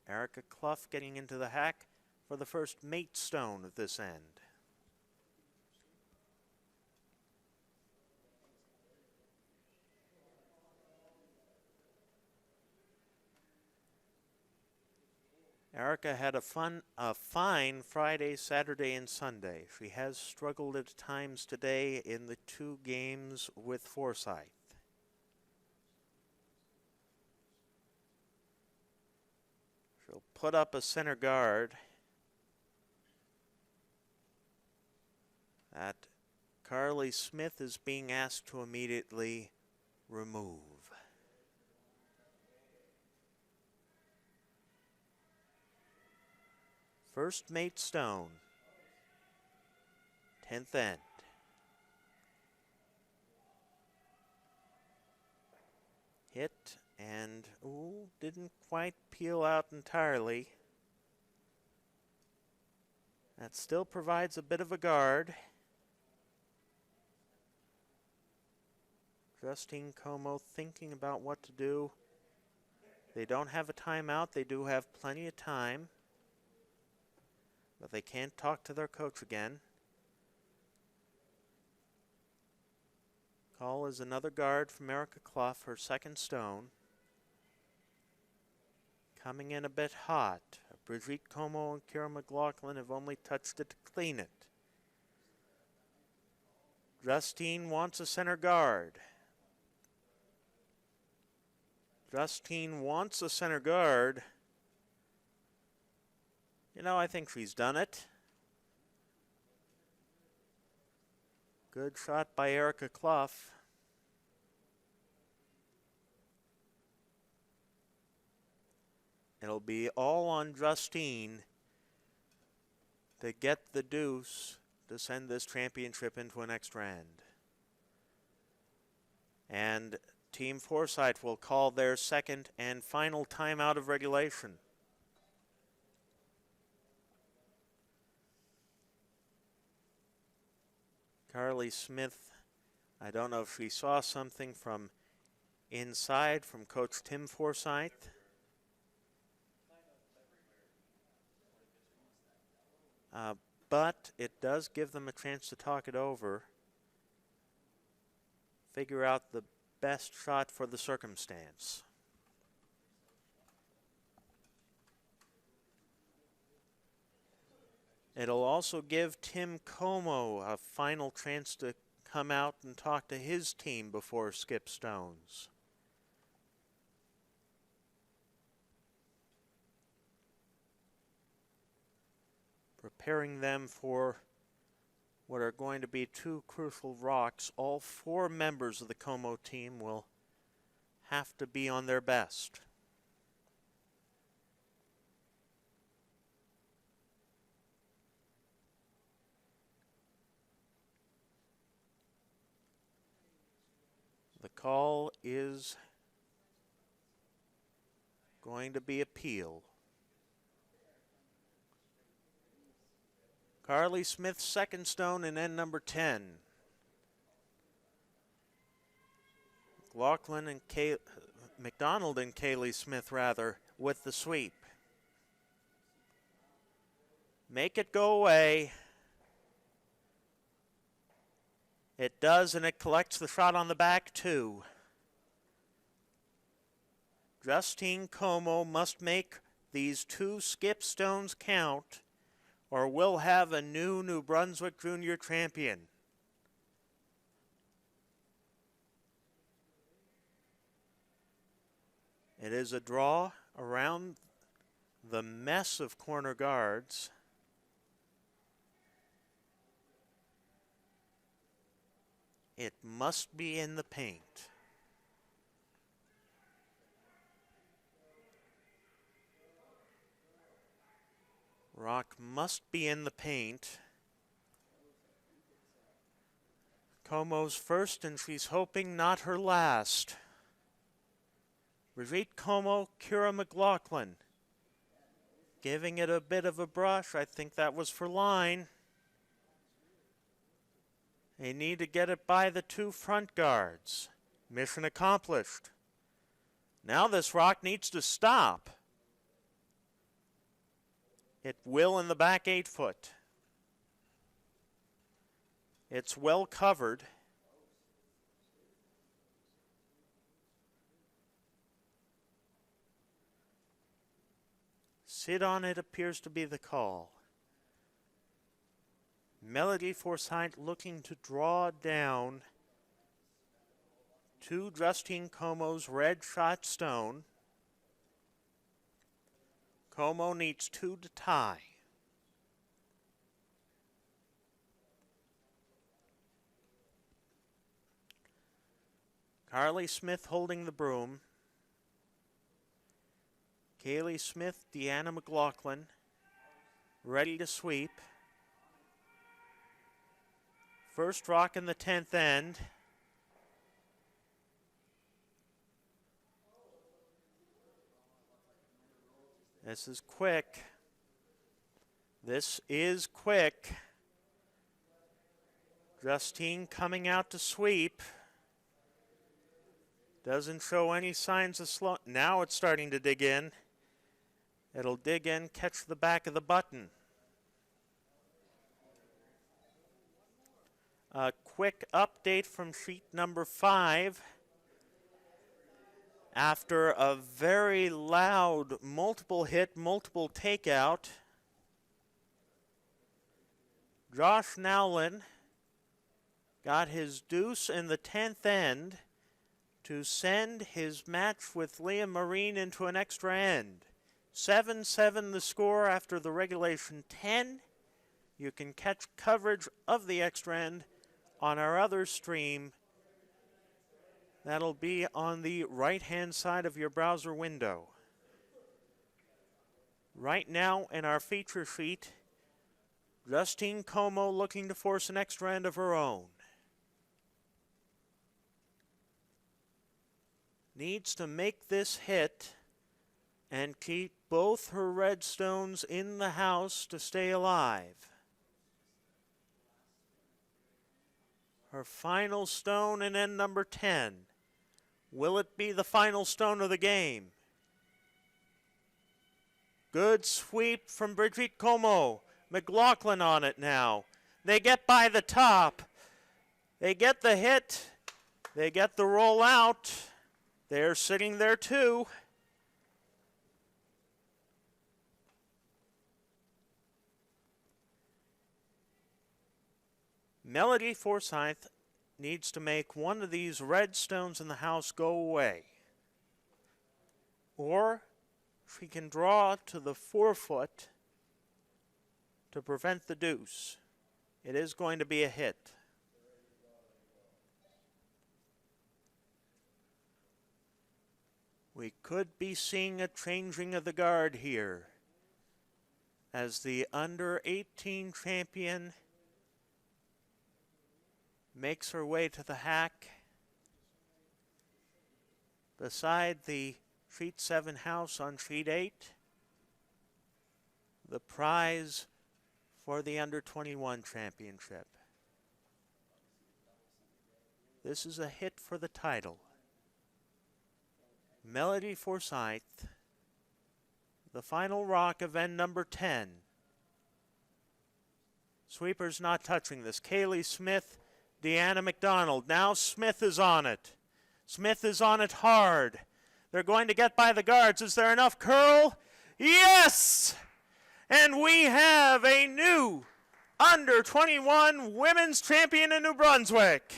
Erica Clough getting into the hack for the first mate stone at this end. Erica had a fine Friday, Saturday, and Sunday. She has struggled at times today in the 2 games with Forsythe. She'll put up a center guard that Carly Smith is being asked to immediately remove. First mate stone. 10th end. Hit and, didn't quite peel out entirely. That still provides a bit of a guard. Justine Comeau thinking about what to do. They don't have a timeout. They do have plenty of time. But they can't talk to their coach again. Call is another guard from Erica Clough, her second stone. Coming in a bit hot. Brigitte Comeau and Kira McLaughlin have only touched it to clean it. Justine wants a center guard. Justine wants a center guard. You know, I think she's done it. Good shot by Erica Clough. It'll be all on Justine to get the deuce to send this championship into an extra end. And Team Forsythe will call their second and final timeout of regulation. Carly Smith, I don't know if she saw something from inside from Coach Tim Forsythe. But it does give them a chance to talk it over, figure out the best shot for the circumstance. It'll also give Tim Comeau a final chance to come out and talk to his team before Skip Stones. Preparing them for what are going to be 2 crucial rocks. All 4 members of the Comeau team will have to be on their best. The call is going to be appealed. Carly Smith's second stone in end number 10. McDonald and Kaylee Smith, rather, with the sweep. Make it go away. It does, and it collects the shot on the back, too. Justine Comeau must make these 2 skip stones count, or we'll have a New Brunswick Junior champion. It is a draw around the mess of corner guards. It must be in the paint. Rock must be in the paint. Comeau's first, and she's hoping not her last. Brigitte Comeau, Kira McLaughlin. Giving it a bit of a brush. I think that was for line. They need to get it by the 2 front guards. Mission accomplished. Now this rock needs to stop. It will in the back 8 foot. It's well covered. Sit on it appears to be the call. Melody Forsythe looking to draw down to Justine Comeau's red shot stone. Comeau needs 2 to tie. Carly Smith holding the broom. Kaylee Smith, Deanna McLaughlin, ready to sweep. First rock in the 10th end. This is quick. This is quick. Justine coming out to sweep. Doesn't show any signs of slow. Now it's starting to dig in. It'll dig in, catch the back of the button. A quick update from sheet number 5. After a very loud multiple hit, multiple takeout, Josh Nowlin got his deuce in the 10th end to send his match with Liam Marine into an extra end. 7-7 the score after the regulation 10. You can catch coverage of the extra end on our other stream. That'll be on the right-hand side of your browser window. Right now in our feature sheet, Justine Comeau looking to force an extra end of her own. Needs to make this hit and keep both her red stones in the house to stay alive. Her final stone in end number 10. Will it be the final stone of the game? Good sweep from Brigitte Comeau. McLaughlin on it now. They get by the top. They get the hit. They get the roll out. They're sitting there too. Melody Forsythe needs to make one of these red stones in the house go away. Or she can draw to the 4 foot to prevent the deuce. It is going to be a hit. We could be seeing a changing of the guard here as the under 18 champion makes her way to the hack beside the sheet 7 house on sheet 8. The prize for the under 21 championship. This is a hit for the title. Melody Forsythe, the final rock of end number 10. Sweeper's not touching this. Kaylee Smith, Deanna McDonald. Now Smith is on it. Smith is on it hard. They're going to get by the guards. Is there enough curl? Yes! And we have a new under 21 women's champion in New Brunswick.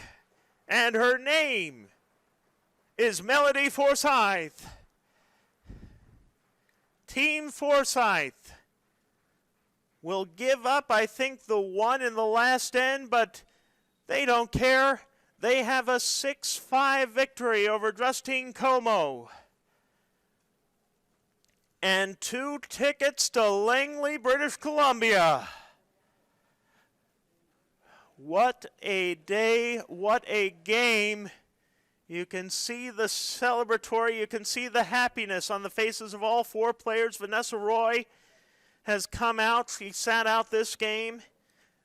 And her name is Melody Forsythe. Team Forsythe will give up, I think, the one in the last end, but they don't care. They have a 6-5 victory over Justine Comeau. And 2 tickets to Langley, British Columbia. What a day, what a game. You can see the celebratory, you can see the happiness on the faces of all 4 players. Vanessa Roy has come out. She sat out this game.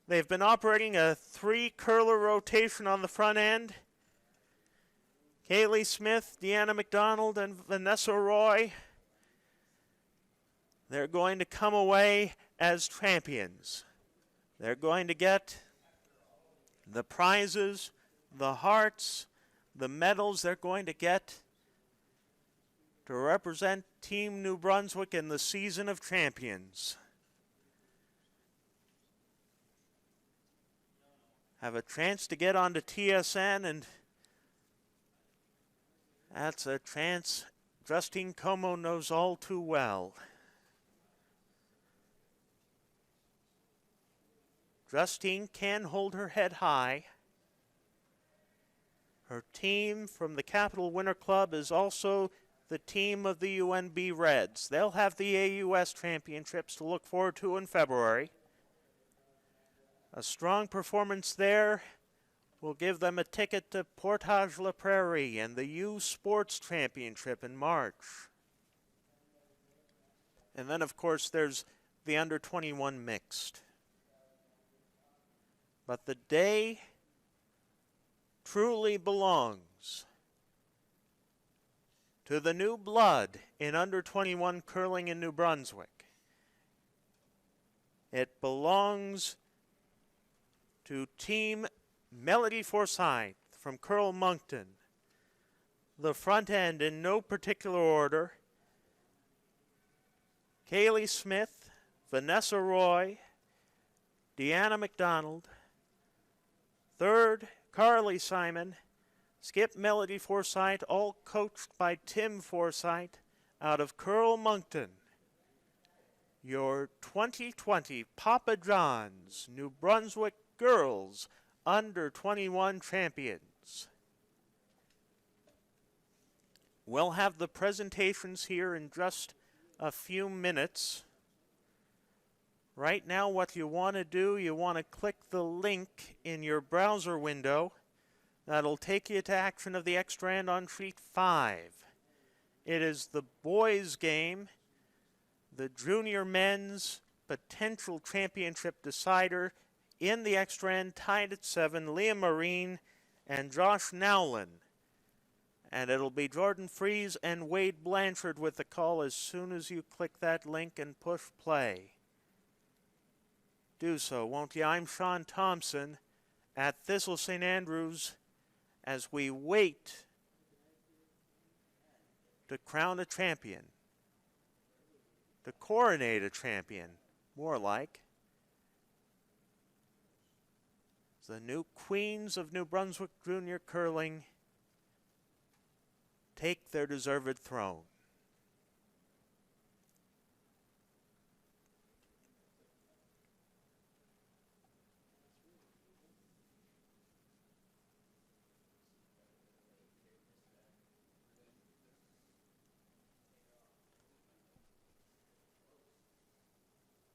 They've been operating a 3-curler rotation on the front end. Kaylee Smith, Deanna McDonald, and Vanessa Roy. They're going to come away as champions. They're going to get the prizes, the hearts, the medals they're going to get to represent Team New Brunswick in the season of champions. Have a chance to get onto TSN, and that's a chance Justine Comeau knows all too well. Justine can hold her head high. Her team from the Capital Winter Club is also the team of the UNB Reds. They'll have the AUS Championships to look forward to in February. A strong performance there will give them a ticket to Portage La Prairie and the U Sports Championship in March. And then, of course, there's the under 21 mixed. But the day truly belongs to the new blood in under 21 curling in New Brunswick. It belongs to Team Melody Forsythe from Curl Moncton. The front end in no particular order. Kaylee Smith, Vanessa Roy, Deanna McDonald. Third, Carly Simon, Skip Melody Forsythe, all coached by Tim Forsythe out of Curl Moncton. Your 2020 Papa John's New Brunswick Girls Under 21 Champions. We'll have the presentations here in just a few minutes. Right now, what you want to do, you want to click the link in your browser window. That'll take you to action of the extra end on sheet 5. It is the boys' game, the junior men's potential championship decider in the extra end, tied at 7, Liam Marine and Josh Nowlin. And it'll be Jordan Fries and Wade Blanchard with the call as soon as you click that link and push play. Do so, won't you? I'm Sean Thompson at Thistle St. Andrews as we wait to crown a champion, to coronate a champion, more like. The new queens of New Brunswick Junior Curling take their deserved throne.